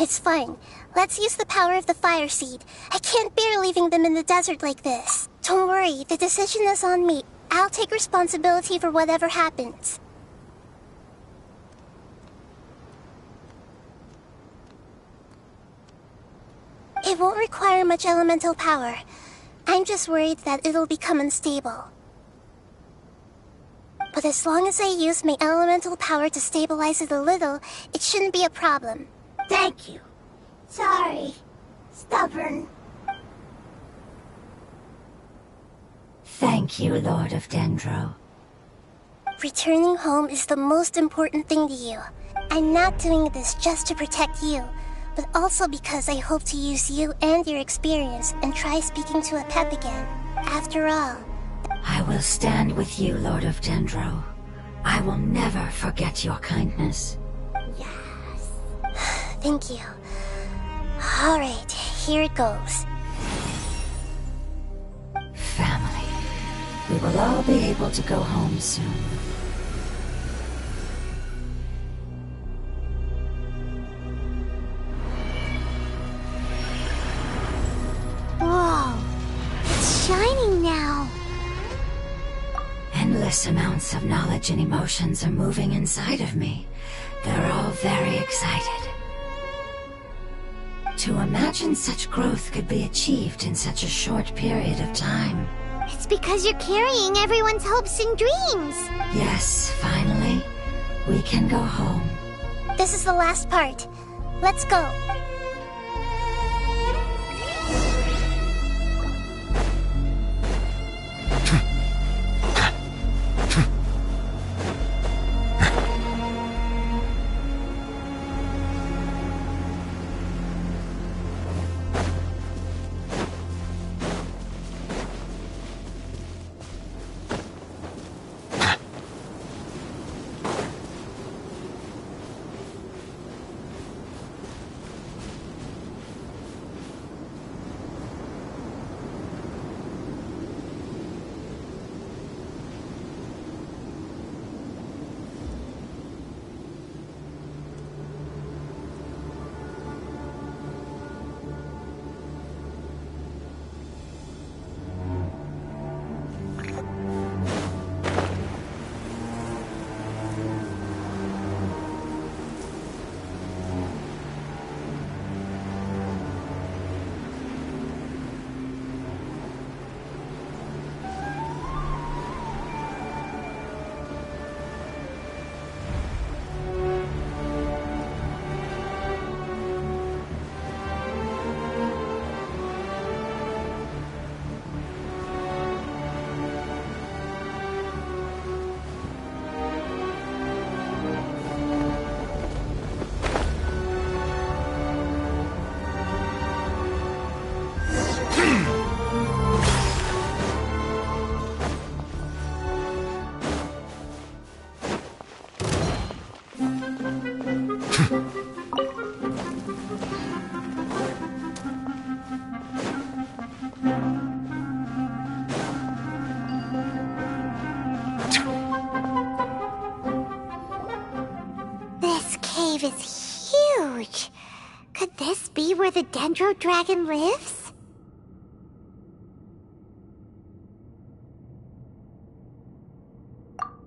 It's fine. Let's use the power of the fire seed. I can't bear leaving them in the desert like this. Don't worry, the decision is on me. I'll take responsibility for whatever happens. It won't require much elemental power. I'm just worried that it'll become unstable. But as long as I use my elemental power to stabilize it a little, it shouldn't be a problem. Thank you. Sorry. Stubborn. Thank you, Lord of Dendro. Returning home is the most important thing to you. I'm not doing this just to protect you, but also because I hope to use you and your experience and try speaking to Apep again. After all, I will stand with you, Lord of Dendro. I will never forget your kindness. thank you. Alright, here it goes. Family. We will all be able to go home soon. Whoa, it's shining now. Endless amounts of knowledge and emotions are moving inside of me. They're all very excited. To imagine such growth could be achieved in such a short period of time. It's because you're carrying everyone's hopes and dreams. Yes, finally, we can go home. This is the last part. Let's go. cave is huge. Could this be where the Dendro Dragon lives?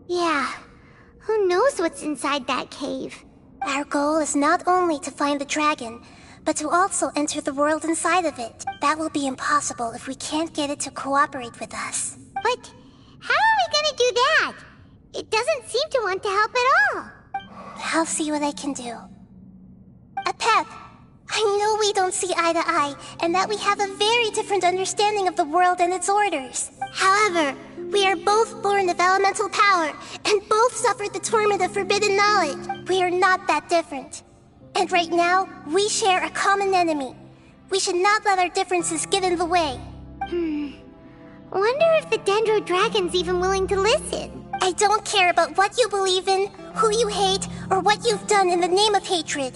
Yeah, who knows what's inside that cave? Our goal is not only to find the dragon, but to also enter the world inside of it. That will be impossible if we can't get it to cooperate with us. But how are we gonna do that? It doesn't seem to want to help at all. I'll see what I can do. Pep, I know we don't see eye to eye, and that we have a very different understanding of the world and its orders. However, we are both born of elemental power, and both suffered the torment of forbidden knowledge. We are not that different. And right now, we share a common enemy. We should not let our differences get in the way. Wonder if the Dendro Dragon's even willing to listen. I don't care about what you believe in, who you hate, or what you've done in the name of hatred.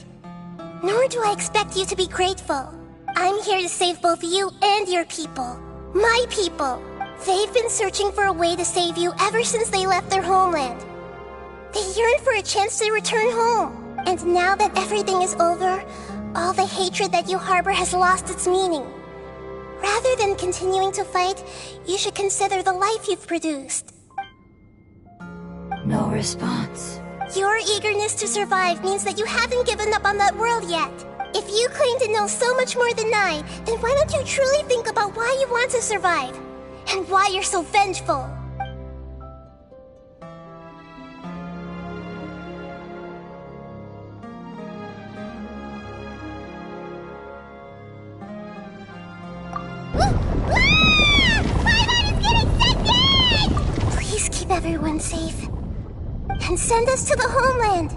Nor do I expect you to be grateful. I'm here to save both you and your people. My people. They've been searching for a way to save you ever since they left their homeland. They yearn for a chance to return home. And now that everything is over, all the hatred that you harbor has lost its meaning. Rather than continuing to fight, you should consider the life you've produced. No response. Your eagerness to survive means that you haven't given up on that world yet. If you claim to know so much more than I, then why don't you truly think about why you want to survive? And why you're so vengeful? Please keep everyone safe. And send us to the homeland.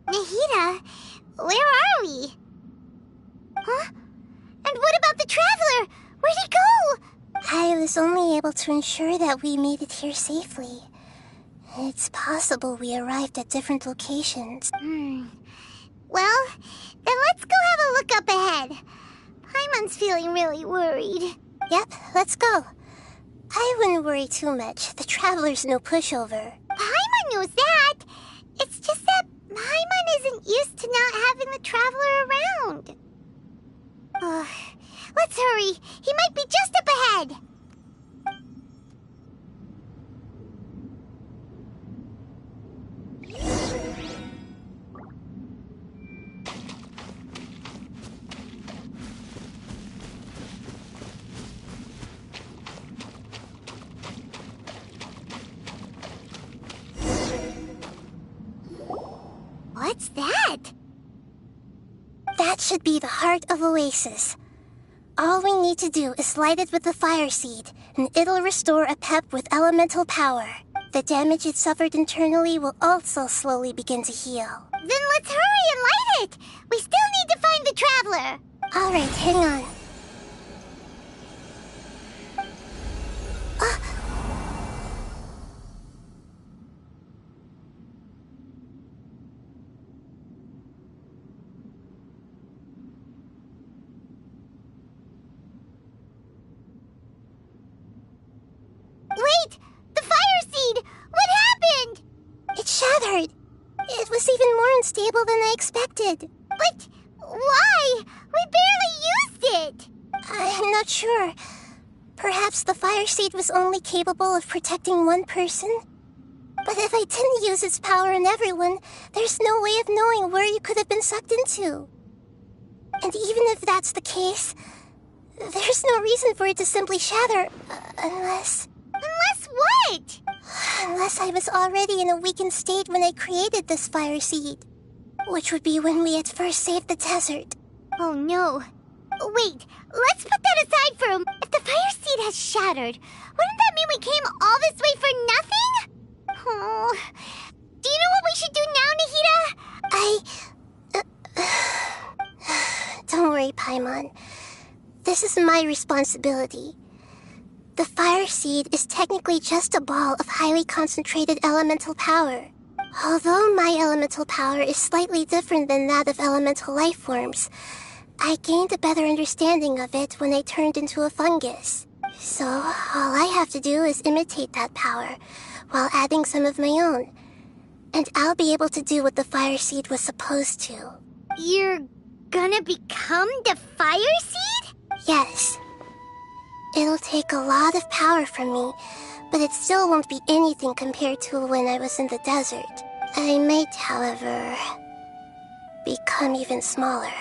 Nahida, where are we? Huh? And what about the Traveler? Where'd he go? I was only able to ensure that we made it here safely. It's possible we arrived at different locations. Well, then let's go have a look up ahead. Paimon's feeling really worried. Yep, let's go. I wouldn't worry too much. The Traveler's no pushover. Paimon knows that. It's just that Paimon isn't used to not having the Traveler around. Let's hurry. He might be just up ahead. What's that? That should be the heart of Oasis. All we need to do is light it with the fire seed, and it'll restore a pep with elemental power. The damage it suffered internally will also slowly begin to heal. Then let's hurry and light it! We still need to find the Traveler! Alright, hang on. Wait! The fire seed! What happened? It shattered. It was even more unstable than I expected. But why? We barely used it! I'm not sure. Perhaps the fire seed was only capable of protecting one person? But if I didn't use its power on everyone, there's no way of knowing where you could have been sucked into. And even if that's the case, there's no reason for it to simply shatter, unless... Unless what? Unless I was already in a weakened state when I created this fire seed. Which would be when we had first saved the desert. Oh no. Wait, let's put that aside for a moment. If the fire seed has shattered, wouldn't that mean we came all this way for nothing? Oh. Do you know what we should do now, Nahida? Paimon. This is my responsibility. The fire seed is technically just a ball of highly concentrated elemental power. Although my elemental power is slightly different than that of elemental life forms, I gained a better understanding of it when I turned into a fungus. So, all I have to do is imitate that power, while adding some of my own. And I'll be able to do what the fire seed was supposed to. You're gonna become the fire seed? Yes. It'll take a lot of power from me, but it still won't be anything compared to when I was in the desert. I might, however, become even smaller.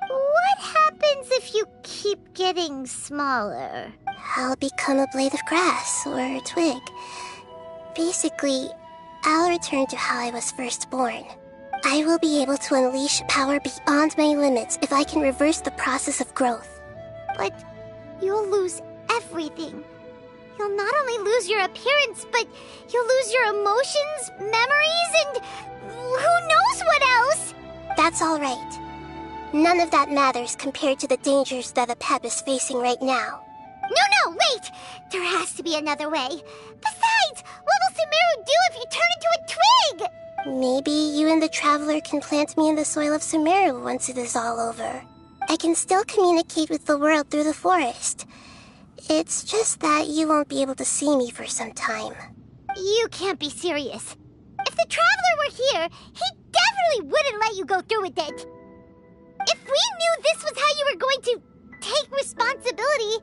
What happens if you keep getting smaller? I'll become a blade of grass or a twig. Basically, I'll return to how I was first born. I will be able to unleash power beyond my limits if I can reverse the process of growth. But you'll lose everything. You'll not only lose your appearance, but you'll lose your emotions, memories, and who knows what else? That's all right. None of that matters compared to the dangers that a pep is facing right now. No, wait! There has to be another way. Besides, what will Sumeru do if you turn into a twig? Maybe you and the Traveler can plant me in the soil of Sumeru once it is all over. I can still communicate with the world through the forest. It's just that you won't be able to see me for some time. You can't be serious. If the Traveler were here, he definitely wouldn't let you go through with it. If we knew this was how you were going to take responsibility,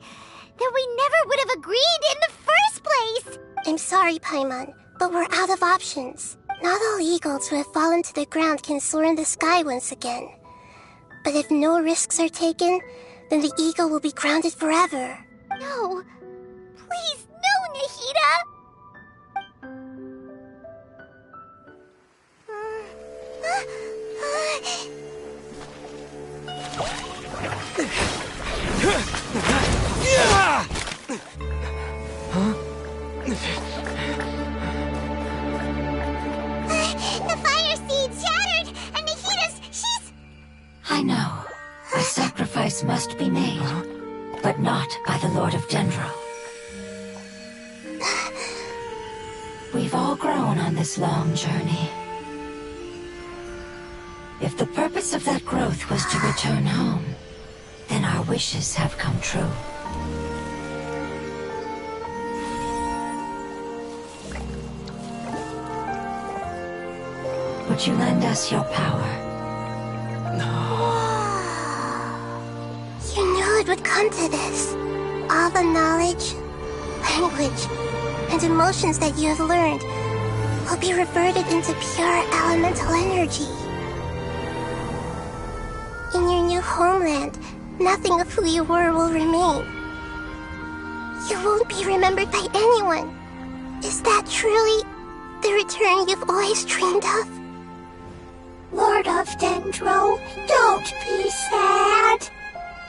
then we never would have agreed in the first place! I'm sorry, Paimon, but we're out of options. Not all eagles who have fallen to the ground can soar in the sky once again. But if no risks are taken, then the eagle will be grounded forever. No. Please, no, Nahida! Huh? The fire seed shattered, and she's... I know. A sacrifice must be made, but not by the Lord of Dendro. We've all grown on this long journey. If the purpose of that growth was to return home, then our wishes have come true. Would you lend us your power? You knew it would come to this. All the knowledge, language, and emotions that you have learned will be reverted into pure elemental energy. In your new homeland, nothing of who you were will remain. You won't be remembered by anyone. Is that truly the return you've always dreamed of? Lord of Dendro, don't be sad.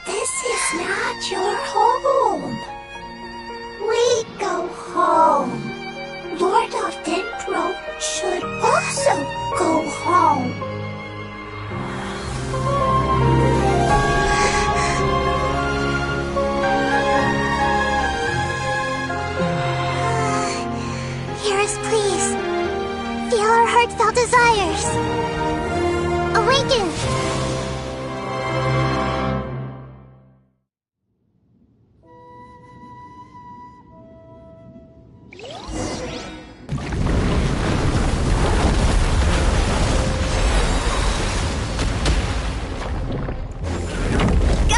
This is not your home. We go home. Lord of Dendro should also go home. Hear us, please. Feel our heartfelt desires. Awaken!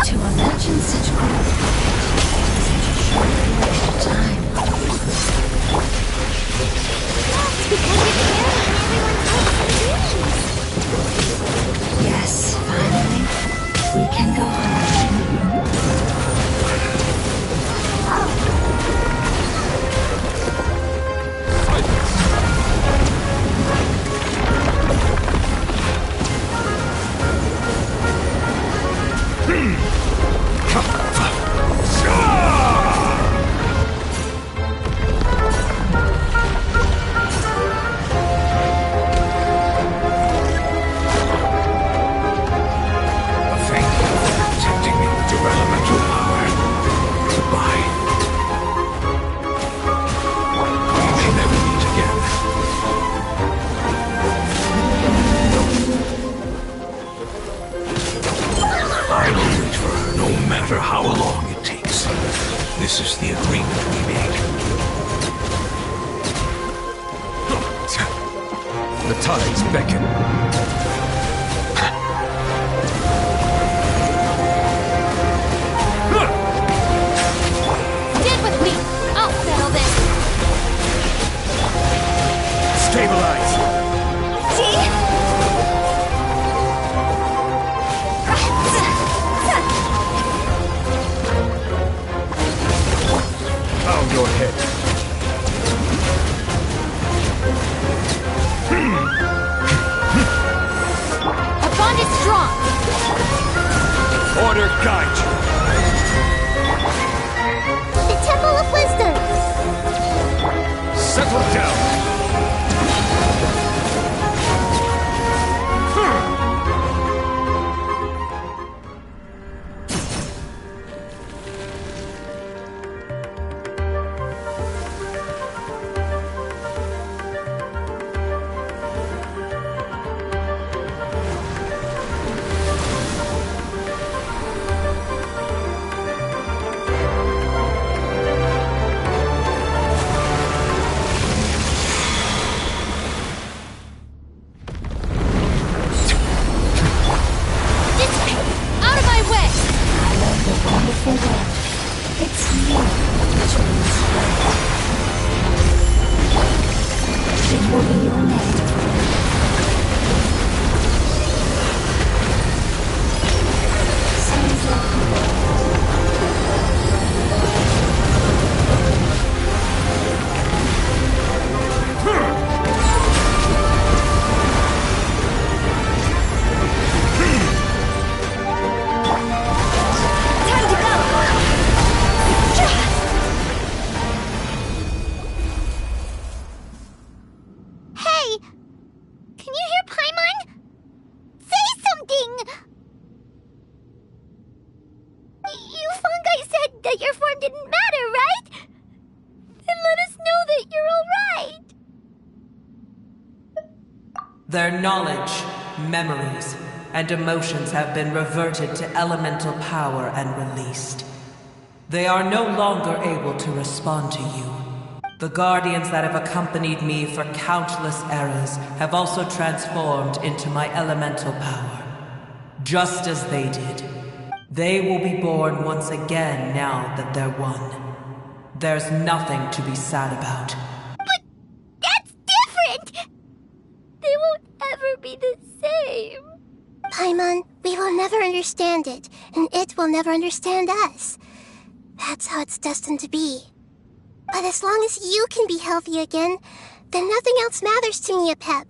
To imagine such growth in such a short period of time. That's because you're carrying everyone's hopes and dreams. Yes, finally, we can go Thank you. The tides beckon. Stand with me! I'll settle this! Stabilize! Bow your head. Our bond is strong! Order guide you. The Temple of Wisdom! Settle down. Out of my way! I love the wonderful world. It's you which means it will be your name. Sounds like Time to go! Hey! Can you hear Paimon? Say something! You fungi said that your form didn't matter, right? Then let us know that you're alright! Their knowledge, memories, and emotions have been reverted to elemental power and released. They are no longer able to respond to you. The guardians that have accompanied me for countless eras have also transformed into my elemental power, just as they did. They will be born once again now that they're one. There's nothing to be sad about. But that's different! They won't ever be the same. Paimon, we will never understand it, and it will never understand us. That's how it's destined to be. But as long as you can be healthy again, then nothing else matters to me, Apep.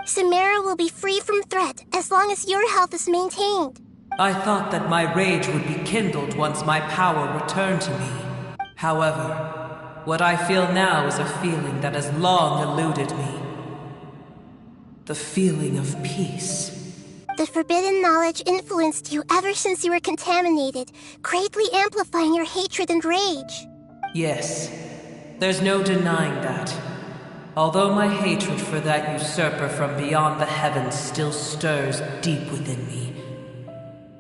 Samara will be free from threat as long as your health is maintained. I thought that my rage would be kindled once my power returned to me. However, what I feel now is a feeling that has long eluded me. The feeling of peace. The forbidden knowledge influenced you ever since you were contaminated, greatly amplifying your hatred and rage. Yes, there's no denying that. Although my hatred for that usurper from beyond the heavens still stirs deep within me,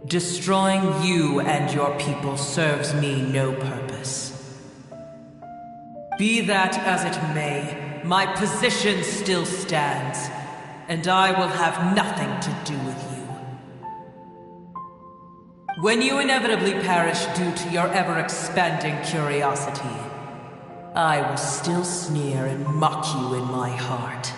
destroying you and your people serves me no purpose. Be that as it may, my position still stands, and I will have nothing to do with you. When you inevitably perish due to your ever-expanding curiosity, I will still sneer and mock you in my heart.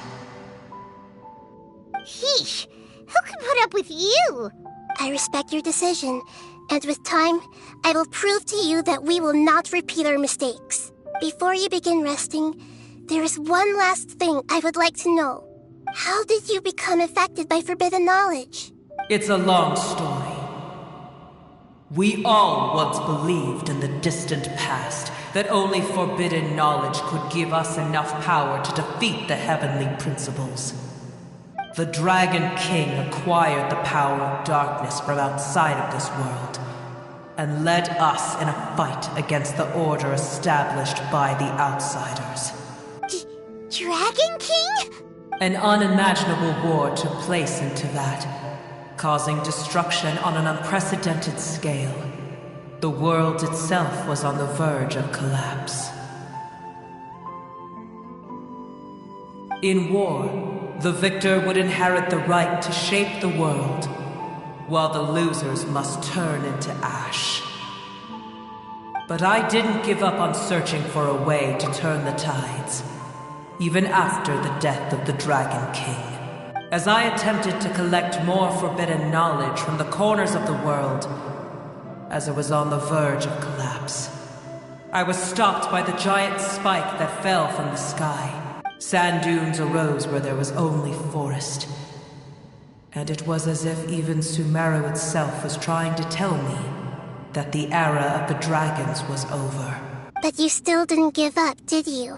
Heesh! Who can put up with you? I respect your decision, and with time, I will prove to you that we will not repeat our mistakes. Before you begin resting, there is one last thing I would like to know. How did you become affected by forbidden knowledge? It's a long story. We all once believed in the distant past that only forbidden knowledge could give us enough power to defeat the heavenly principles. The Dragon King acquired the power of darkness from outside of this world, and led us in a fight against the order established by the outsiders. Dragon King? An unimaginable war took place into that, causing destruction on an unprecedented scale. The world itself was on the verge of collapse. In war, The victor would inherit the right to shape the world, while the losers must turn into ash. But I didn't give up on searching for a way to turn the tides, even after the death of the Dragon King. As I attempted to collect more forbidden knowledge from the corners of the world, as it was on the verge of collapse, I was stopped by the giant spike that fell from the sky. Sand dunes arose where there was only forest, and it was as if even Sumeru itself was trying to tell me that the era of the dragons was over. But you still didn't give up, did you?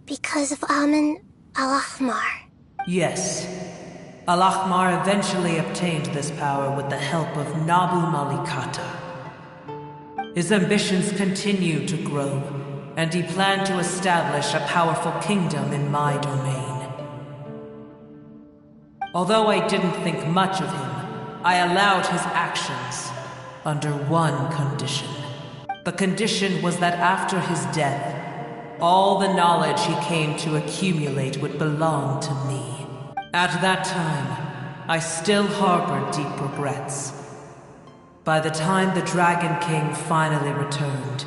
Because of Amun al-Ahmar. Yes. Al-Ahmar eventually obtained this power with the help of Nabu Malikata. His ambitions continued to grow, and he planned to establish a powerful kingdom in my domain. Although I didn't think much of him, I allowed his actions under one condition. The condition was that after his death, all the knowledge he came to accumulate would belong to me. At that time, I still harbored deep regrets. By the time the Dragon King finally returned,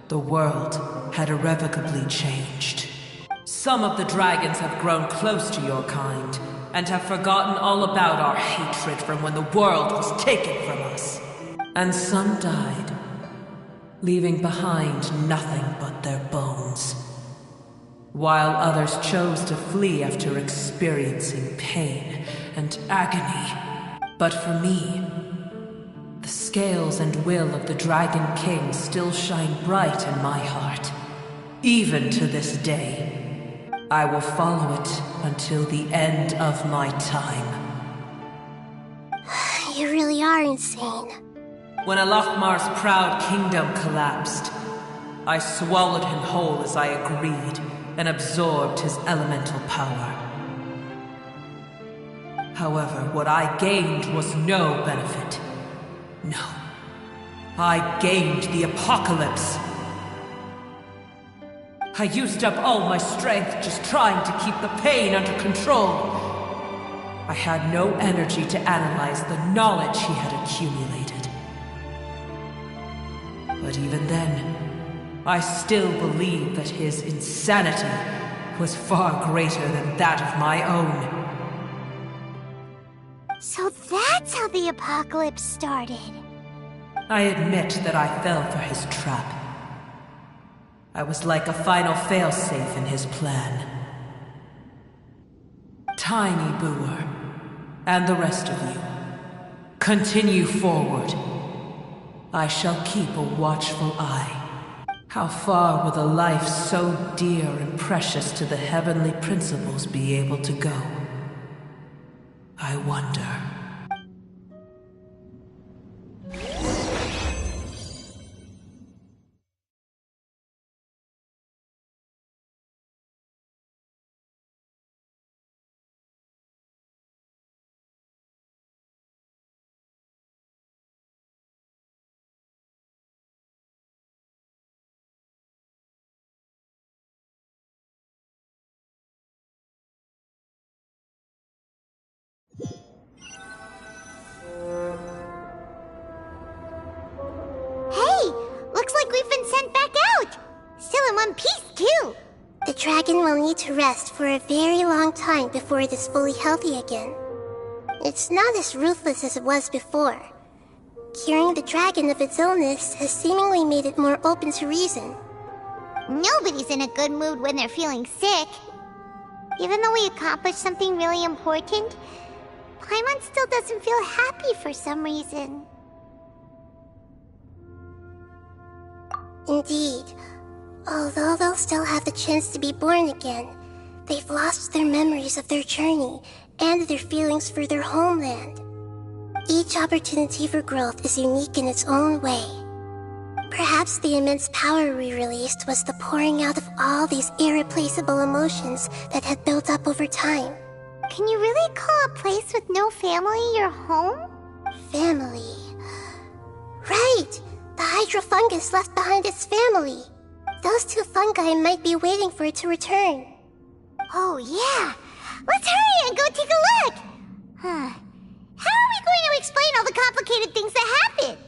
the world had irrevocably changed. Some of the dragons have grown close to your kind, and have forgotten all about our hatred from when the world was taken from us. And some died, leaving behind nothing but their bones, while others chose to flee after experiencing pain and agony. But for me, the scales and will of the Dragon King still shine bright in my heart. Even to this day, I will follow it until the end of my time. You really are insane. When Al-Ahmar's proud kingdom collapsed, I swallowed him whole as I agreed and absorbed his elemental power. However, what I gained was no benefit. No. I gained the apocalypse. I used up all my strength just trying to keep the pain under control. I had no energy to analyze the knowledge he had accumulated. But even then, I still believed that his insanity was far greater than that of my own. So that's how the apocalypse started. I admit that I fell for his trap. I was like a final failsafe in his plan. Tiny Booer, and the rest of you, continue forward. I shall keep a watchful eye. How far will a life so dear and precious to the heavenly principles be able to go? I wonder. Looks like we've been sent back out! Still in one piece, too! The dragon will need to rest for a very long time before it is fully healthy again. It's not as ruthless as it was before. Curing the dragon of its illness has seemingly made it more open to reason. Nobody's in a good mood when they're feeling sick. Even though we accomplished something really important, Paimon still doesn't feel happy for some reason. Indeed. Although they'll still have the chance to be born again, they've lost their memories of their journey and their feelings for their homeland. Each opportunity for growth is unique in its own way. Perhaps the immense power we released was the pouring out of all these irreplaceable emotions that had built up over time. Can you really call a place with no family your home? Family. Right! The hydrofungus left behind its family. Those two fungi might be waiting for it to return. Oh yeah! Let's hurry and go take a look! How are we going to explain all the complicated things that happened?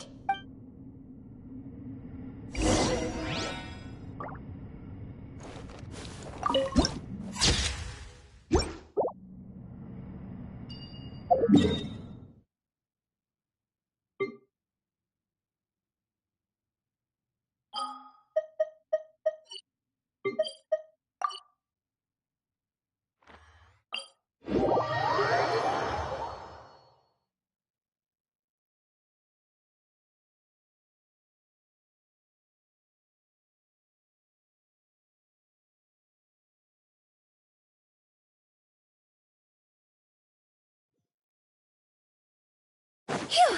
Phew!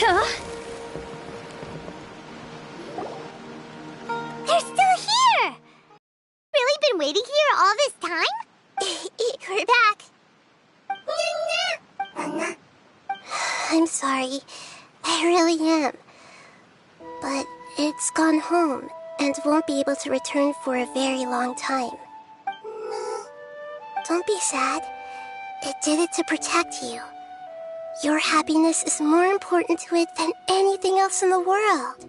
Huh? They're still here! Really been waiting here all this time? We're back. I'm sorry. I really am. But it's gone home and won't be able to return for a very long time. Don't be sad. It did it to protect you. Your happiness is more important to it than anything else in the world.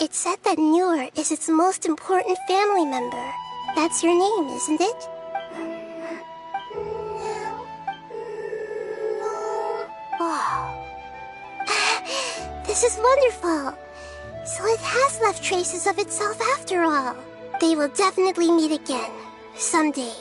It's said that Noor is its most important family member. That's your name, isn't it? Oh. This is wonderful. So it has left traces of itself after all. They will definitely meet again, someday.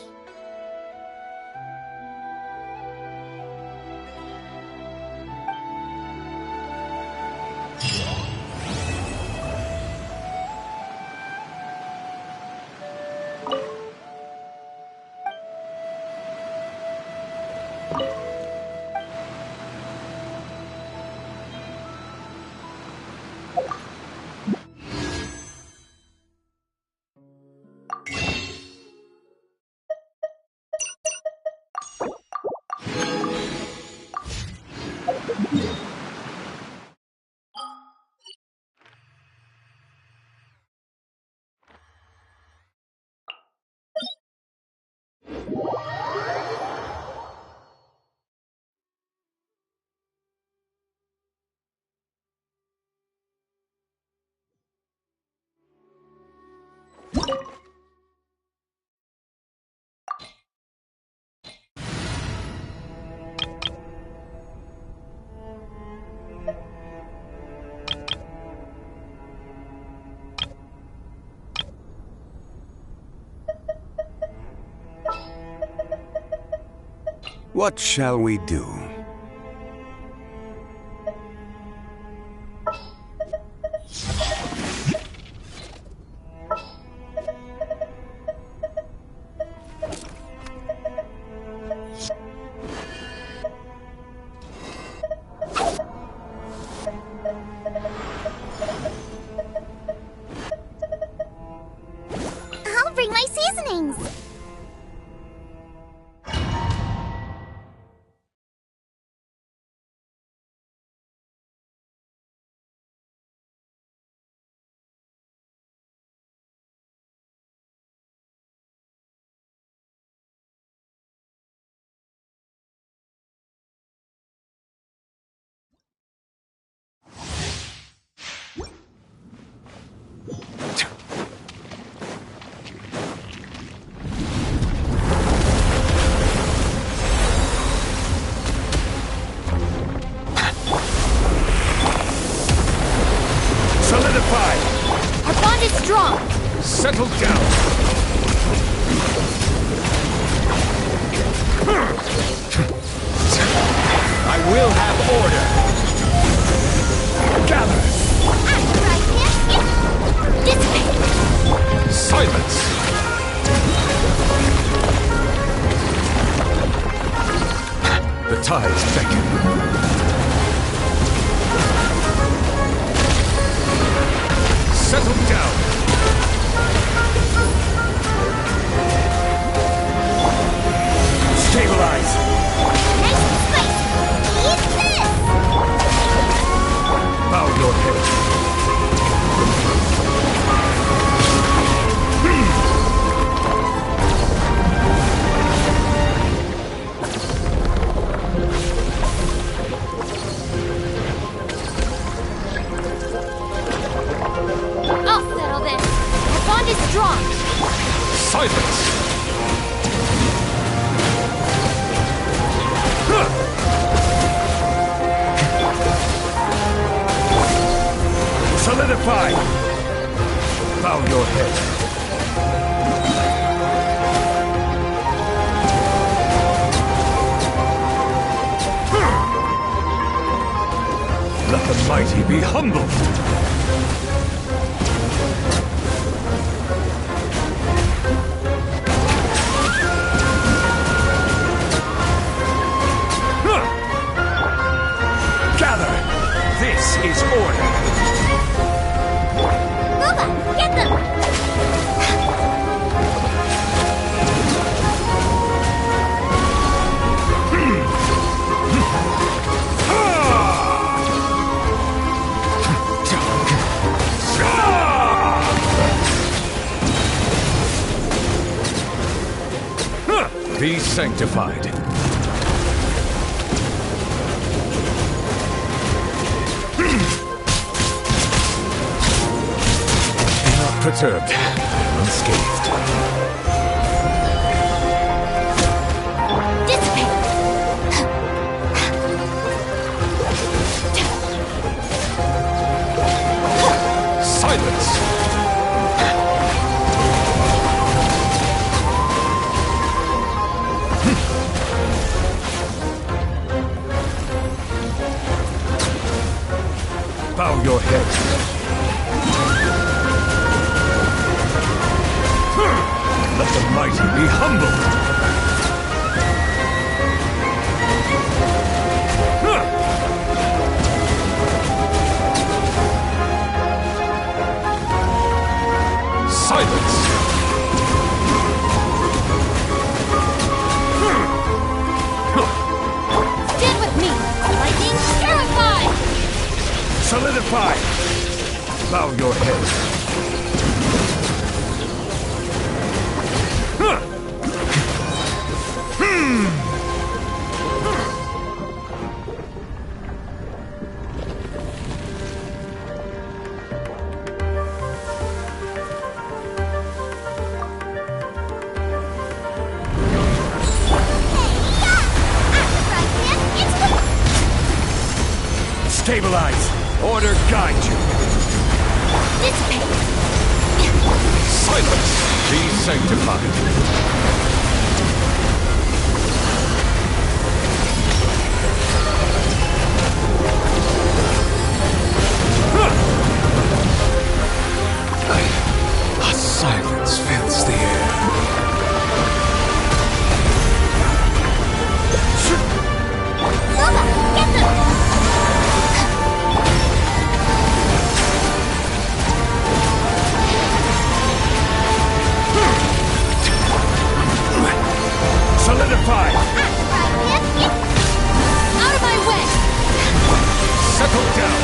What shall we do? I'll bring my seasonings! Solidify! Our bond is strong! Settle down! I will have order! Gather! Silence! The tides beckon. Settle down! Stabilize! Nice and spicy! Eat this! Bow your head. Silence! Solidify! Bow your head. Let the mighty be humbled! Gather! This is order! Move get them! Be sanctified. Be not perturbed, unscathed. Silence! Bow your head. Let the mighty be humbled. Silence. Stand with me! Lightning terrified! Solidify! Bow your head. Stabilize! Order guide you! Dissipate! Silence! Be sanctified! A silence fills the air. Nova, get them! Solidify! Out of my way! Settle down!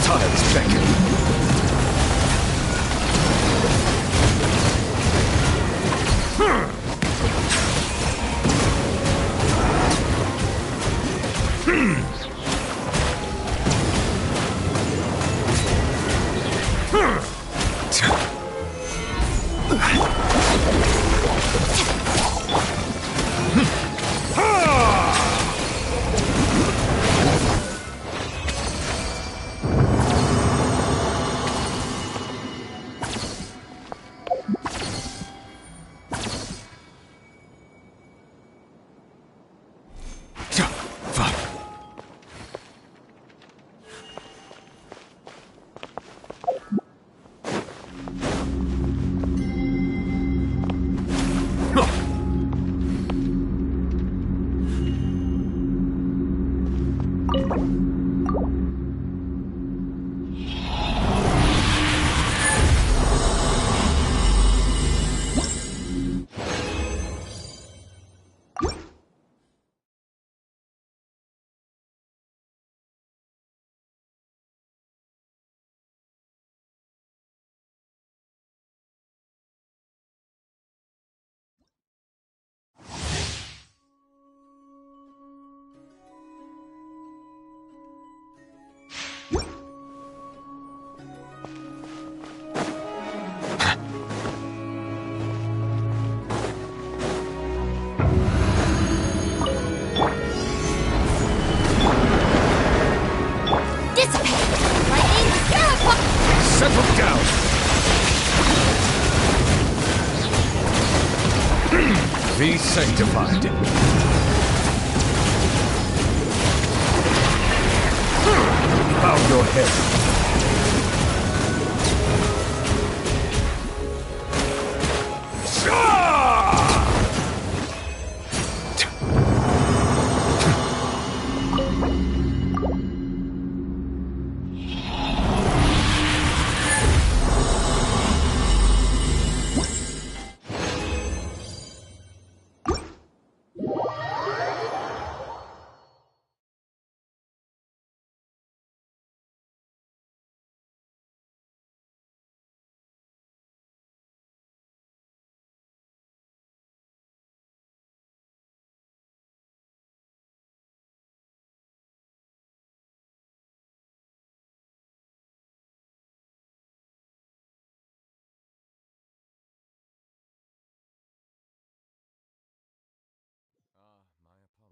reptiles beckon. Settle down! Be sanctified. Bow your head.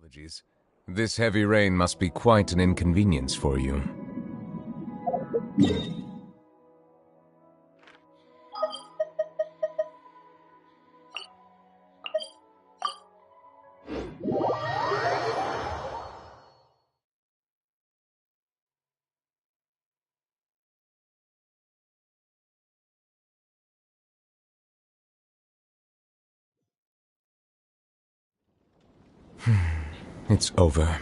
Apologies. This heavy rain must be quite an inconvenience for you. It's over.